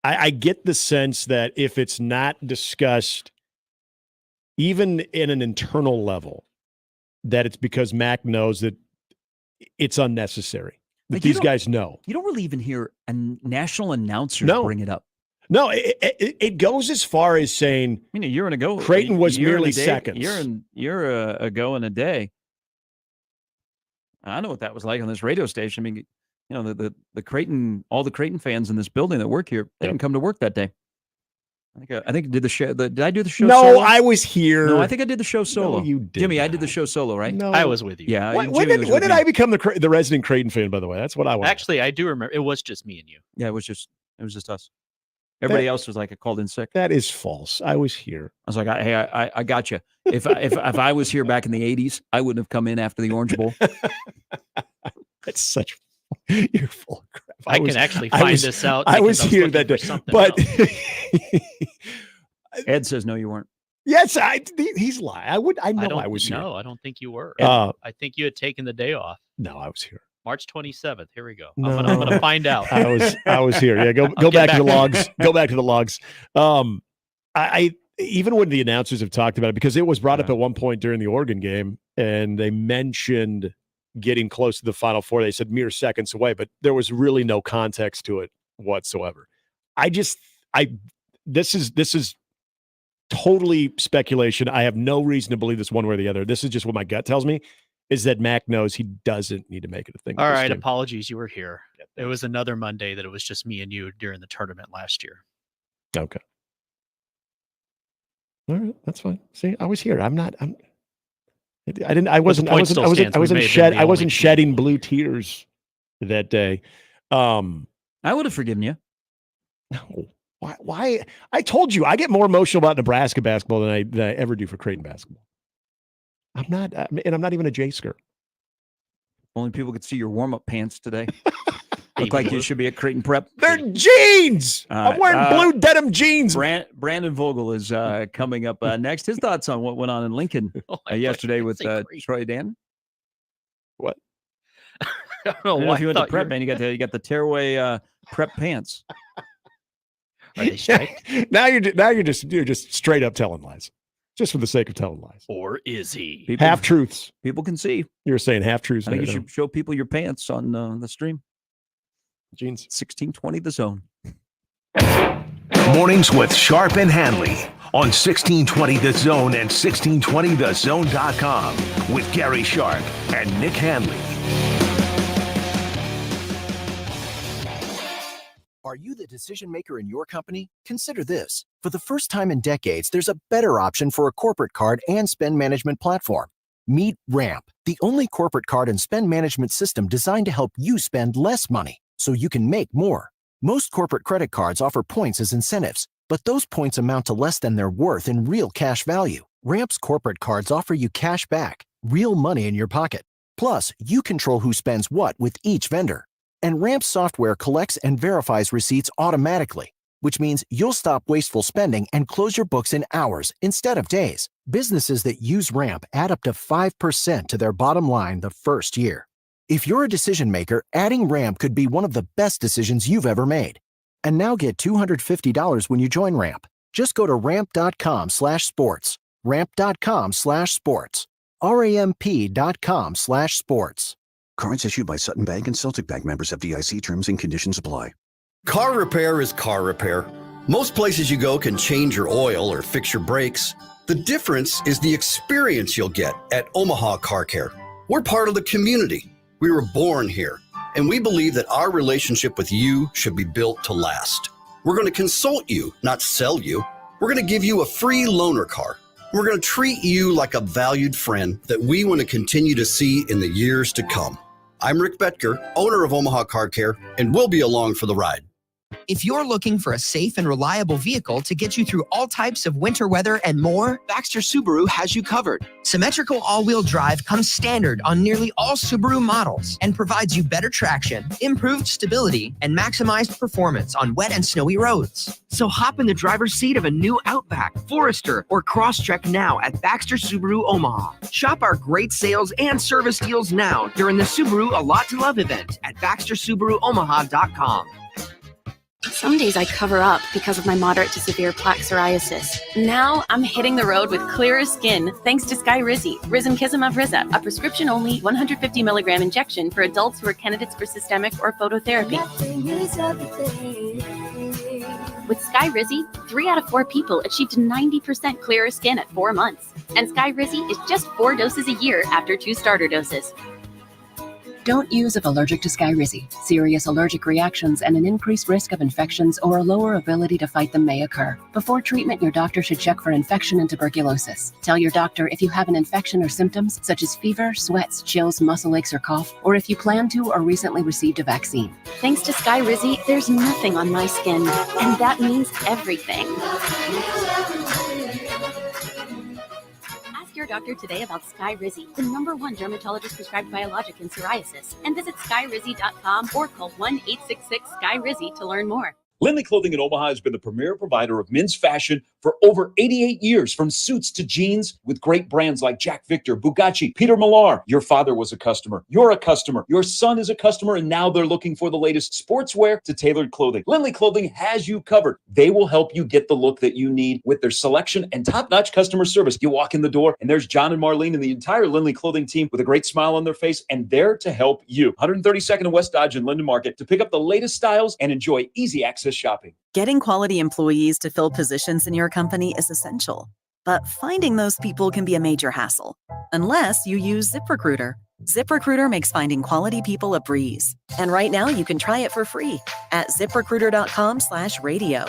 I get the sense that if it's not discussed, even in an internal level, that it's because Mac knows that it's unnecessary. That these guys know. You don't really even hear a national announcer bring it up. No, it goes as far as saying, a year ago, Creighton was merely seconds. Year ago in a day. I know what that was like on this radio station. I mean, the Creighton, all the Creighton fans in this building that work here, they didn't come to work that day. I think I did the show. Did I do the show? No, solo? I was here. No, I think I did the show solo. No, you did. Jimmy, I did the show solo, right? No, I was with you. Yeah. When did I become the resident Creighton fan? By the way, that's what I was. Actually, I do remember. It was just me and you. Yeah, it was just us. Everybody else was like, I called in sick. That is false. I was here. I was like, hey, I got you. If I was here back in the 80s, I wouldn't have come in after the Orange Bowl. That's such. You're full of crap. I can actually find this out. I was here that day, but Ed says no, you weren't. Yes, he's lying. I know I was here. No, I don't think you were. I think you had taken the day off. No, I was here. March 27th. Here we go. No. I'm gonna find out. I was here. Yeah, go back to the logs. Go back to the logs. I even when the announcers have talked about it, because it was brought up at one point during the Oregon game, and they mentioned getting close to the Final Four. They said mere seconds away, but there was really no context to it whatsoever. This is totally speculation. I have no reason to believe this one way or the other. This is just what my gut tells me, is that Mac knows he doesn't need to make it a thing. All right, apologies. You were here. It was another Monday that it was just me and you during the tournament last year. Okay. All right, that's fine. See, I was here. I wasn't shedding blue tears that day. I would have forgiven you. No. Why? I told you, I get more emotional about Nebraska basketball than I ever do for Creighton basketball. I'm not even a J-sker. Only people could see your warm-up pants today. Look like you should be at Creighton Prep. They're jeans. I'm wearing blue denim jeans. Brandon Vogel is coming up next. His thoughts on what went on in Lincoln yesterday with Troy Dannon. What? I don't know If why. you went to prep, man, you got the tearaway prep pants. Are they striped? Now you're just straight up telling lies, just for the sake of telling lies. Or is he? Half truths. People can see. You're saying half truths. I think you should show people your pants on the stream. Jeans. 1620 The Zone. Mornings with Sharp and Handley on 1620 The Zone and 1620thezone.com with Gary Sharp and Nick Handley. Are you the decision maker in your company? Consider this. For the first time in decades, there's a better option for a corporate card and spend management platform. Meet Ramp, the only corporate card and spend management system designed to help you spend less money so you can make more. Most corporate credit cards offer points as incentives, but those points amount to less than their worth in real cash value. Ramp's corporate cards offer you cash back, real money in your pocket. Plus, you control who spends what with each vendor. And Ramp software collects and verifies receipts automatically, which means you'll stop wasteful spending and close your books in hours instead of days. Businesses that use Ramp add up to 5% to their bottom line the first year. If you're a decision maker, adding Ramp could be one of the best decisions you've ever made. And now get $250 when you join Ramp. Just go to ramp.com/sports. Ramp.com/sports. ramp.com/sports. Cards issued by Sutton Bank and Celtic Bank, members of FDIC. Terms and conditions apply. Car repair is car repair. Most places you go can change your oil or fix your brakes. The difference is the experience you'll get at Omaha Car Care. We're part of the community. We were born here, and we believe that our relationship with you should be built to last. We're going to consult you, not sell you. We're going to give you a free loaner car. We're going to treat you like a valued friend that we want to continue to see in the years to come. I'm Rick Betker, owner of Omaha Car Care, and we'll be along for the ride. If you're looking for a safe and reliable vehicle to get you through all types of winter weather and more, Baxter Subaru has you covered. Symmetrical all-wheel drive comes standard on nearly all Subaru models and provides you better traction, improved stability, and maximized performance on wet and snowy roads. So hop in the driver's seat of a new Outback, Forester, or Crosstrek now at Baxter Subaru Omaha. Shop our great sales and service deals now during the Subaru A Lot to Love event at BaxterSubaruOmaha.com. Some days I cover up because of my moderate to severe plaque psoriasis. Now I'm hitting the road with clearer skin thanks to Skyrizi, Risankizumab Riza, a prescription-only 150 milligram injection for adults who are candidates for systemic or phototherapy. With Skyrizi, 3 out of 4 people achieved 90% clearer skin at 4 months. And Skyrizi is just 4 doses a year after 2 starter doses. Don't use if allergic to Skyrizi. Serious allergic reactions and an increased risk of infections or a lower ability to fight them may occur. Before treatment, your doctor should check for infection and tuberculosis. Tell your doctor if you have an infection or symptoms such as fever, sweats, chills, muscle aches, or cough, or if you plan to or recently received a vaccine. Thanks to Skyrizi, there's nothing on my skin, and that means everything. Your doctor today about Skyrizi, the #1 dermatologist prescribed biologic in psoriasis, and visit skyrizi.com or call 1-866-SKY-RIZI to learn more. Lindley Clothing in Omaha has been the premier provider of men's fashion for over 88 years, from suits to jeans, with great brands like Jack Victor, Bugatti, Peter Millar. Your father was a customer. You're a customer. Your son is a customer, and now they're looking for the latest sportswear to tailored clothing. Lindley Clothing has you covered. They will help you get the look that you need with their selection and top-notch customer service. You walk in the door, and there's John and Marlene and the entire Lindley Clothing team with a great smile on their face, and they're to help you. 132nd and West Dodge in Linden Market to pick up the latest styles and enjoy easy access shopping. Getting quality employees to fill positions in your company is essential, but finding those people can be a major hassle, unless you use ZipRecruiter. ZipRecruiter makes finding quality people a breeze. And right now you can try it for free at ZipRecruiter.com/radio.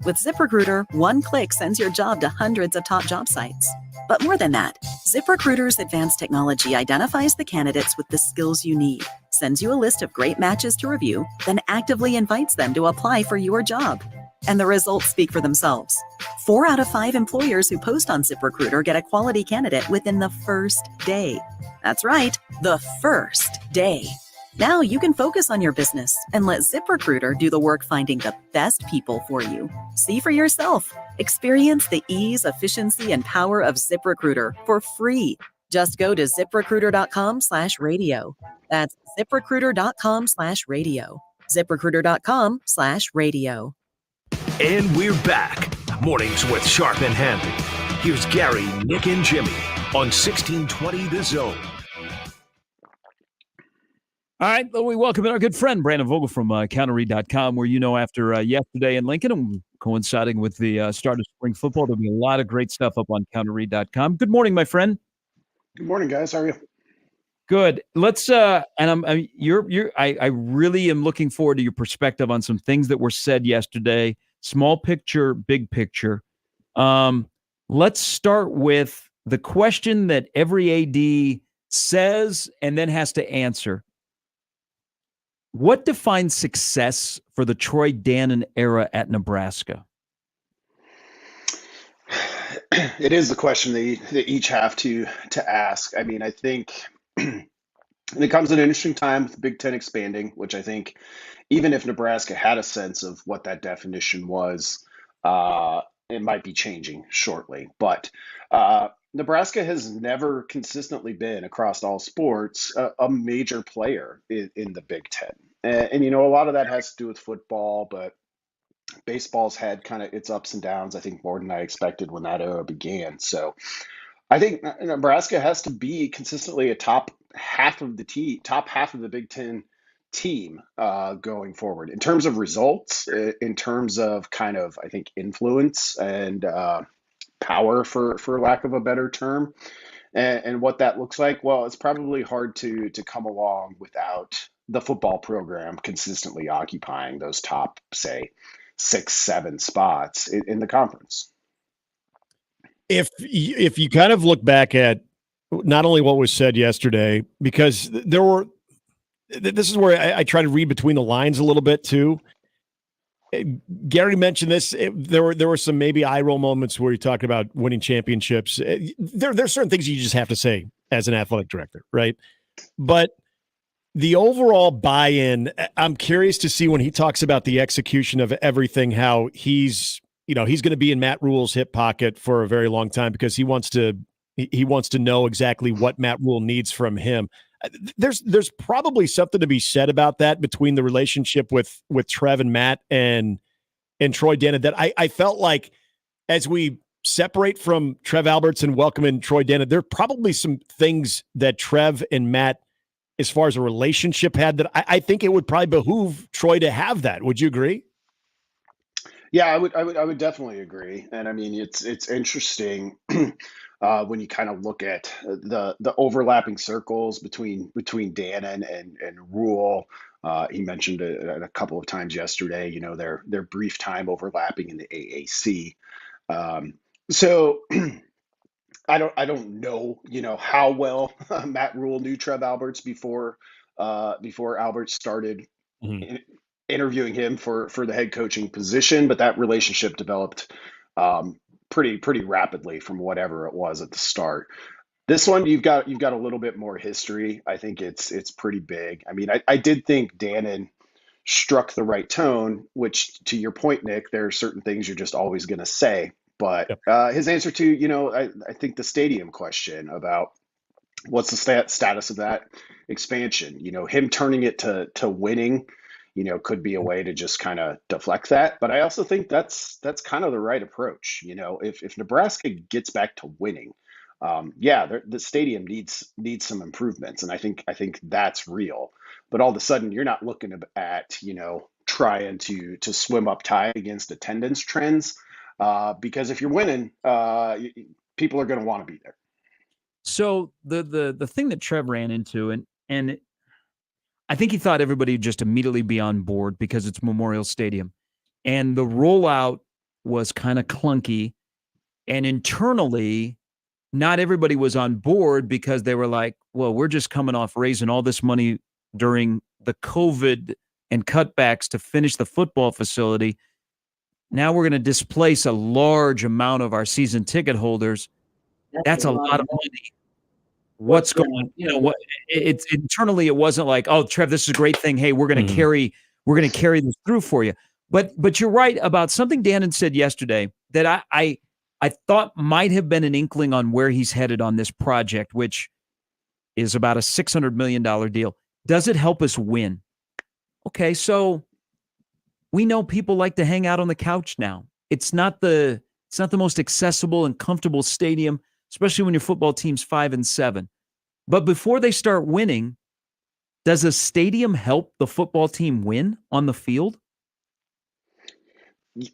With ZipRecruiter, one click sends your job to hundreds of top job sites. But more than that, ZipRecruiter's advanced technology identifies the candidates with the skills you need, sends you a list of great matches to review, then actively invites them to apply for your job. And the results speak for themselves. 4 out of 5 employers who post on ZipRecruiter get a quality candidate within the first day. That's right, the first day. Now you can focus on your business and let ZipRecruiter do the work finding the best people for you. See for yourself. Experience the ease, efficiency, and power of ZipRecruiter for free. Just go to ZipRecruiter.com/radio. That's ZipRecruiter.com/radio. ZipRecruiter.com/radio. And we're back. Mornings with Sharp and Handley. Here's Gary, Nick, and Jimmy on 1620 The Zone. All right, we welcome in our good friend, Brandon Vogel from counterread.com, where, after yesterday in Lincoln and coinciding with the start of spring football, there'll be a lot of great stuff up on counterread.com. Good morning, my friend. Good morning, guys. How are you? Good. Let's I really am looking forward to your perspective on some things that were said yesterday. Small picture, big picture. Let's start with the question that every AD says and then has to answer. What defines success for the Troy Dannon era at Nebraska? It is the question they each have to ask. I mean, I think it comes at an interesting time with the Big Ten expanding, which I think even if Nebraska had a sense of what that definition was, it might be changing shortly. But Nebraska has never consistently been, across all sports, a major player in the Big Ten. And a lot of that has to do with football, but baseball's had kind of its ups and downs, I think, more than I expected when that era began. So I think Nebraska has to be consistently a top half of the Big Ten team going forward. In terms of results, in terms of kind of, I think, influence and power, for lack of a better term, and what that looks like, well, it's probably hard to come along without the football program consistently occupying those top, say, 6-7 spots in the conference. If you kind of look back at not only what was said yesterday, because this is where I try to read between the lines a little bit too. Gary mentioned this. There were some maybe eye roll moments where you talk about winning championships. There's certain things you just have to say as an athletic director, right? But the overall buy-in, I'm curious to see when he talks about the execution of everything, how he's going to be in Matt Rule's hip pocket for a very long time because he wants to know exactly what Matt Rule needs from him. There's probably something to be said about that between the relationship with Trev and Matt and Troy Dannon, that I felt like as we separate from Trev Alberts and welcome in Troy Dannon, there are probably some things that Trev and Matt, as far as a relationship, had that I think it would probably behoove Troy to have that. Would you agree? Yeah, I would definitely agree. And I mean, it's interesting when you kind of look at the overlapping circles between Dannon and Rule. He mentioned it a couple of times yesterday, their brief time overlapping in the AAC. So I don't know, how well Matt Rule knew Trev Alberts before Alberts started interviewing him for the head coaching position, but that relationship developed pretty rapidly from whatever it was at the start. This one, you've got a little bit more history. I think it's pretty big. I mean, I did think Dannon struck the right tone, which, to your point, Nick, there are certain things you're just always going to say. But his answer to, I think the stadium question about what's the status of that expansion, him turning it to winning, could be a way to just kind of deflect that. But I also think that's kind of the right approach. If Nebraska gets back to winning, the stadium needs some improvements, and I think that's real. But all of a sudden, you're not looking at trying to swim up tide against attendance trends, because if you're winning, people are going to want to be there. So the thing that Trev ran into, and I think he thought everybody would just immediately be on board because it's Memorial Stadium, and the rollout was kind of clunky, and internally, not everybody was on board because they were like, well, we're just coming off raising all this money during the COVID and cutbacks to finish the football facility. Now we're going to displace a large amount of our season ticket holders. That's a lot of money. What's going on? What it's internally, it wasn't like, oh, Trev, this is a great thing. Hey, we're going to carry this through for you. But you're right about something Dannon said yesterday that I thought might have been an inkling on where he's headed on this project, which is about a $600 million deal. Does it help us win? Okay, so we know people like to hang out on the couch now. It's not the most accessible and comfortable stadium, especially when your football team's 5-7. But before they start winning, does a stadium help the football team win on the field?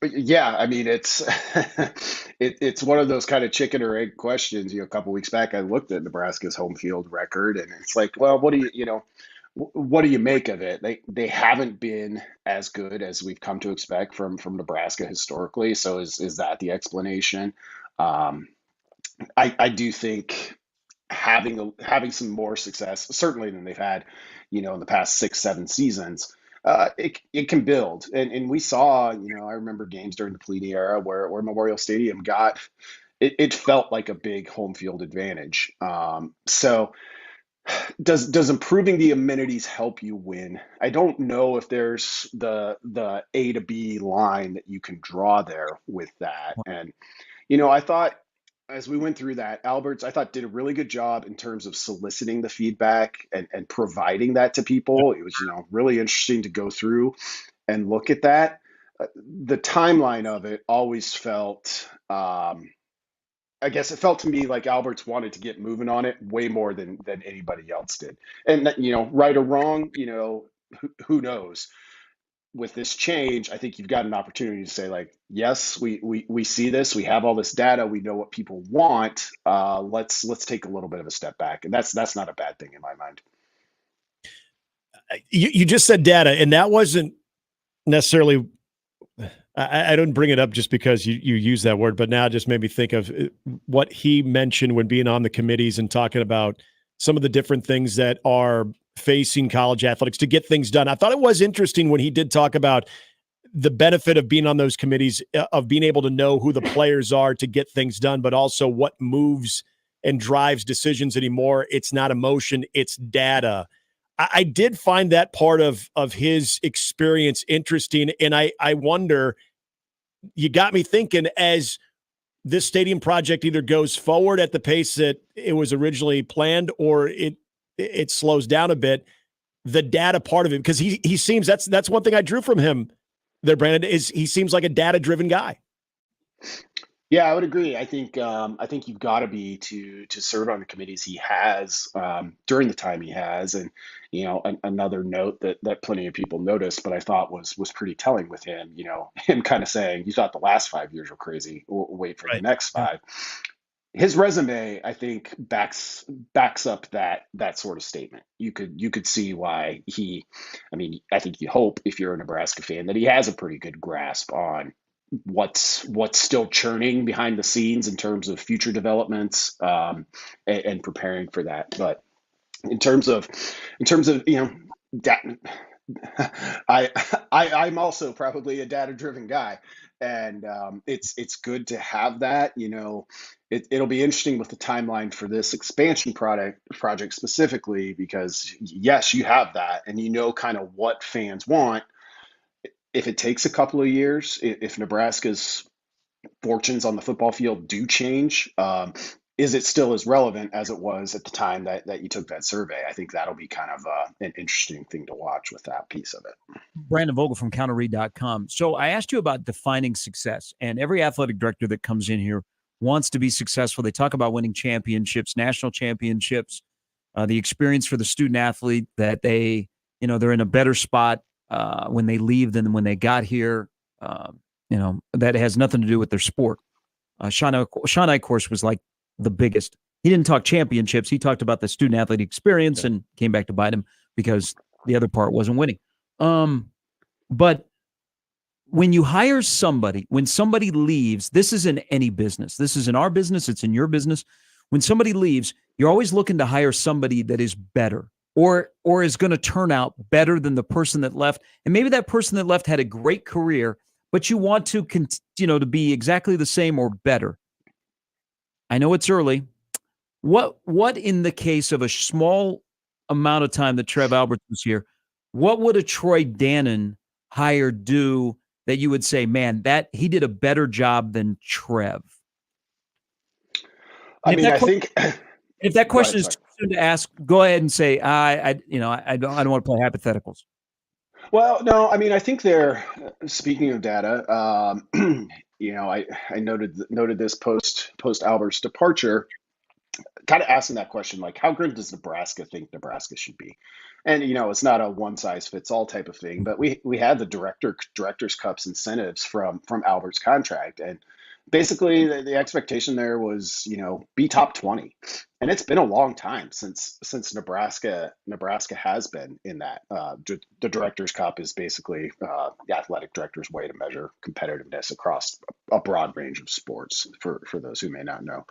Yeah, I mean it's it's one of those kind of chicken or egg questions. A couple weeks back, I looked at Nebraska's home field record, and it's like, well, what do you make of it? They haven't been as good as we've come to expect from Nebraska historically. So is that the explanation? I do think having some more success, certainly than they've had, in the past 6-7 seasons, it can build. And we saw, I remember games during the Pelini era where Memorial Stadium it felt like a big home field advantage. So does improving the amenities help you win? I don't know if there's the A to B line that you can draw there with that. And, I thought, as we went through that, Alberts, I thought, did a really good job in terms of soliciting the feedback and providing that to people. It was, really interesting to go through and look at that. The timeline of it always felt, I guess it felt to me like Alberts wanted to get moving on it way more than anybody else did. And, right or wrong, who knows? With this change, I think you've got an opportunity to say, like, yes, we see this, we have all this data, we know what people want. Let's take a little bit of a step back, and that's not a bad thing in my mind. You just said data, and that wasn't necessarily. I don't bring it up just because you use that word, but now it just made me think of what he mentioned when being on the committees and talking about some of the different things that are facing college athletics to get things done. I thought it was interesting when he did talk about the benefit of being on those committees, of being able to know who the players are to get things done, but also what moves and drives decisions anymore. It's not emotion, it's data. I did find that part of his experience interesting. And I wonder, you got me thinking, as this stadium project either goes forward at the pace that it was originally planned, or it slows down a bit, the data part of it, because he seems, that's one thing I drew from him there, Brandon, is he seems like a data-driven guy. Yeah, I would agree. I think you've got to be to serve on the committees he has during the time he has, and another note that plenty of people noticed, but I thought was pretty telling with him. Him kind of saying, "You thought the last 5 years were crazy. Wait for the next 5." His resume, I think, backs up that sort of statement. You could see why I think you hope, if you're a Nebraska fan, that he has a pretty good grasp on what's still churning behind the scenes in terms of future developments, and preparing for that. But in terms of I'm also probably a data-driven guy, and it's good to have that. It'll be interesting with the timeline for this expansion project specifically, because yes, you have that, and kind of what fans want. If it takes a couple of years, if Nebraska's fortunes on the football field do change, is it still as relevant as it was at the time that you took that survey? I think that'll be kind of an interesting thing to watch with that piece of it. Brandon Vogel from counterread.com. So I asked you about defining success, and every athletic director that comes in here wants to be successful. They talk about winning championships, national championships, the experience for the student athlete, that they're in a better spot when they leave than when they got here. That has nothing to do with their sport. Sean, of course, was like the biggest. He didn't talk championships. He talked about the student athlete experience, and came back to bite him because the other part wasn't winning. But when you hire somebody, when somebody leaves, this is in any business. This is in our business. It's in your business. When somebody leaves, you're always looking to hire somebody that is better. or is going to turn out better than the person that left. And maybe that person that left had a great career, but you want to to be exactly the same or better. I know it's early. What in the case of a small amount of time that Trev Alberts was here, what would a Troy Dannon hire do that you would say, man, that he did a better job than Trev? I mean, I think if that question is too soon to ask, go ahead and say, I don't want to play hypotheticals. Well, no, I mean, I think speaking of data, I noted this post Albert's departure, kind of asking that question, like, how good does Nebraska think Nebraska should be? And, it's not a one size fits all type of thing, but we had the director's cups incentives from Albert's contract. And basically the expectation there was, be top 20. And it's been a long time since Nebraska has been in that. The director's cup is basically the athletic director's way to measure competitiveness across a broad range of sports for those who may not know.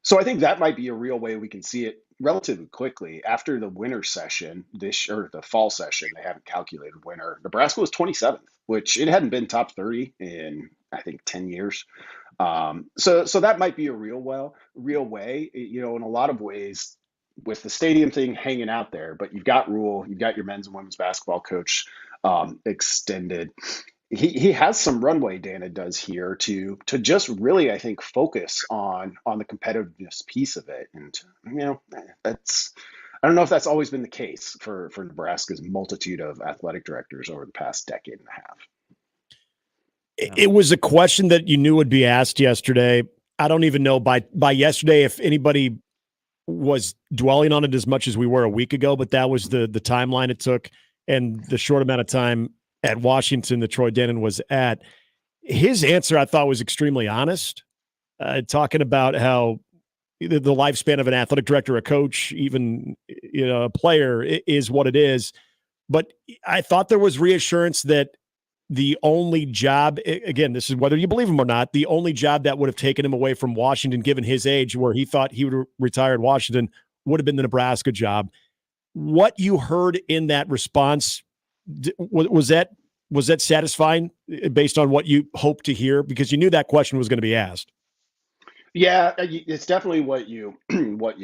So I think that might be a real way we can see it relatively quickly. After the winter session, or the fall session, they haven't calculated winter. Nebraska was 27th, which it hadn't been top 30 in, I think, 10 years. So that might be a real way, in a lot of ways, with the stadium thing hanging out there. But you've got Rule, you've got your men's and women's basketball coach extended. He has some runway, Dannon does here, to just really, I think, focus on the competitiveness piece of it. And, I don't know if that's always been the case for Nebraska's multitude of athletic directors over the past decade and a half. It was a question that you knew would be asked yesterday. I don't even know by yesterday if anybody was dwelling on it as much as we were a week ago, but that was the timeline it took and the short amount of time at Washington that Troy Dannon was at. His answer, I thought, was extremely honest, talking about how the lifespan of an athletic director, a coach, even a player is what it is. But I thought there was reassurance that the only job, again, this is whether you believe him or not, the only job that would have taken him away from Washington, given his age, where he thought he would retire at Washington, would have been the Nebraska job. What you heard in that response, was that satisfying based on what you hoped to hear? Because you knew that question was going to be asked. Yeah, it's definitely what you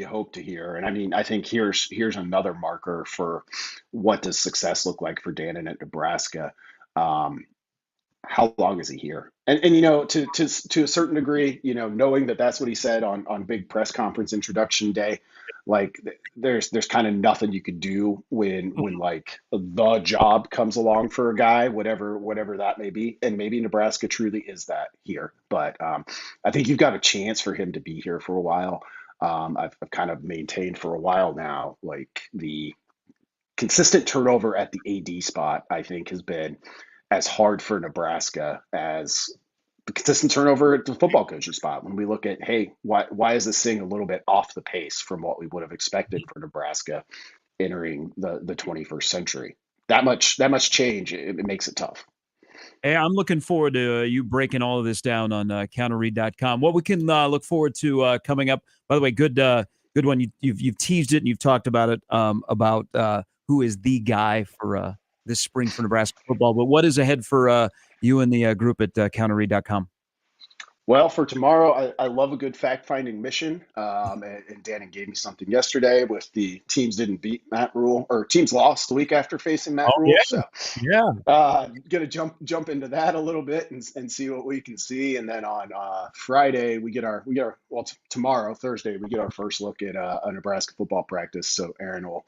hope to hear. And I mean, I think here's another marker for what does success look like for Dannon at Nebraska. How long is he here? And to a certain degree, knowing that that's what he said on big press conference introduction day, like there's kind of nothing you could do when like the job comes along for a guy, whatever that may be. And maybe Nebraska truly is that here, but I think you've got a chance for him to be here for a while. I've kind of maintained for a while now, like the consistent turnover at the AD spot, I think, has been as hard for Nebraska as the consistent turnover at the football coaching spot. When we look at, hey, why is this thing a little bit off the pace from what we would have expected for Nebraska entering the 21st century? That much change, it makes it tough. Hey, I'm looking forward to you breaking all of this down on counterread.com. What we can look forward to coming up. By the way, good one. You've teased it and you've talked about it about who is the guy for this spring for Nebraska football. But what is ahead for you and the group at counterread.com? Well, for tomorrow, I love a good fact-finding mission. And Dannon gave me something yesterday with the teams didn't beat Matt Rule, or teams lost the week after facing Matt Rule. Yeah. So gonna jump into that a little bit and see what we can see. And then on Friday, tomorrow, Thursday, we get our first look at a Nebraska football practice. So Aaron will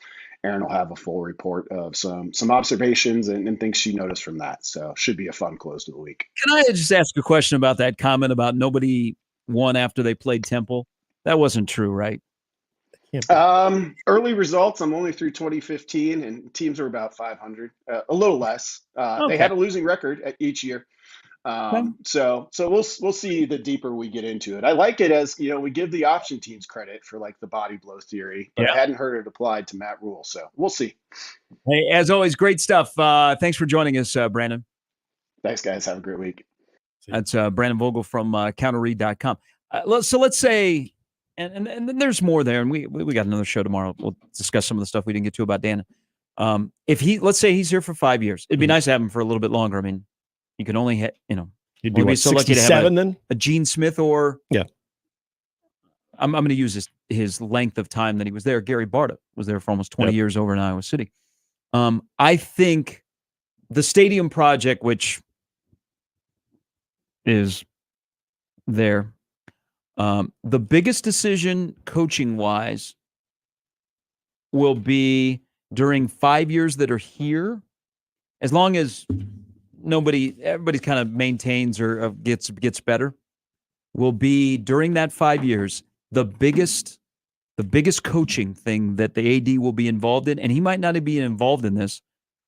have a full report of some observations and things she noticed from that. So should be a fun close to the week. Can I just ask a question about that comment about nobody won after they played Temple? That wasn't true, right? Early results, I'm only through 2015, and teams are about 500, a little less. Okay. They had a losing record at each year. So we'll see the deeper we get into it. I like it as, we give the option teams credit for like the body blow theory, but I hadn't heard it applied to Matt Rule. So we'll see. Hey, as always, great stuff. Thanks for joining us, Brandon. Thanks, guys. Have a great week. That's Brandon Vogel from counterread.com. So let's say and then there's more there, and we got another show tomorrow. We'll discuss some of the stuff we didn't get to about Dannon. Let's say he's here for 5 years, it'd be nice to have him for a little bit longer. I mean, you can only hit, He'd be what, so lucky to have then? a Gene Smith or yeah. I'm going to use his length of time that he was there. Gary Barta was there for almost 20 years over in Iowa City. I think the stadium project, which is there, the biggest decision coaching-wise will be during 5 years that are here, as long as everybody kind of maintains or gets better, will be during that 5 years, the biggest coaching thing that the AD will be involved in, and he might not be involved in this,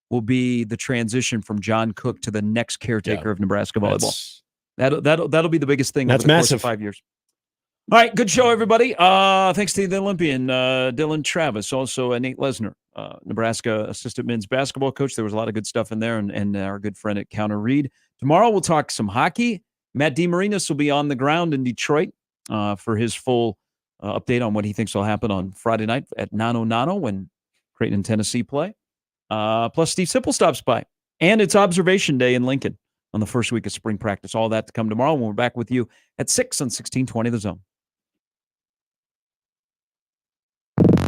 will be the transition from John Cook to the next caretaker of Nebraska volleyball. That'll be the biggest thing over the course of 5 years. All right, good show, everybody. Thanks to the Olympian, Dylan Travis, also Nate Lesnar, Nebraska assistant men's basketball coach. There was a lot of good stuff in there, and our good friend at Counter Reed. Tomorrow we'll talk some hockey. Matt DeMarinis will be on the ground in Detroit for his full update on what he thinks will happen on Friday night at Nano Nano when Creighton and Tennessee play. Plus Steve Sipple stops by. And it's Observation Day in Lincoln on the first week of spring practice. All that to come tomorrow when we're back with you at 6 on 1620 The Zone.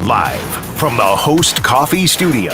Live from the Host Coffee Studio,